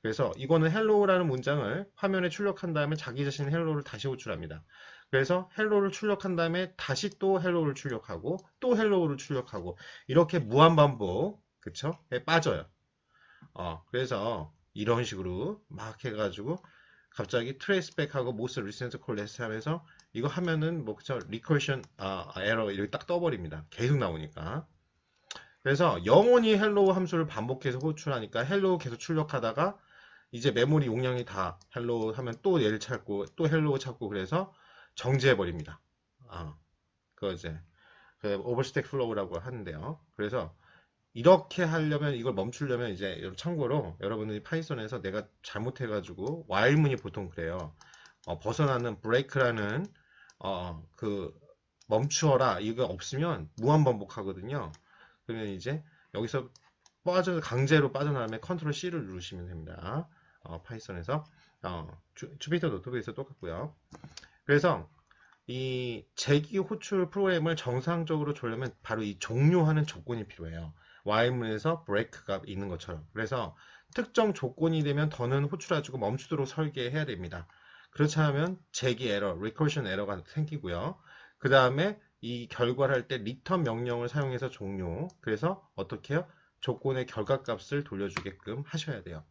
그래서 이거는 hello라는 문장을 화면에 출력한 다음에 자기 자신 hello를 다시 호출합니다. 그래서 hello를 출력한 다음에 다시 또 hello를 출력하고 또 hello를 출력하고 이렇게 무한반복 그쵸? 빠져요. 그래서 이런 식으로 막 해가지고 갑자기 트레이스백하고 모스 리센트 콜레스 하면서 이거 하면은 뭐 그쵸? 리커션 에러 이렇게 딱 떠버립니다. 계속 나오니까. 그래서 영원히 hello 함수를 반복해서 호출하니까 hello 계속 출력하다가 이제 메모리 용량이 다 hello 하면 또 얘를 찾고 또 hello 찾고 그래서 정지해 버립니다. 그거 이제 오버스택 플로우라고 하는데요. 그래서 이렇게 하려면 이걸 멈추려면 이제 참고로 여러분들이 파이썬에서 내가 잘못해가지고 while문이 보통 그래요. 벗어나는 break라는 그 멈추어라 이거 없으면 무한 반복하거든요. 그러면 이제 여기서 강제로 빠져나가면 컨트롤 C를 누르시면 됩니다. 파이썬에서 주피터 노트북에서 똑같고요. 그래서 이 재기 호출 프로그램을 정상적으로 주려면 바로 이 종료하는 조건이 필요해요. while문에서 break가 있는 것처럼. 그래서 특정 조건이 되면 더는 호출해주고 멈추도록 설계해야 됩니다. 그렇지 않으면 재기 에러, recursion 에러가 생기고요. 그 다음에 이 결과를 할 때 return 명령을 사용해서 종료. 그래서 어떻게 해요? 조건의 결과값을 돌려주게끔 하셔야 돼요.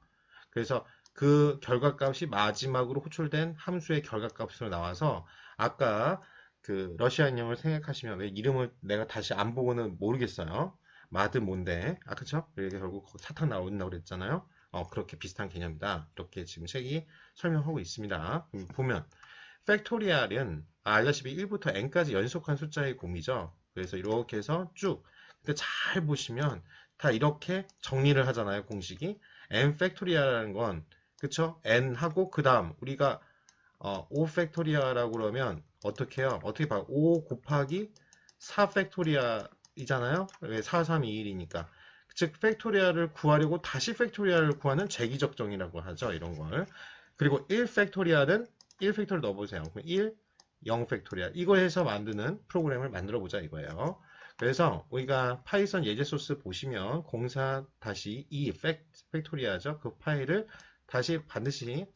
그래서 그 결과값이 마지막으로 호출된 함수의 결과값으로 나와서 아까 그 러시아 인형을 생각하시면 왜 이름을 내가 다시 안 보고는 모르겠어요. 마드 뭔데? 그쵸? 이게 결국 사탕 나온다고 그랬잖아요. 그렇게 비슷한 개념이다. 이렇게 지금 책이 설명하고 있습니다. 보면 팩토리얼은 알다시피 1부터 n까지 연속한 숫자의 곰이죠. 그래서 이렇게 해서 쭉 근데 잘 보시면 다 이렇게 정리를 하잖아요. 공식이 n 팩토리아라는 건 그쵸? n 하고 그 다음 우리가 5 팩토리아라고 그러면 어떻게 해요? 어떻게 봐요? 5 곱하기 4 팩토리아이잖아요. 왜 4, 3, 2, 1이니까. 즉 팩토리아를 구하려고 다시 팩토리아를 구하는 재기적 정의라고 하죠. 이런 걸. 그리고 1 팩토리아는 1 팩토리아 넣어보세요. 그럼 1, 0 팩토리아. 이거 해서 만드는 프로그램을 만들어 보자 이거예요. 그래서 우리가 파이썬 예제 소스 보시면 04-2 팩토리아죠. 그 파일을 다시 반드시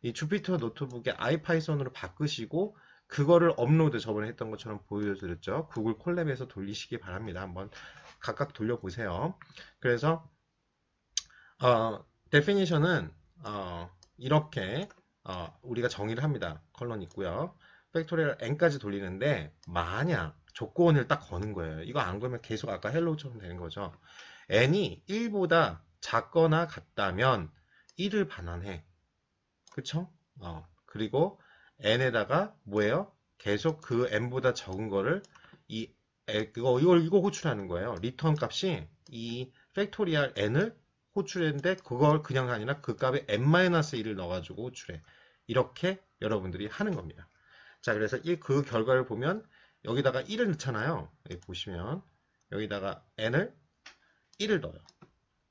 이 주피터 노트북의 아이파이썬으로 바꾸시고 그거를 업로드 저번에 했던 것처럼 보여드렸죠. 구글 콜랩에서 돌리시기 바랍니다. 한번 각각 돌려보세요. 그래서 definition은 이렇게 우리가 정의를 합니다. 컬런 있고요. 팩토리얼 n까지 돌리는데 만약 조건을 딱 거는 거예요. 이거 안 걸면 계속 아까 헬로우처럼 되는 거죠. n이 1보다 작거나 같다면 1을 반환해. 그쵸? 그리고 n에다가 뭐예요? 계속 그 n보다 적은 거를 이거 호출하는 거예요. 리턴 값이 이 팩토리얼 n을 호출했는데 그걸 그냥 아니라 그 값에 n-1을 넣어가지고 호출해. 이렇게 여러분들이 하는 겁니다. 자, 그래서 그 결과를 보면 여기다가 1을 넣잖아요. 여기 보시면 여기다가 n을 1을 넣어요.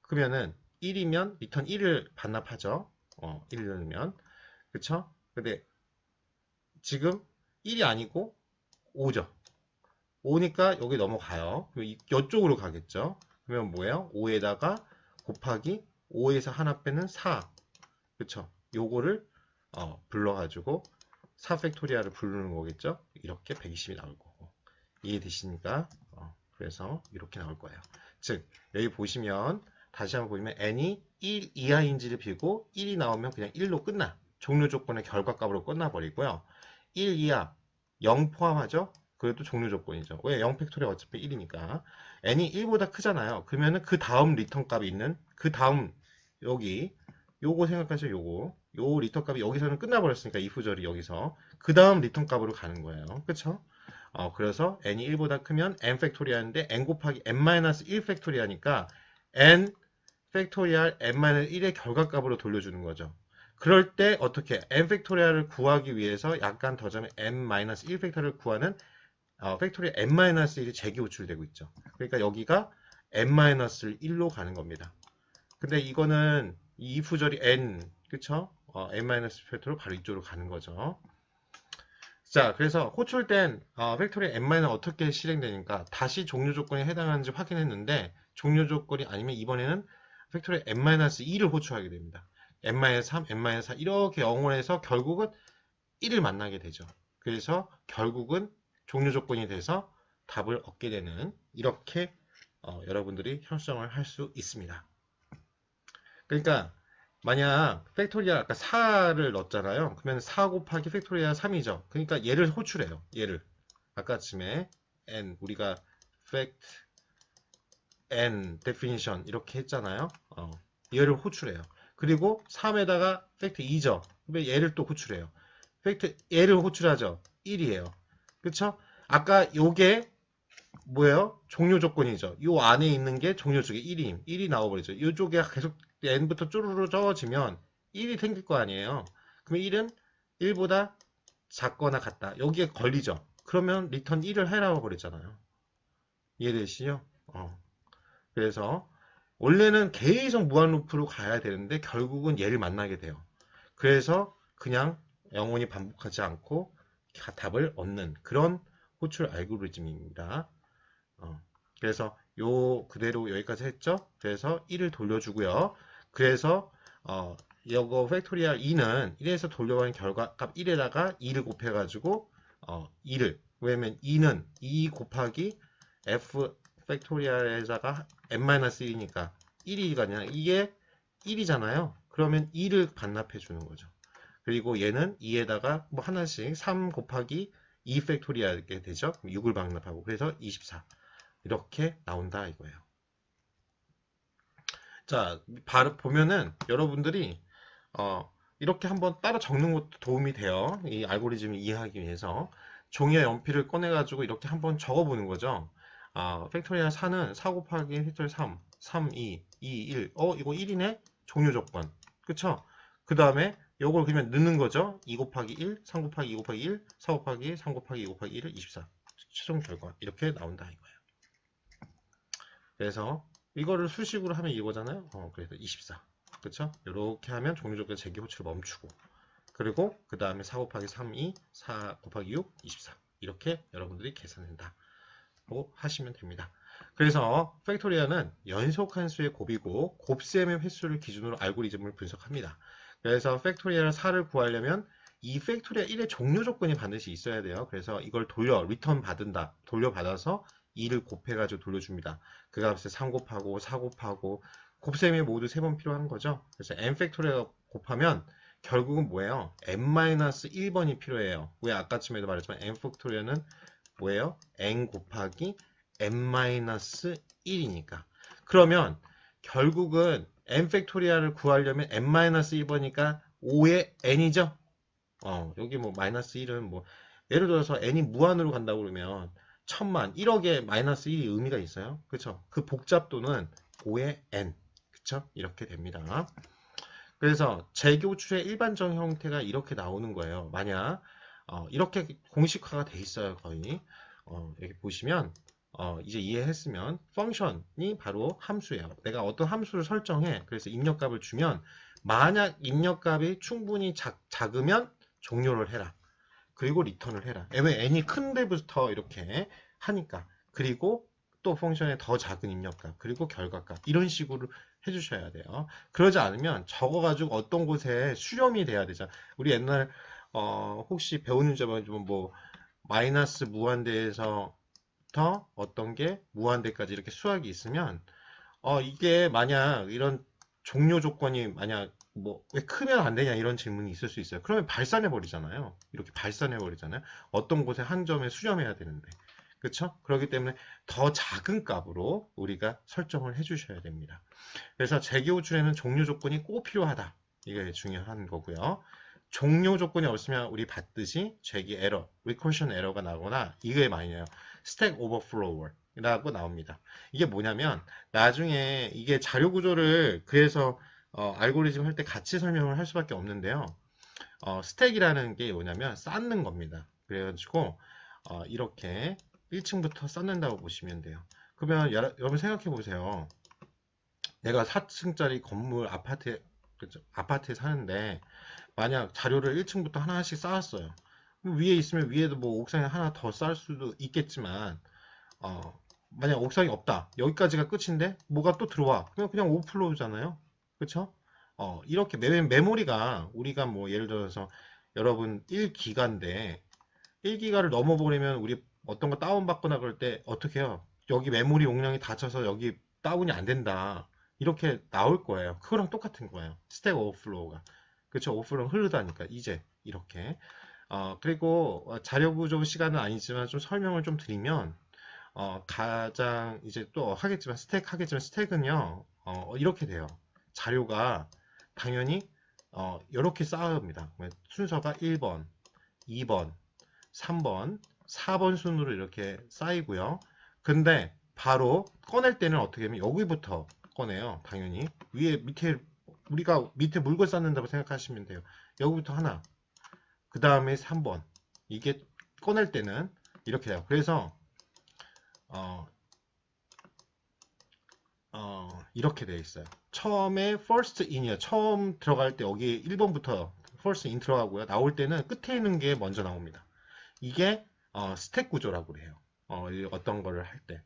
그러면은 1이면 리턴 1을 반납하죠. 1을 넣으면. 그쵸? 근데 지금 1이 아니고 5죠. 5니까 여기 넘어가요. 이쪽으로 가겠죠. 그러면 뭐예요? 5에다가 곱하기 5에서 하나 빼는 4. 그쵸? 요거를 불러가지고 4 팩토리아를 부르는 거겠죠? 이렇게 120이 나올 거고. 이해되시니까? 그래서 이렇게 나올 거예요. 즉, 여기 보시면 다시 한번 보시면 n이 1 이하인지를 비고 1이 나오면 그냥 1로 끝나. 종료 조건의 결과값으로 끝나버리고요. 1 이하 0 포함하죠? 그것도 종료 조건이죠. 왜? 0 팩토리아 어차피 1이니까. n이 1보다 크잖아요. 그러면은 그 다음 리턴 값이 있는 그 다음 여기 요거 생각하세요. 요 리턴 값이 여기서는 끝나버렸으니까 이프절이 여기서 그 다음 리턴 값으로 가는 거예요. 그쵸? 그래서 n이 1보다 크면 n 팩토리아인데 n 곱하기 n-1 팩토리아니까 n 팩토리알 n-1의 결과값으로 돌려주는 거죠. 그럴 때 어떻게 n 팩토리알을 구하기 위해서 약간 더 자면 n-1 팩토리알을 구하는 팩토리얼 n-1이 재기 호출되고 있죠. 그러니까 여기가 n-를 1로 가는 겁니다. 근데 이거는 이 if절이 n, 그쵸? n- 팩토리얼 바로 이쪽으로 가는 거죠. 자, 그래서 호출된 팩토리얼 n- 어떻게 실행되니까 다시 종료 조건에 해당하는지 확인했는데 종료 조건이 아니면 이번에는 팩토리얼 n-2를 호출하게 됩니다. n-3, n-4 이렇게 영원해서 결국은 1을 만나게 되죠. 그래서 결국은 종료 조건이 돼서 답을 얻게 되는 이렇게 여러분들이 형성을 할 수 있습니다. 그러니까 만약 팩토리얼 아까 4를 넣었잖아요. 그러면 4 곱하기 팩토리얼 3이죠. 그러니까 얘를 호출해요. 얘를 아까쯤에 n 우리가 fact n definition 이렇게 했잖아요. 얘를 호출해요. 그리고 3에다가 fact 2죠. 그러면 얘를 또 호출해요. 팩트 얘를 호출하죠. 1이에요. 그쵸? 아까 요게 뭐예요? 종료 조건이죠. 요 안에 있는 게 종료 쪽에 1이 나와버리죠. 요쪽에 계속 n부터 쪼르르 적어지면 1이 생길 거 아니에요. 그러면 1은 1보다 작거나 같다. 여기에 걸리죠. 그러면 리턴 1을 해라고 버렸잖아요. 이해되시죠? 그래서 원래는 계속 무한 루프로 가야 되는데 결국은 얘를 만나게 돼요. 그래서 그냥 영원히 반복하지 않고 답을 얻는 그런 호출 알고리즘입니다. 그래서 요 그대로 여기까지 했죠. 그래서 1을 돌려주고요. 그래서 이거 팩토리얼 2는 1에서 돌려가는 결과값 1에다가 2를 곱해가지고 2를 왜냐면 2는 2 곱하기 f 팩토리얼에다가 n-1이니까 1이가 아니라 이게 1이잖아요. 그러면 2를 반납해 주는 거죠. 그리고 얘는 2에다가 뭐 하나씩 3 곱하기 2 팩토리얼게 되죠. 6을 반납하고 그래서 24 이렇게 나온다 이거예요. 자, 바로 보면은 여러분들이 이렇게 한번 따라 적는 것도 도움이 돼요. 이 알고리즘을 이해하기 위해서 종이와 연필을 꺼내 가지고 이렇게 한번 적어 보는 거죠. 팩토리얼 4는 4 곱하기 팩토리얼 3, 3, 2, 2, 1. 이거 1이네? 종료 조건. 그쵸? 그 다음에 요걸 그냥 넣는 거죠. 2 곱하기 1, 3 곱하기 2 곱하기 1, 4 곱하기 3 곱하기 2 곱하기 1을 24. 최종 결과. 이렇게 나온다 이거예요. 그래서 이거를 수식으로 하면 이거잖아요. 그래서 24. 그쵸? 이렇게 하면 종료 조건 제기 호출을 멈추고. 그리고 그 다음에 4 곱하기 3, 2, 4 곱하기 6, 24. 이렇게 여러분들이 계산한다. 고 하시면 됩니다. 그래서 팩토리얼은 연속 함수의 곱이고 곱셈의 횟수를 기준으로 알고리즘을 분석합니다. 그래서 팩토리얼 4를 구하려면 이 팩토리얼 1의 종료 조건이 반드시 있어야 돼요. 그래서 이걸 리턴 받은다. 돌려받아서 2를 곱해가지고 돌려줍니다. 그 값에 3 곱하고 4 곱하고 곱셈이 모두 3번 필요한 거죠. 그래서 n 팩토리얼 곱하면 결국은 뭐예요? n-1번이 필요해요. 왜 아까쯤에도 말했지만 n 팩토리얼은 뭐예요? n 곱하기 n-1이니까. 그러면 결국은 n 팩토리얼을 구하려면 n-1번이니까 5의 n이죠? 여기 뭐 마이너스 1은 뭐 예를 들어서 n이 무한으로 간다고 그러면 1000만, 1억에 마이너스 1이 의미가 있어요. 그쵸? 그 복잡도는 5의 n. 그쵸? 이렇게 됩니다. 그래서 재교출의 일반적 형태가 이렇게 나오는 거예요. 만약 이렇게 공식화가 돼 있어요. 거의 여기 보시면 이제 이해했으면 펑션이 바로 함수예요. 내가 어떤 함수를 설정해. 그래서 입력값을 주면 만약 입력값이 충분히 작으면 종료를 해라. 그리고 리턴을 해라. 왜 n이 큰 데부터 이렇게 하니까. 그리고 또 펑션의 더 작은 입력값, 그리고 결과값 이런 식으로 해주셔야 돼요. 그러지 않으면 적어가지고 어떤 곳에 수렴이 돼야 되잖아. 우리 옛날 혹시 배우는 점은 뭐 마이너스 무한대에서부터 어떤 게 무한대까지 이렇게 수학이 있으면 이게 만약 이런 종료 조건이 만약 뭐 왜 크면 안 되냐 이런 질문이 있을 수 있어요. 그러면 발산해 버리잖아요. 이렇게 발산해 버리잖아요. 어떤 곳에 한 점에 수렴해야 되는데. 그렇죠? 그렇기 때문에 더 작은 값으로 우리가 설정을 해 주셔야 됩니다. 그래서 재기호출에는 종료 조건이 꼭 필요하다. 이게 중요한 거고요. 종료 조건이 없으면 우리 봤듯이 재기 에러, 리커션 에러가 나거나 이게 많이 나요. 스택 오버플로우라고 나옵니다. 이게 뭐냐면 나중에 이게 자료 구조를 그래서 알고리즘 할 때 같이 설명을 할 수밖에 없는데요. 스택이라는 게 뭐냐면 쌓는 겁니다. 그래가지고 이렇게 1층부터 쌓는다고 보시면 돼요. 그러면 여러분 생각해 보세요. 내가 4층짜리 건물 아파트에 그렇죠? 아파트에 사는데 만약 자료를 1층부터 하나씩 쌓았어요. 위에 있으면 위에도 뭐 옥상에 하나 더 쌓을 수도 있겠지만 만약 옥상이 없다. 여기까지가 끝인데 뭐가 또 들어와. 그냥 오버플로우잖아요. 그렇죠? 이렇게 메모리가 우리가 뭐 예를 들어서 여러분 1기가인데 1기가를 넘어버리면 우리 어떤 거 다운받거나 그럴 때 어떻게 해요? 여기 메모리 용량이 닫혀서 여기 다운이 안 된다. 이렇게 나올 거예요. 그거랑 똑같은 거예요. 스택 오버플로우가. 그렇죠? 오버플로우 흐르다니까 이제 이렇게. 그리고 자료 구조 시간은 아니지만 좀 설명을 좀 드리면 가장 이제 또 하겠지만 스택 하겠지만 스택은요 이렇게 돼요. 자료가 당연히 이렇게 쌓아옵니다. 순서가 1번, 2번, 3번, 4번 순으로 이렇게 쌓이고요. 근데 바로 꺼낼 때는 어떻게 하면 여기부터 꺼내요. 당연히 위에 밑에 우리가 밑에 물건 쌓는다고 생각하시면 돼요. 여기부터 하나, 그 다음에 3번. 이게 꺼낼 때는 이렇게 해요. 그래서 이렇게 되어 있어요. 처음에 first in이요. 처음 들어갈 때 여기 1번부터 first in 들어가고요. 나올 때는 끝에 있는 게 먼저 나옵니다. 이게 스택 구조라고 그래요. 어떤 거를 할 때.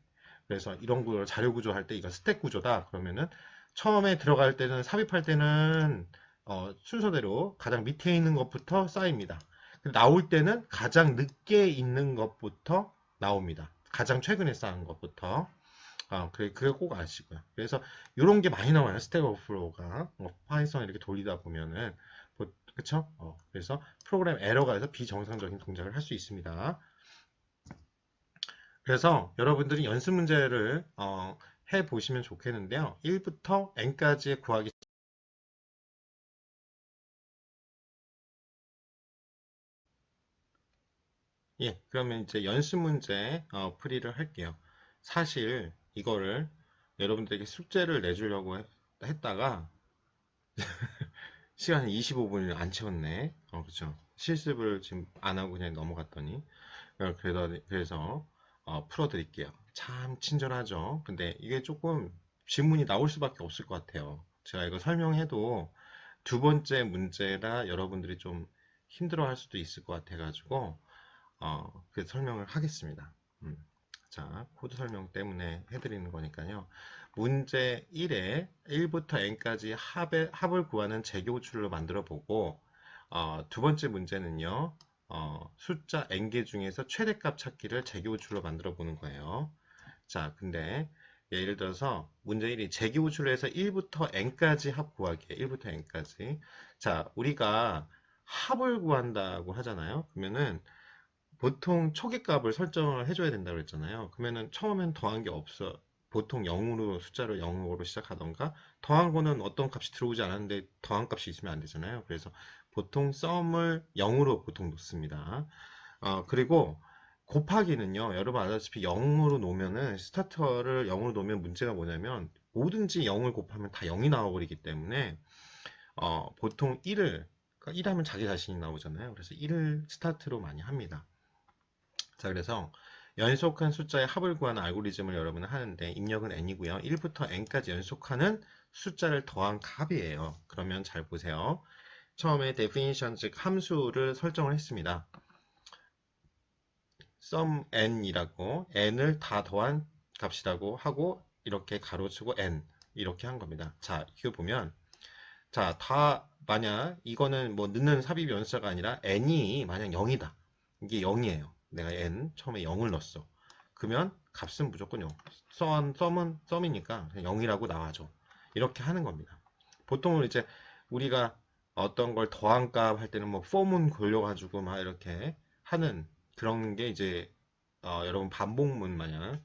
그래서 이런 구조, 자료 구조 할 때 이거 스택 구조다. 그러면은 처음에 들어갈 때는 삽입할 때는 순서대로 가장 밑에 있는 것부터 쌓입니다. 나올 때는 가장 늦게 있는 것부터 나옵니다. 가장 최근에 쌓은 것부터. 그게 꼭 아시고요. 그래서 이런 게 많이 나와요. 스택 오버플로우가. 파이썬 이렇게 돌리다 보면은. 그쵸? 그래서 프로그램 에러가 해서 비정상적인 동작을 할 수 있습니다. 그래서 여러분들이 연습 문제를 해 보시면 좋겠는데요. 1부터 n까지의 구하기. 예, 그러면 이제 연습 문제 풀이를 할게요. 사실 이거를 여러분들에게 숙제를 내주려고 했다가 시간이 25분을 안 채웠네. 그렇죠. 실습을 지금 안 하고 그냥 넘어갔더니 그래서 풀어드릴게요. 참 친절하죠. 근데 이게 조금 질문이 나올 수밖에 없을 것 같아요. 제가 이거 설명해도 두 번째 문제라 여러분들이 좀 힘들어할 수도 있을 것 같아가지고 그래서 설명을 하겠습니다. 자, 코드 설명 때문에 해드리는 거니까요. 문제 1에 1부터 n까지 합을 구하는 재교출로 만들어 보고 두 번째 문제는요. 숫자 n개 중에서 최대값 찾기를 재교출로 만들어 보는 거예요. 자, 근데 예를 들어서 문제 1이 재교출로 해서 1부터 n까지 합 구하기. 1부터 n까지. 자, 우리가 합을 구한다고 하잖아요. 그러면은 보통 초기값을 설정을 해줘야 된다고 그랬잖아요. 그러면은 처음엔 더한 게 없어. 보통 0으로 숫자를 0으로 시작하던가 더한 거는 어떤 값이 들어오지 않았는데 더한 값이 있으면 안 되잖아요. 그래서 보통 썸을 0으로 보통 놓습니다. 그리고 곱하기는요. 여러분 아다시피 0으로 놓으면은 스타터를 0으로 놓으면 문제가 뭐냐면 뭐든지 0을 곱하면 다 0이 나와버리기 때문에 보통 1을 그러니까 1 하면 자기 자신이 나오잖아요. 그래서 1을 스타트로 많이 합니다. 자, 그래서 연속한 숫자의 합을 구하는 알고리즘을 여러분은 하는데 입력은 n이고요. 1부터 n까지 연속하는 숫자를 더한 값이에요. 그러면 잘 보세요. 처음에 definition 즉 함수를 설정을 했습니다. sum n이라고 n을 다 더한 값이라고 하고 이렇게 가로치고 n 이렇게 한 겁니다. 자, 이거 보면 자, 다 만약 이거는 뭐 넣는 삽입 연수자가 아니라 n이 만약 0이다. 이게 0이에요. 내가 n 처음에 0을 넣었어. 그러면 값은 무조건 0. 썸은 썸이니까 0이라고 나와줘. 이렇게 하는 겁니다. 보통은 이제 우리가 어떤 걸 더한 값 할 때는 뭐 form은 돌려가지고 막 이렇게 하는 그런 게 이제 여러분 반복문 마냥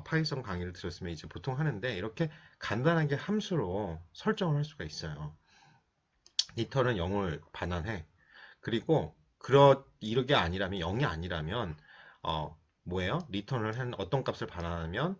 파이썬 강의를 들었으면 이제 보통 하는데 이렇게 간단하게 함수로 설정을 할 수가 있어요. 리턴은 0을 반환해. 그리고 이게 아니라면 0이 아니라면 뭐예요? 리턴을 한 어떤 값을 반환하면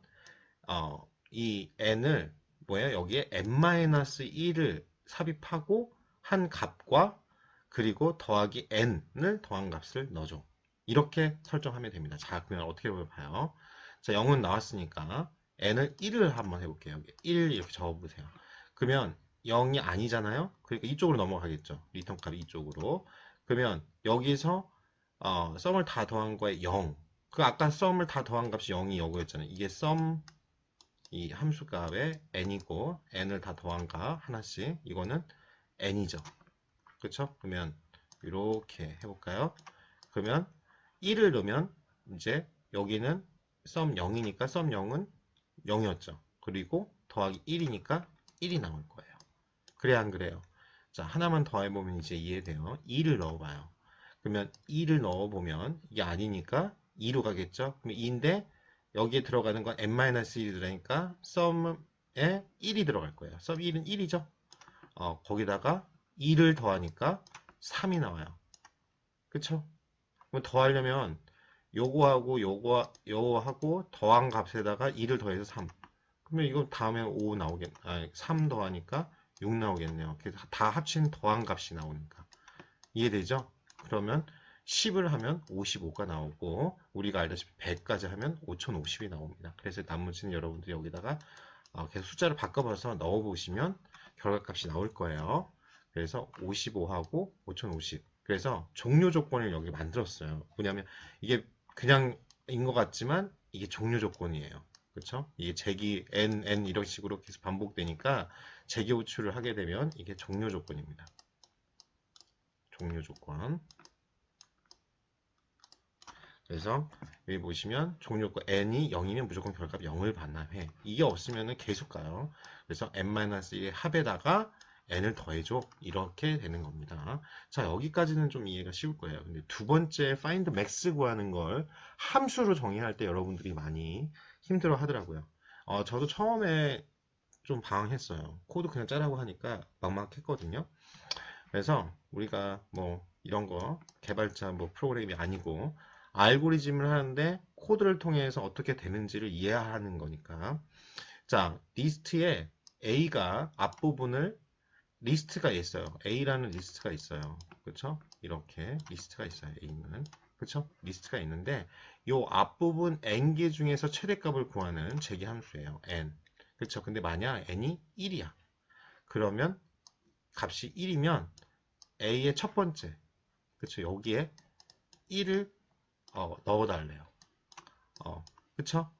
이 n을 뭐예요? 여기에 n-1을 삽입하고 한 값과 그리고 더하기 n을 더한 값을 넣어줘. 이렇게 설정하면 됩니다. 자, 그러면 어떻게 봐요? 자, 0은 나왔으니까 n을 1을 한번 해볼게요. 여기 1 이렇게 적어보세요. 그러면 0이 아니잖아요. 그러니까 이쪽으로 넘어가겠죠. 리턴 값 이쪽으로. 그러면 여기서 썸을 다 더한 거에 0. 그 아까 썸을 다 더한 값이 0이 이거였잖아요. 이게 썸 이 함수 값에 n이고 n을 다 더한 값 하나씩 이거는 n이죠. 그렇죠? 그러면 이렇게 해볼까요? 그러면 1을 넣으면 이제 여기는 썸 0이니까 썸 0은 0이었죠. 그리고 더하기 1이니까 1이 나올 거예요. 그래 안 그래요? 자, 하나만 더 해보면 이제 이해돼요. 2를 넣어봐요. 그러면 2를 넣어보면 이게 아니니까 2로 가겠죠? 그럼 2인데 여기에 들어가는 건 n-1이 들어가니까 썸에 1이 들어갈 거예요. 썸 1은 1이죠? 거기다가 2를 더하니까 3이 나와요. 그쵸? 그럼 더하려면 요거하고 요거하고 더한 값에다가 2를 더해서 3. 그러면 이거 다음에 5 3 더하니까 6 나오겠네요. 그래서 다 합친 더한 값이 나오니까. 이해되죠? 그러면 10을 하면 55가 나오고 우리가 알다시피 100까지 하면 5050이 나옵니다. 그래서 나머지는 여러분들이 여기다가 계속 숫자를 바꿔봐서 넣어보시면 결과값이 나올 거예요. 그래서 55하고 5050. 그래서 종료 조건을 여기 만들었어요. 뭐냐면 이게 그냥 인 것 같지만 이게 종료 조건이에요. 그렇죠? 이게 재기 n 이런 식으로 계속 반복되니까 재기 호출을 하게 되면 이게 종료 조건입니다. 종료 조건. 그래서 여기 보시면 종료 조건 n이 0이면 무조건 결과값 0을 반납해. 이게 없으면 계속 가요. 그래서 n-1의 합에다가 n을 더해줘. 이렇게 되는 겁니다. 자, 여기까지는 좀 이해가 쉬울 거예요. 근데 두 번째 find max 구하는 걸 함수로 정의할 때 여러분들이 많이 힘들어 하더라고요. 저도 처음에 좀 방황했어요. 코드 그냥 짜라고 하니까 막막했거든요. 그래서 우리가 뭐 이런 거 개발자 뭐 프로그램이 아니고 알고리즘을 하는데 코드를 통해서 어떻게 되는지를 이해하는 거니까. 자, 리스트에 A가 앞부분을 리스트가 있어요. A라는 리스트가 있어요. 그쵸? 이렇게 리스트가 있어요. A는. 그쵸? 리스트가 있는데 요 앞부분 n개 중에서 최대값을 구하는 재기 함수예요. n. 그쵸? 근데 만약 n이 1이야. 그러면 값이 1이면 A의 첫 번째. 그쵸? 여기에 1을 넣어달래요. 그쵸?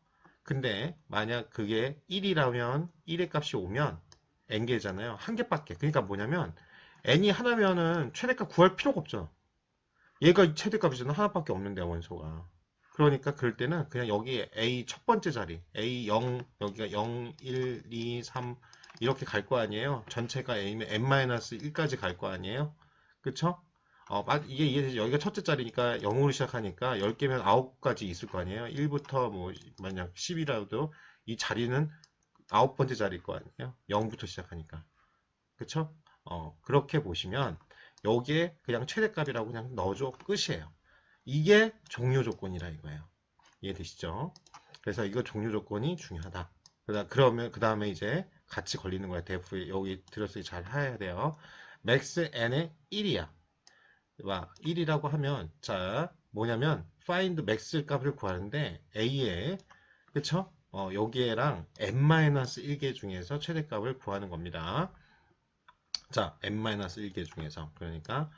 근데 만약 그게 1이라면 1의 값이 오면 n개잖아요. 한 개밖에. 그러니까 뭐냐면 n이 하나면은 최대값 구할 필요가 없죠. 얘가 최대값이잖아. 하나밖에 없는데 원소가. 그러니까 그럴 때는 그냥 여기 A 첫 번째 자리 A0 여기가 0, 1, 2, 3 이렇게 갈 거 아니에요. 전체가 A면 n-1까지 갈 거 아니에요. 그쵸? 이게 이해되죠? 여기가 첫째 자리니까 0으로 시작하니까 10개면 9가지 있을 거 아니에요. 1부터 뭐 만약 10이라도 이 자리는 9번째 자리일 거 아니에요. 0부터 시작하니까. 그쵸? 그렇게 보시면 여기에 그냥 최대값이라고 그냥 넣어줘 끝이에요. 이게 종료 조건이라 이거예요. 이해되시죠? 그래서 이거 종료 조건이 중요하다. 그러면 그 다음에 이제 같이 걸리는 거야. def 여기 들었으니 잘 해야 돼요. max n의 1이야. 1이라고 하면 자 뭐냐면 find max 값을 구하는데 a에 그쵸? 여기에랑 n-1개 중에서 최대값을 구하는 겁니다. 자, n-1개 중에서 그러니까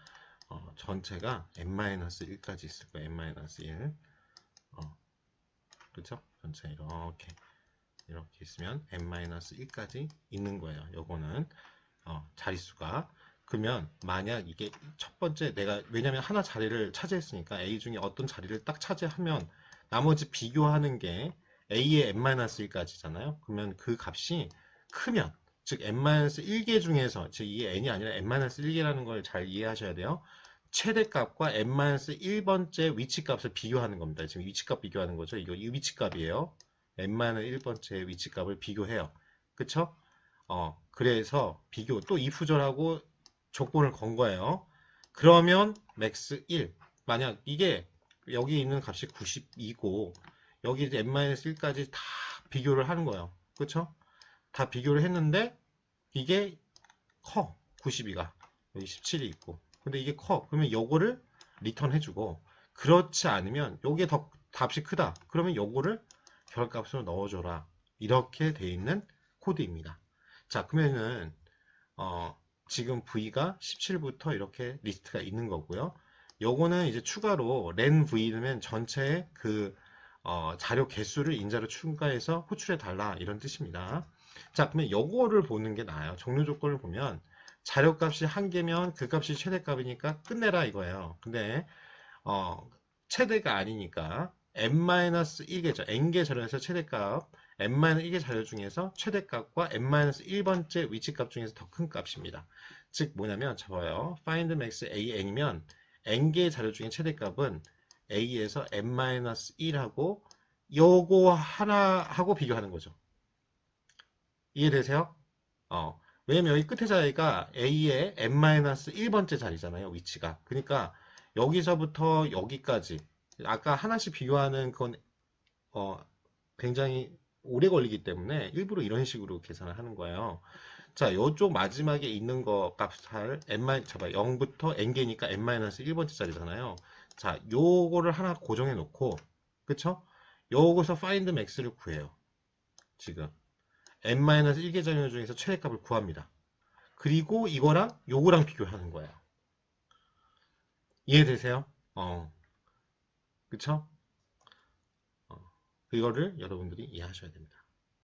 전체가 n-1까지 있을 거예요. n-1 그렇죠? 전체 이렇게 있으면 n-1까지 있는 거예요. 요거는 자릿수가 그러면 만약 이게 첫 번째 내가 왜냐면 하나 자리를 차지했으니까 A 중에 어떤 자리를 딱 차지하면 나머지 비교하는 게 A의 n-1까지잖아요. 그러면 그 값이 크면 즉 n-1개 중에서 즉 이게 n이 아니라 n-1개라는 걸 잘 이해하셔야 돼요. 최대값과 n-1번째 위치값을 비교하는 겁니다. 지금 위치값 비교하는 거죠. 이 위치값이에요. n-1번째 위치값을 비교해요. 그쵸? 그래서 비교 또 if절하고 조건을 건 거예요. 그러면 max 1 만약 이게 여기 있는 값이 92고 여기 이제 n-1까지 다 비교를 하는 거예요. 그쵸? 다 비교를 했는데 이게 커 92가 여기 17이 있고 근데 이게 커 그러면 요거를 리턴 해주고 그렇지 않으면 요게 더 값이 크다 그러면 요거를 결값으로 넣어줘라 이렇게 돼 있는 코드입니다. 자 그러면은 지금 V가 17부터 이렇게 리스트가 있는 거고요. 요거는 이제 추가로 len V는 전체의 그 자료 개수를 인자로 추가해서 호출해 달라 이런 뜻입니다. 자 그러면 요거를 보는 게 나아요. 종료 조건을 보면 자료값이 한 개면 그 값이 최대값이니까 끝내라 이거예요. 근데 최대가 아니니까 n-1개죠. n개 자료에서 최대값 n-1개 자료 중에서 최대값과 n-1번째 위치값 중에서 더 큰 값입니다. 즉 뭐냐면 잡아요. find max a-n이면 n개 자료 중에 최대값은 a에서 n-1하고 요거 하나하고 비교하는 거죠. 이해되세요? 왜냐면 여기 끝에 자리가 A의 n-1번째 자리잖아요. 위치가. 그러니까 여기서부터 여기까지 아까 하나씩 비교하는 건 굉장히 오래 걸리기 때문에 일부러 이런 식으로 계산을 하는 거예요. 자, 요쪽 마지막에 있는 거 값을 잡아 0부터 n개니까 n-1번째 자리잖아요. 자, 요거를 하나 고정해 놓고 그쵸? 요거서 find max를 구해요. 지금 n-1개 자료 중에서 최대값을 구합니다. 그리고 이거랑 요거랑 비교하는 거예요. 이해되세요? 그쵸? 이거를 여러분들이 이해하셔야 됩니다.